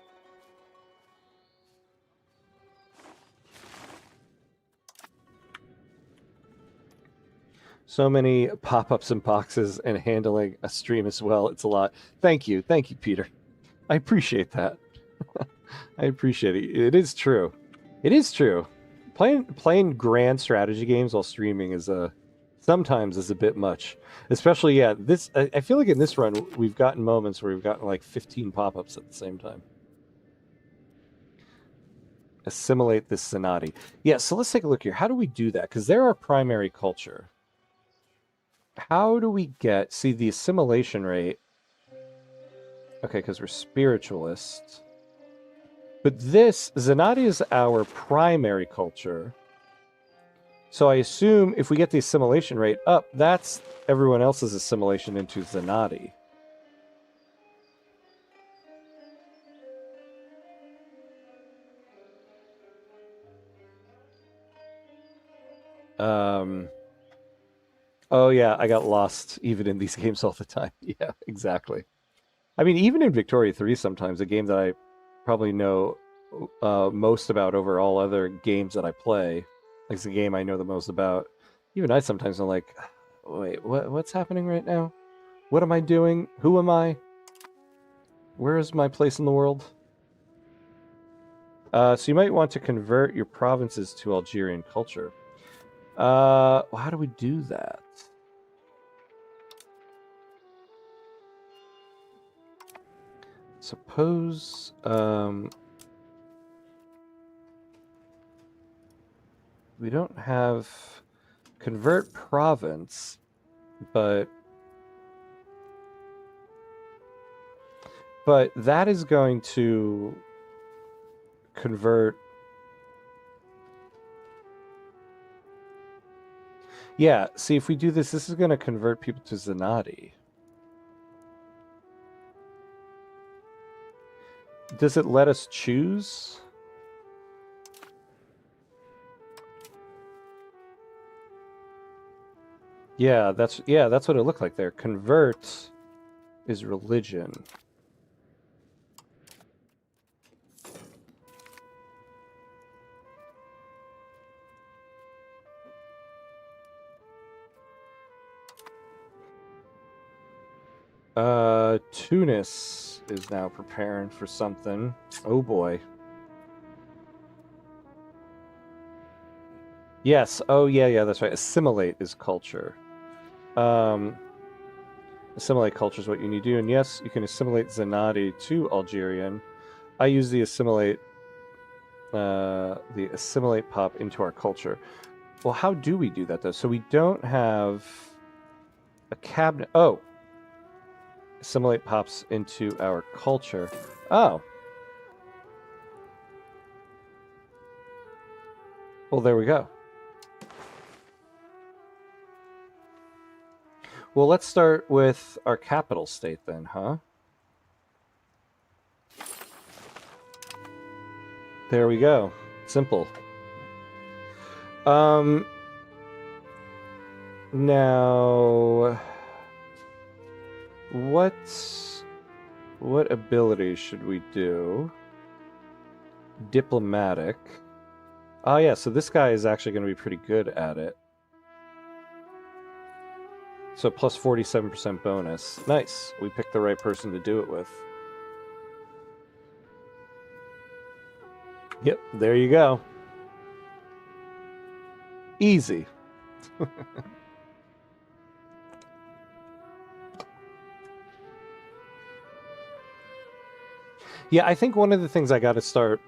So many pop-ups and boxes and handling a stream as well. It's a lot. Thank you, Peter. I appreciate that. I appreciate it. It is true. It is true. Playing grand strategy games while streaming is sometimes is a bit much. Especially this I feel like in this run we've gotten moments where we've gotten like 15 pop-ups at the same time. Assimilate this Sonati. Yeah, so let's take a look here. How do we do that? Because they're our primary culture. How do we see the assimilation rate? Okay, because we're spiritualists. But Zenati is our primary culture. So I assume if we get the assimilation rate up, that's everyone else's assimilation into Zenati. Oh yeah, I got lost even in these games all the time. Yeah, exactly. I mean, even in Victoria 3 sometimes, a game that I probably know most about over all other games that I play, like it's the game I know the most about. Even I sometimes am like, wait, what's happening right now? What am I doing? Who am I? Where is my place in the world? So you might want to convert your provinces to Algerian culture. Well, how do we do that? Suppose we don't have convert province, but that is going to convert. Yeah, see, if we do this is going to convert people to Zenati. Does it let us choose? Yeah, that's what it looked like there. Convert is religion. Tunis is now preparing for something. Oh boy. Yes. Oh yeah, that's right. Assimilate is culture. Assimilate culture is what you need to do. And yes, you can assimilate Zenati to Algerian. I use the assimilate pop into our culture. Well, how do we do that though? So we don't have a cabinet. Oh, assimilate pops into our culture. Oh. Well, there we go. Well, let's start with our capital state then, huh? There we go. Simple. Now, what abilities should we do? Diplomatic. Oh yeah, so this guy is actually going to be pretty good at it. So plus 47% bonus. Nice. We picked the right person to do it with. Yep, there you go. Easy. Yeah, I think one of the things I got to start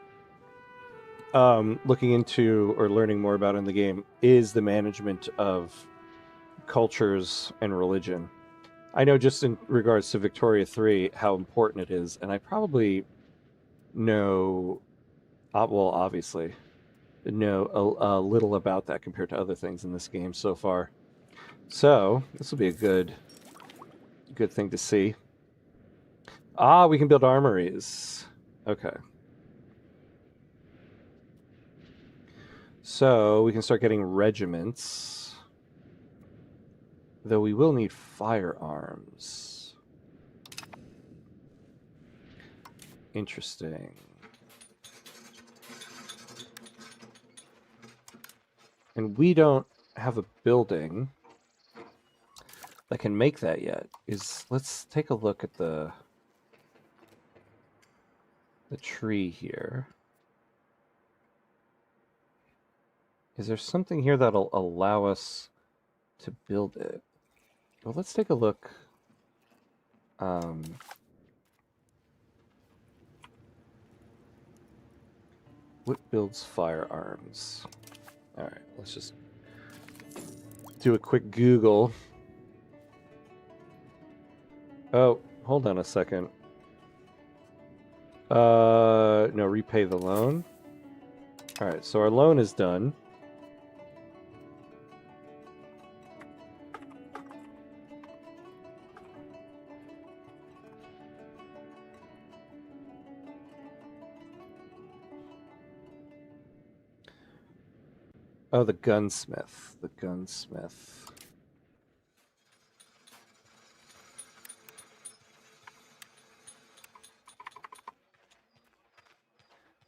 looking into or learning more about in the game is the management of cultures and religion. I know just in regards to Victoria 3 how important it is, and I probably know, well, obviously, know a little about that compared to other things in this game so far. So this will be a good thing to see. Ah, we can build armories. Okay. So we can start getting regiments. Though we will need firearms. Interesting. And we don't have a building that can make that yet. Let's take a look at the tree here. Is there something here that'll allow us to build it? Well, let's take a look. What builds firearms? All right, let's just do a quick Google. Oh, hold on a second. No, repay the loan. All right, so our loan is done. Oh, the gunsmith. The gunsmith.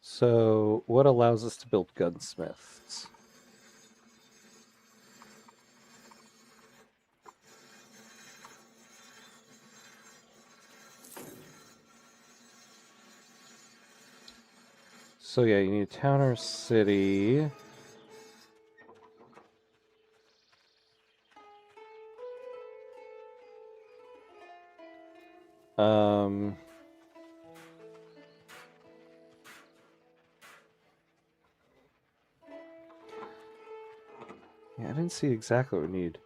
So, what allows us to build gunsmiths? So yeah, you need a town or city. Yeah, I didn't see exactly what we need.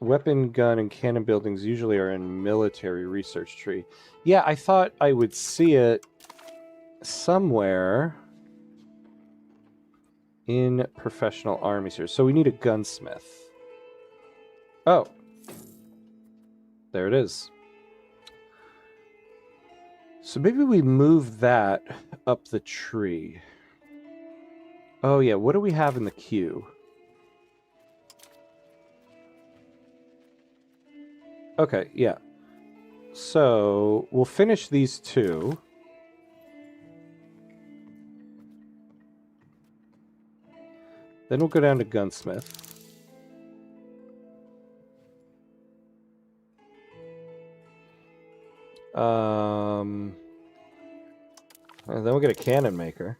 Weapon, gun, and cannon buildings usually are in military research tree. Yeah, I thought I would see it somewhere in professional armies here. So we need a gunsmith. Oh. There it is. So maybe we move that up the tree. Oh yeah, what do we have in the queue? Okay, yeah. So we'll finish these two. Then we'll go down to gunsmith. And then we'll get a cannon maker.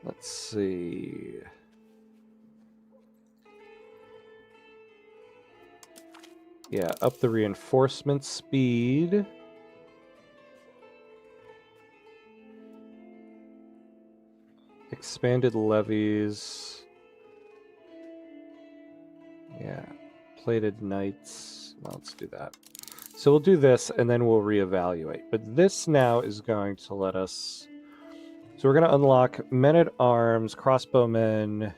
Let's see. Yeah, up the reinforcement speed. Expanded levies. Yeah. Plated knights. Well, let's do that. So we'll do this, and then we'll reevaluate. But this now is going to let us... So we're going to unlock men-at-arms, crossbowmen,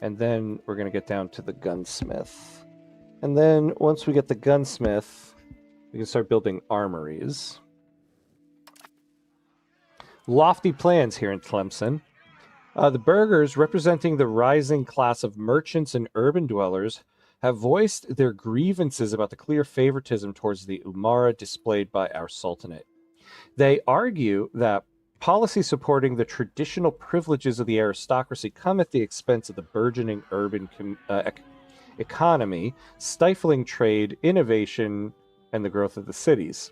and then we're going to get down to the gunsmith. And then once we get the gunsmith, we can start building armories. Lofty plans here in Tlemcen. The burghers, representing the rising class of merchants and urban dwellers, have voiced their grievances about the clear favoritism towards the Umara displayed by our Sultanate. They argue that policy supporting the traditional privileges of the aristocracy come at the expense of the burgeoning urban economy, stifling trade, innovation, and the growth of the cities.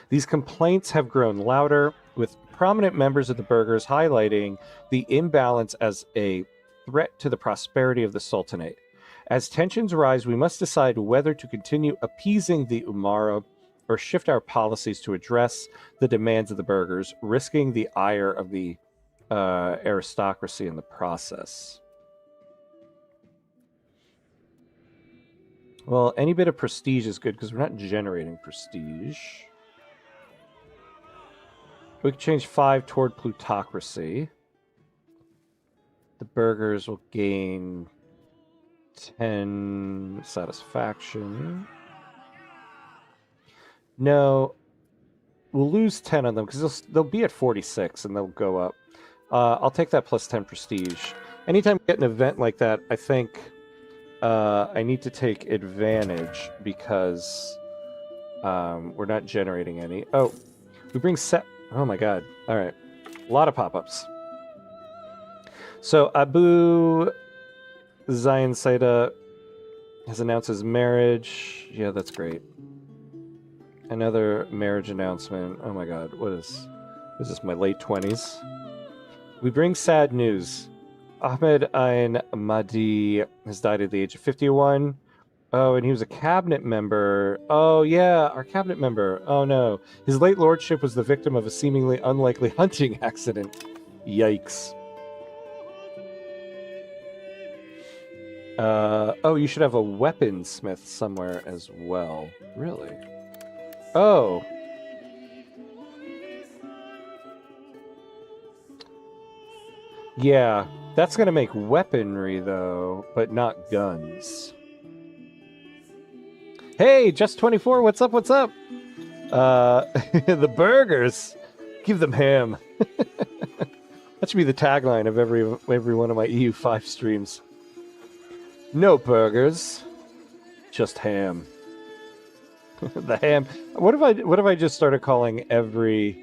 These complaints have grown louder, with prominent members of the burghers highlighting the imbalance as a threat to the prosperity of the Sultanate. As tensions rise, we must decide whether to continue appeasing the Umara or shift our policies to address the demands of the burghers, risking the ire of the aristocracy in the process. Well, any bit of prestige is good because we're not generating prestige. We can change 5 toward plutocracy. The burghers will gain 10 satisfaction. No, we'll lose 10 on them because they'll be at 46 and they'll go up. I'll take that plus 10 prestige. anytime we get an event like that, I think I need to take advantage because we're not generating any. Oh, we bring set. Oh my god! All right, a lot of pop-ups. So Abu Zain Saida has announced his marriage. Yeah, that's great. Another marriage announcement. Oh my god, what is this? My late 20s. We bring sad news. Ahmed Ain Mahdi has died at the age of 51. Oh, and he was a cabinet member. Oh, yeah, our cabinet member. Oh, no. His late lordship was the victim of a seemingly unlikely hunting accident. Yikes. Oh, you should have a weaponsmith somewhere as well. Really? Oh. Yeah, that's going to make weaponry, though, but not guns. Hey, Just24, what's up, what's up? The burgers. Give them ham. That should be the tagline of every one of my EU5 streams. No burgers, just ham. The ham. What if I just started calling every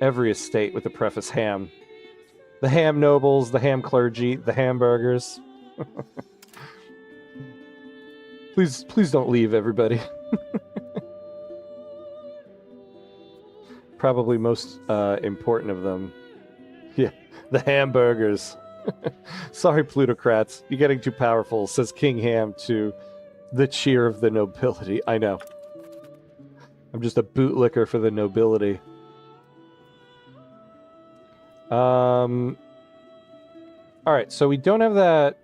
estate with the preface ham? The ham nobles, the ham clergy, the hamburgers. Please don't leave, everybody. Probably most important of them. Yeah, the hamburgers. Sorry, plutocrats. You're getting too powerful, says King Ham to the cheer of the nobility. I know. I'm just a bootlicker for the nobility. Alright, so we don't have that...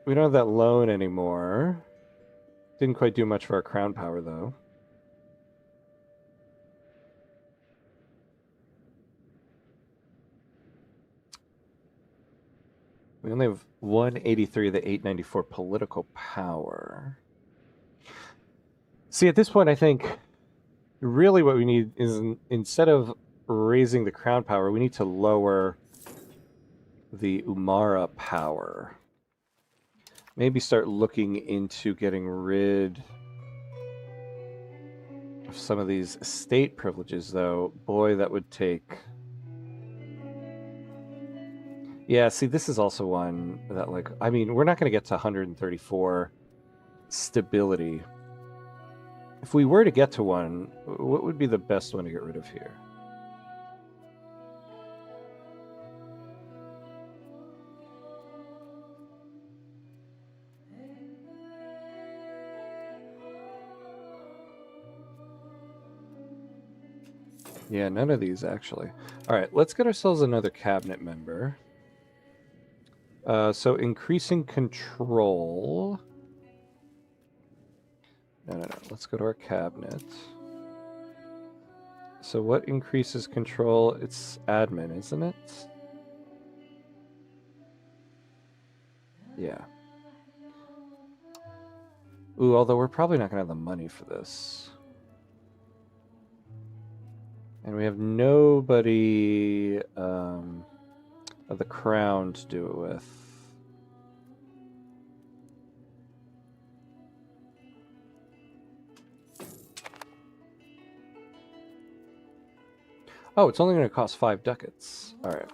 We don't have that loan anymore. Didn't quite do much for our crown power, though. We only have 183 of the 894 political power. See, at this point, I think really what we need is, instead of raising the crown power, we need to lower the Umara power. Maybe start looking into getting rid of some of these estate privileges, though. Boy, that would take... Yeah, see, this is also one that, like, I mean, we're not going to get to 134 stability. If we were to get to one, what would be the best one to get rid of here? Yeah, none of these, actually. All right, let's get ourselves another cabinet member. So increasing control. No. Let's go to our cabinet. So what increases control? It's admin, isn't it? Yeah. Ooh, although we're probably not going to have the money for this. And we have nobody of the crown to do it with. Oh, it's only going to cost 5 ducats. All right.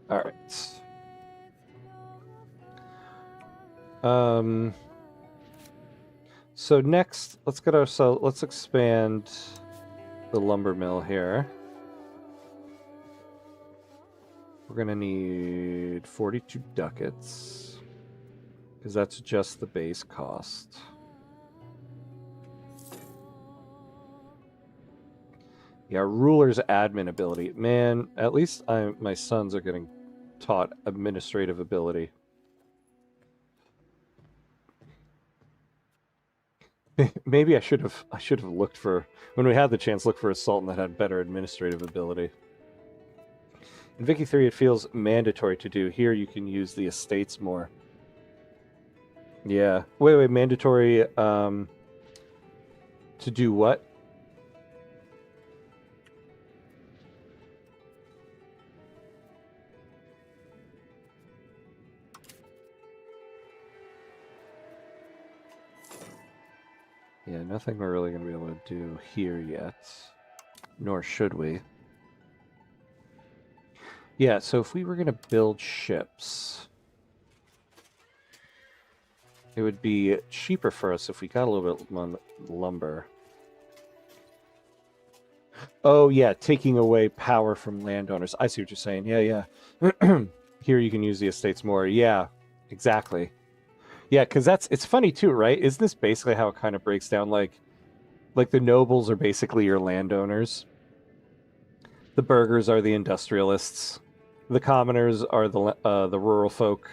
All right. So next, let's expand the lumber mill here. We're gonna need 42 ducats, because that's just the base cost. Yeah, ruler's admin ability. Man, at least my sons are getting taught administrative ability. Maybe I should have looked for, when we had the chance, look for a sultan that had better administrative ability. In Vicky 3, it feels mandatory to do. Here, you can use the estates more. Yeah. Wait, mandatory. To do what? Yeah, nothing we're really going to be able to do here yet. Nor should we. Yeah, so if we were going to build ships, it would be cheaper for us if we got a little bit lumber. Oh, yeah, taking away power from landowners. I see what you're saying. Yeah, yeah. Here you can use the estates more. Yeah, exactly. Yeah, because it's funny too, right? Isn't this basically how it kind of breaks down? Like the nobles are basically your landowners. The burghers are the industrialists. The commoners are the rural folk.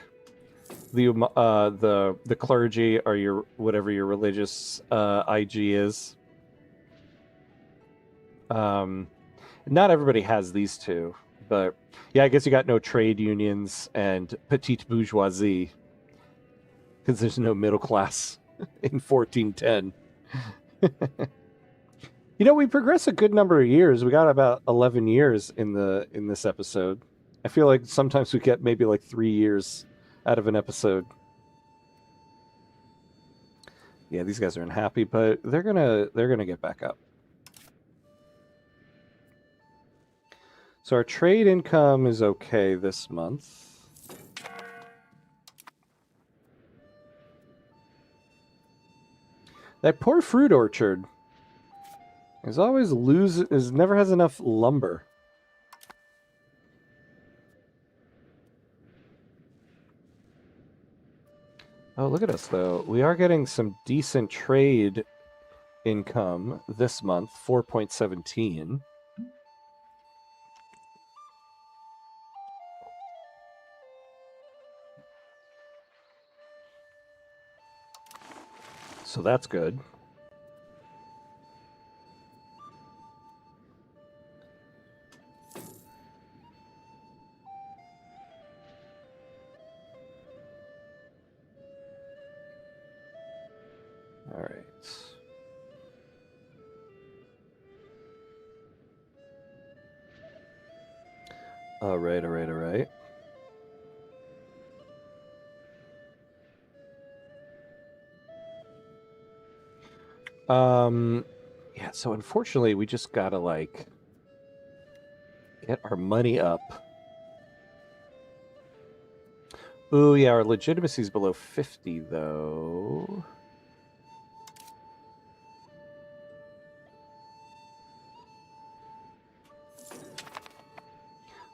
The clergy are your whatever your religious IG is. Not everybody has these two, but yeah, I guess you got no trade unions and petite bourgeoisie because there's no middle class in 1410. You know, we progressed a good number of years. We got about 11 years in this episode. I feel like sometimes we get maybe like 3 years out of an episode. Yeah, these guys are unhappy, but they're gonna get back up. So our trade income is okay this month. That poor fruit orchard never has enough lumber. Oh, look at us though. We are getting some decent trade income this month, 4.17. So that's good. All right. All right, all right, all right. Yeah, so unfortunately, we just gotta, like, get our money up. Ooh, yeah, our legitimacy is below 50, though.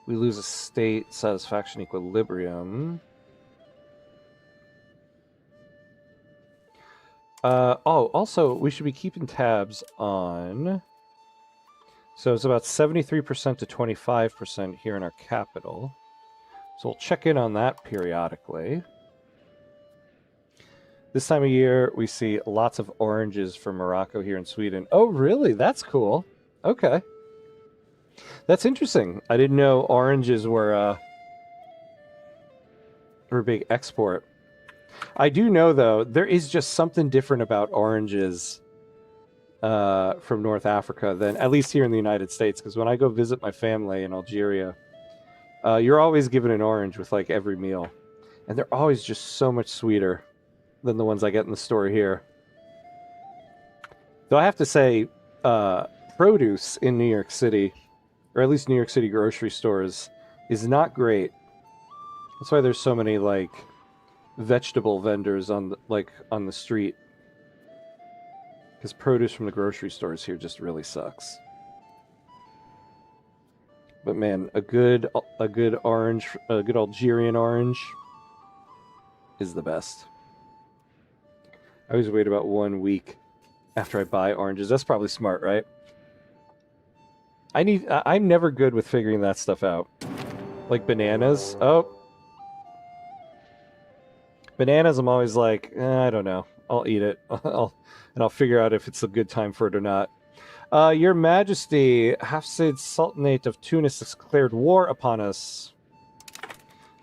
We lose a state satisfaction equilibrium. Also, we should be keeping tabs on... So it's about 73% to 25% here in our capital. So we'll check in on that periodically. This time of year, we see lots of oranges from Morocco here in Sweden. Oh, really? That's cool. Okay. That's interesting. I didn't know oranges were a big export. I do know, though, there is just something different about oranges from North Africa than, at least here in the United States, because when I go visit my family in Algeria, you're always given an orange with, like, every meal. And they're always just so much sweeter than the ones I get in the store here. Though I have to say, produce in New York City, or at least New York City grocery stores, is not great. That's why there's so many, like, vegetable vendors on the street. Because produce from the grocery stores here just really sucks. But man, a good orange, a good Algerian orange is the best. I always wait about 1 week after I buy oranges. That's probably smart, right? I'm never good with figuring that stuff out. Like bananas. Oh. Bananas, I'm always like, I don't know. I'll eat it. I'll figure out if it's a good time for it or not. Your Majesty, Hafsid Sultanate of Tunis has declared war upon us.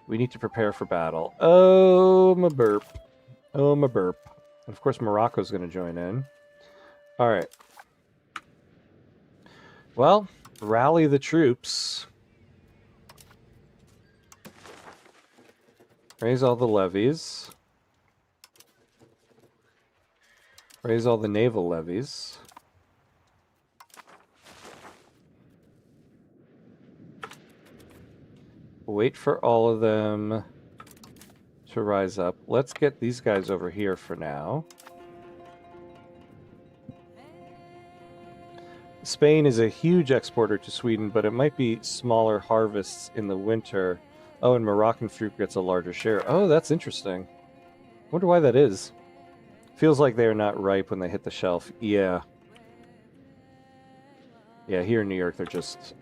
We need to prepare for battle. Oh, my burp. Oh, my burp. And of course, Morocco's going to join in. All right. Well, rally the troops. Raise all the levies. Raise all the naval levies. Wait for all of them to rise up. Let's get these guys over here for now. Spain is a huge exporter to Sweden, but it might be smaller harvests in the winter. Oh, and Moroccan fruit gets a larger share. Oh, that's interesting. Wonder why that is. Feels like they're not ripe when they hit the shelf. Yeah. Yeah, here in New York, they're just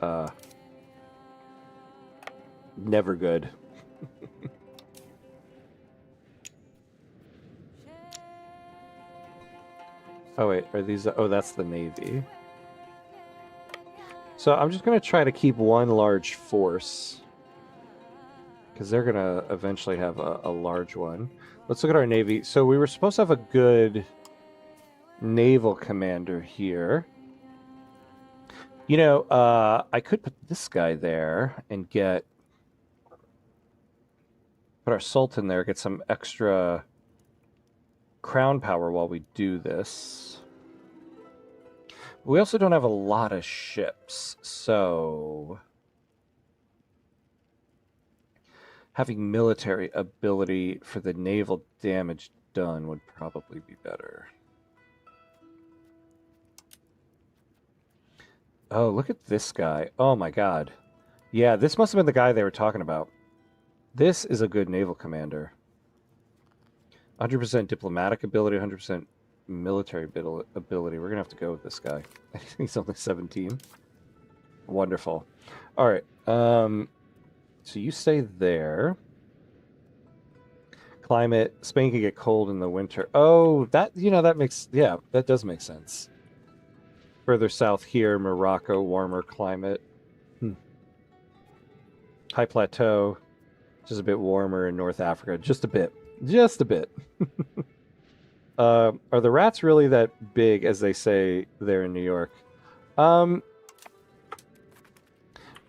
never good. Oh, wait. Are these... Oh, that's the Navy. So I'm just going to try to keep one large force, because they're going to eventually have a large one. Let's look at our Navy. So we were supposed to have a good naval commander here. You know, I could put this guy there and put our Sultan there, get some extra crown power while we do this. We also don't have a lot of ships, so having military ability for the naval damage done would probably be better. Oh, look at this guy. Oh my god. Yeah, this must have been the guy they were talking about. This is a good naval commander. 100% diplomatic ability, 100% military ability. We're going to have to go with this guy. He's only 17. Wonderful. All right. So you stay there. Climate. Spain can get cold in the winter. Oh, that makes... Yeah, that does make sense. Further south here, Morocco, warmer climate. High plateau. Just a bit warmer in North Africa. Just a bit. Just a bit. Are the rats really that big as they say there in New York?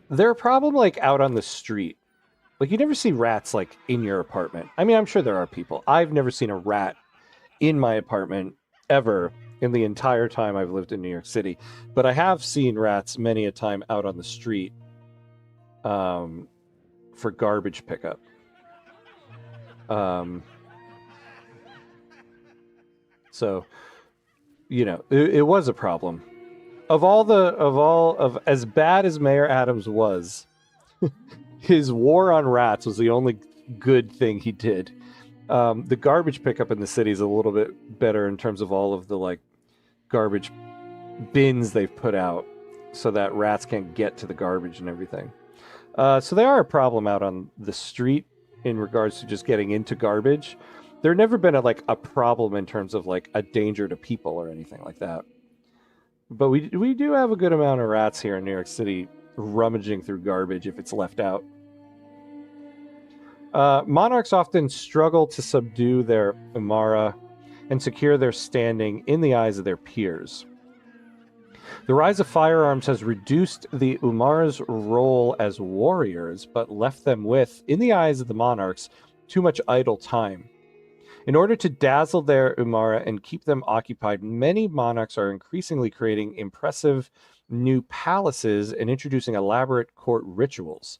They're a problem like out on the street. Like you never see rats like in your apartment. I mean, I'm sure there are people. I've never seen a rat in my apartment ever in the entire time I've lived in New York City. But I have seen rats many a time out on the street for garbage pickup. So, you know, it was a problem. Of as bad as Mayor Adams was, his war on rats was the only good thing he did. The garbage pickup in the city is a little bit better in terms of all of the like garbage bins they've put out so that rats can't get to the garbage and everything. So they are a problem out on the street in regards to just getting into garbage. There's never been a problem in terms of like a danger to people or anything like that. But we do have a good amount of rats here in New York City rummaging through garbage if it's left out. Monarchs often struggle to subdue their Umara and secure their standing in the eyes of their peers. The rise of firearms has reduced the Umara's role as warriors, but left them with, in the eyes of the monarchs, too much idle time. In order to dazzle their Umara and keep them occupied, many monarchs are increasingly creating impressive new palaces and introducing elaborate court rituals.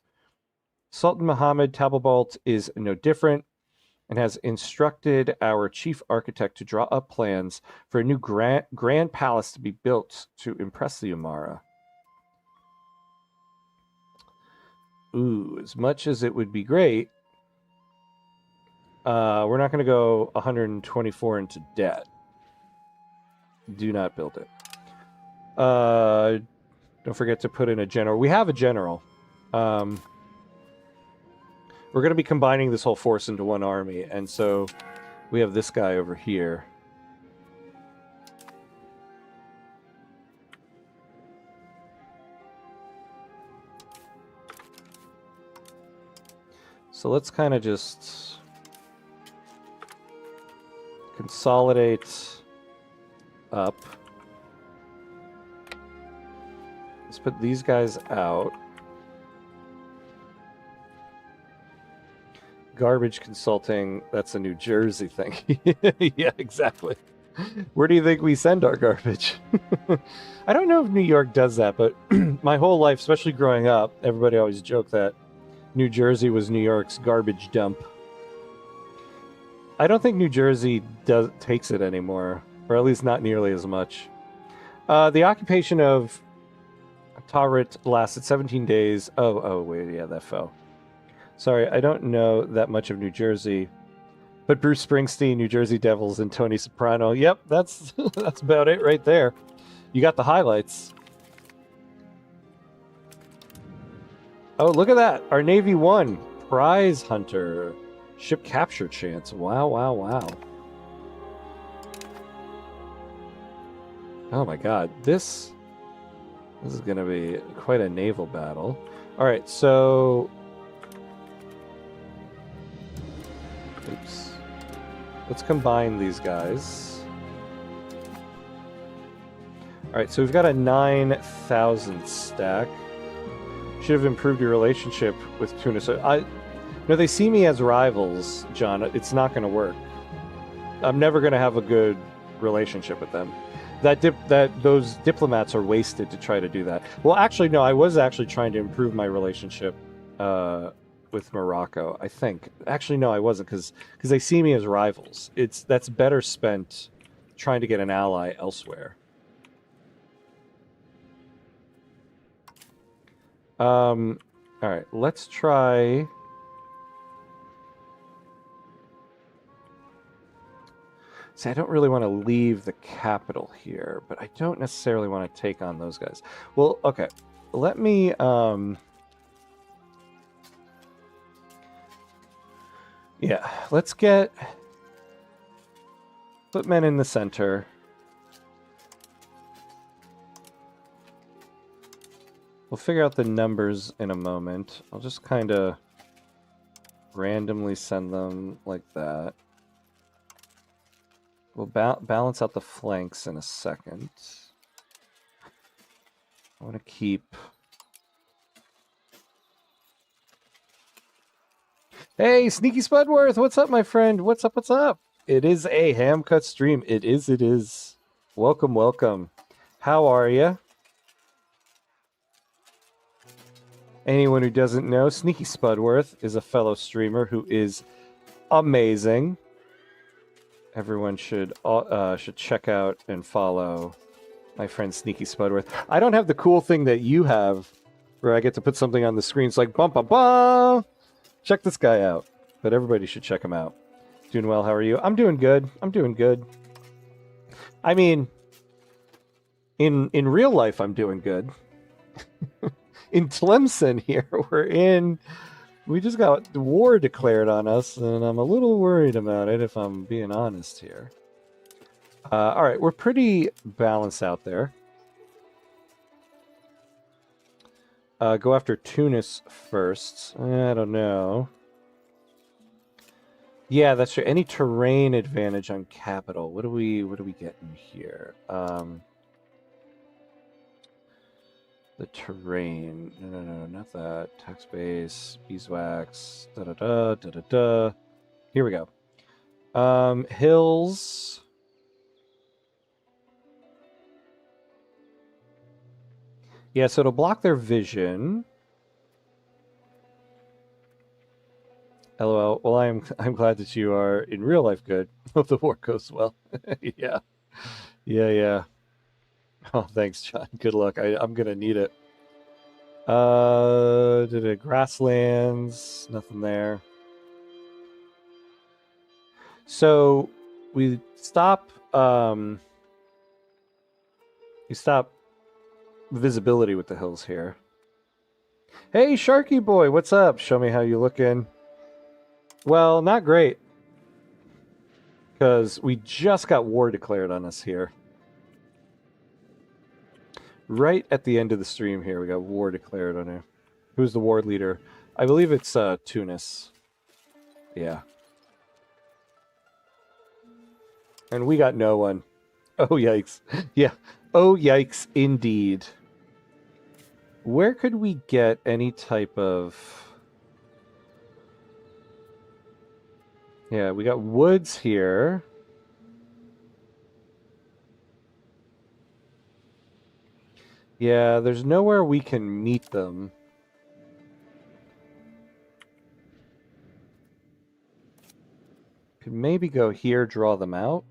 Sultan Muhammad Tababalt is no different and has instructed our chief architect to draw up plans for a new grand palace to be built to impress the Umara. Ooh, as much as it would be great, we're not going to go 124 into debt. Do not build it. Don't forget to put in a general. We have a general. We're going to be combining this whole force into one army, and so we have this guy over here. So let's kind of just consolidate up. Let's put these guys out. Garbage consulting, that's a New Jersey thing. Yeah, exactly. Where do you think we send our garbage? I don't know if New York does that, but my whole life, especially growing up, everybody always joked that New Jersey was New York's garbage dump. I don't think New Jersey takes it anymore, or at least not nearly as much. The occupation of Tarit lasted 17 days. Oh, wait, yeah, that fell. Sorry, I don't know that much of New Jersey, but Bruce Springsteen, New Jersey Devils, and Tony Soprano. Yep, that's that's about it right there. You got the highlights. Oh, look at that! Our Navy won. Prize Hunter, ship capture chance. Wow, wow, wow. Oh my God, this is going to be quite a naval battle. All right, so. Oops. Let's combine these guys. Alright, so we've got a 9,000 stack. Should have improved your relationship with Tunis. No, they see me as rivals, John. It's not going to work. I'm never going to have a good relationship with them. Those diplomats are wasted to try to do that. Well, actually, no, I was actually trying to improve my relationship with Morocco, I think. Actually, no, I wasn't, because they see me as rivals. That's better spent trying to get an ally elsewhere. All right, let's try. See, I don't really want to leave the capital here, but I don't necessarily want to take on those guys. Well, okay, let me. Yeah, let's put men in the center. We'll figure out the numbers in a moment. I'll just kind of randomly send them like that. We'll balance out the flanks in a second. I want to keep... Hey, Sneaky Spudworth! What's up, my friend? What's up, what's up? It is a ham-cut stream. It is. Welcome, welcome. How are you? Anyone who doesn't know, Sneaky Spudworth is a fellow streamer who is amazing. Everyone should check out and follow my friend Sneaky Spudworth. I don't have the cool thing that you have, where I get to put something on the screen. It's like, bum, bum, bum! Check this guy out. But everybody should check him out. Doing well, how are you? I'm doing good. I mean, in real life, I'm doing good. In Tlemcen here, we just got the war declared on us, and I'm a little worried about it, if I'm being honest here. All right, we're pretty balanced out there. Go after Tunis first. I don't know. Yeah, that's true. Any terrain advantage on capital. What do we get in here? The terrain. No, not that. Tax base, beeswax, da-da-da. Here we go. Hills. Yeah, so it'll block their vision. LOL. Well, I'm glad that you are in real life good. Hope the war goes well. Yeah. Oh, thanks, John. Good luck. I'm gonna need it. Grasslands, nothing there. So we stop visibility with the hills here. Hey, Sharky boy, what's up? Show me how you looking. Well, not great, because we just got war declared on us here. Right at the end of the stream here, we got war declared on her. Who's the war leader? I believe it's Tunis. Yeah. And we got no one. Oh, yikes. Yeah. Oh, yikes, indeed. Where could we get any type of... Yeah, we got woods here. Yeah, there's nowhere we can meet them. Could maybe go here, draw them out.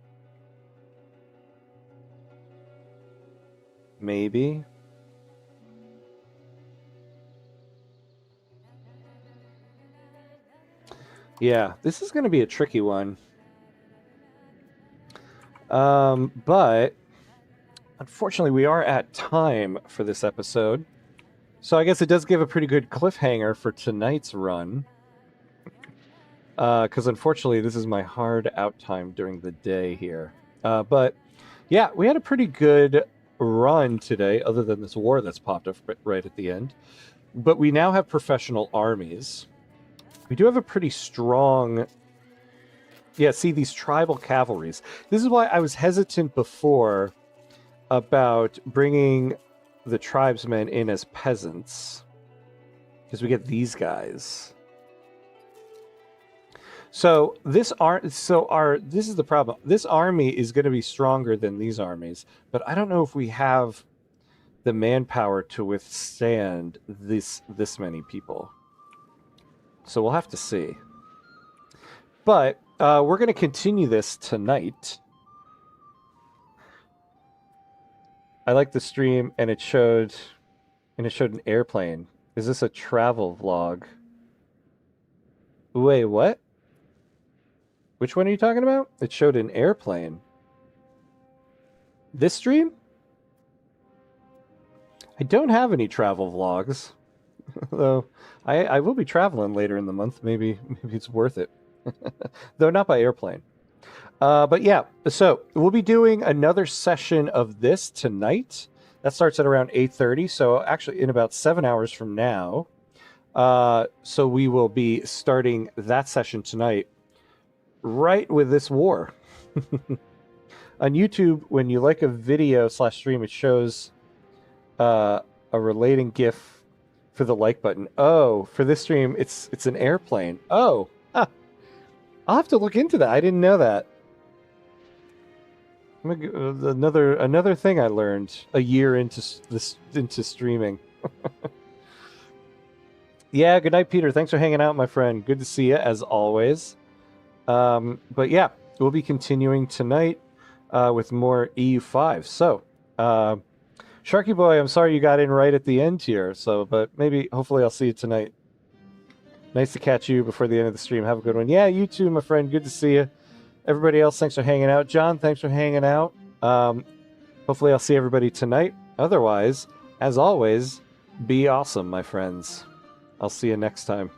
Maybe. Yeah, this is going to be a tricky one. But unfortunately, we are at time for this episode. So I guess it does give a pretty good cliffhanger for tonight's run. Because unfortunately, this is my hard out time during the day here. But yeah, we had a pretty good run today, other than this war that's popped up right at the end. But we now have professional armies. We do have a pretty strong... Yeah, see, these tribal cavalries. This is why I was hesitant before about bringing the tribesmen in as peasants. Because we get these guys. So this is the problem. This army is going to be stronger than these armies, but I don't know if we have the manpower to withstand this many people. So we'll have to see. But we're going to continue this tonight. I like the stream, and it showed an airplane. Is this a travel vlog? Wait, what? Which one are you talking about? It showed an airplane. This stream? I don't have any travel vlogs. Though I will be traveling later in the month. Maybe it's worth it. Though not by airplane. But yeah, so we'll be doing another session of this tonight. That starts at around 8:30. So actually in about 7 hours from now. So we will be starting that session tonight right with this war. On YouTube, when you like a video / stream, it shows a relating GIF for the like button. Oh, for this stream, it's an airplane. Oh, huh. I'll have to look into that. I didn't know that. Another thing I learned a year into streaming. Yeah, good night, Peter. Thanks for hanging out, my friend. Good to see you as always. But yeah, we'll be continuing tonight with more EU5. So, Sharky Boy, I'm sorry you got in right at the end here. So, but hopefully I'll see you tonight. Nice to catch you before the end of the stream. Have a good one. Yeah, you too, my friend. Good to see you. Everybody else, thanks for hanging out. John, thanks for hanging out. Hopefully I'll see everybody tonight. Otherwise, as always, be awesome, my friends. I'll see you next time.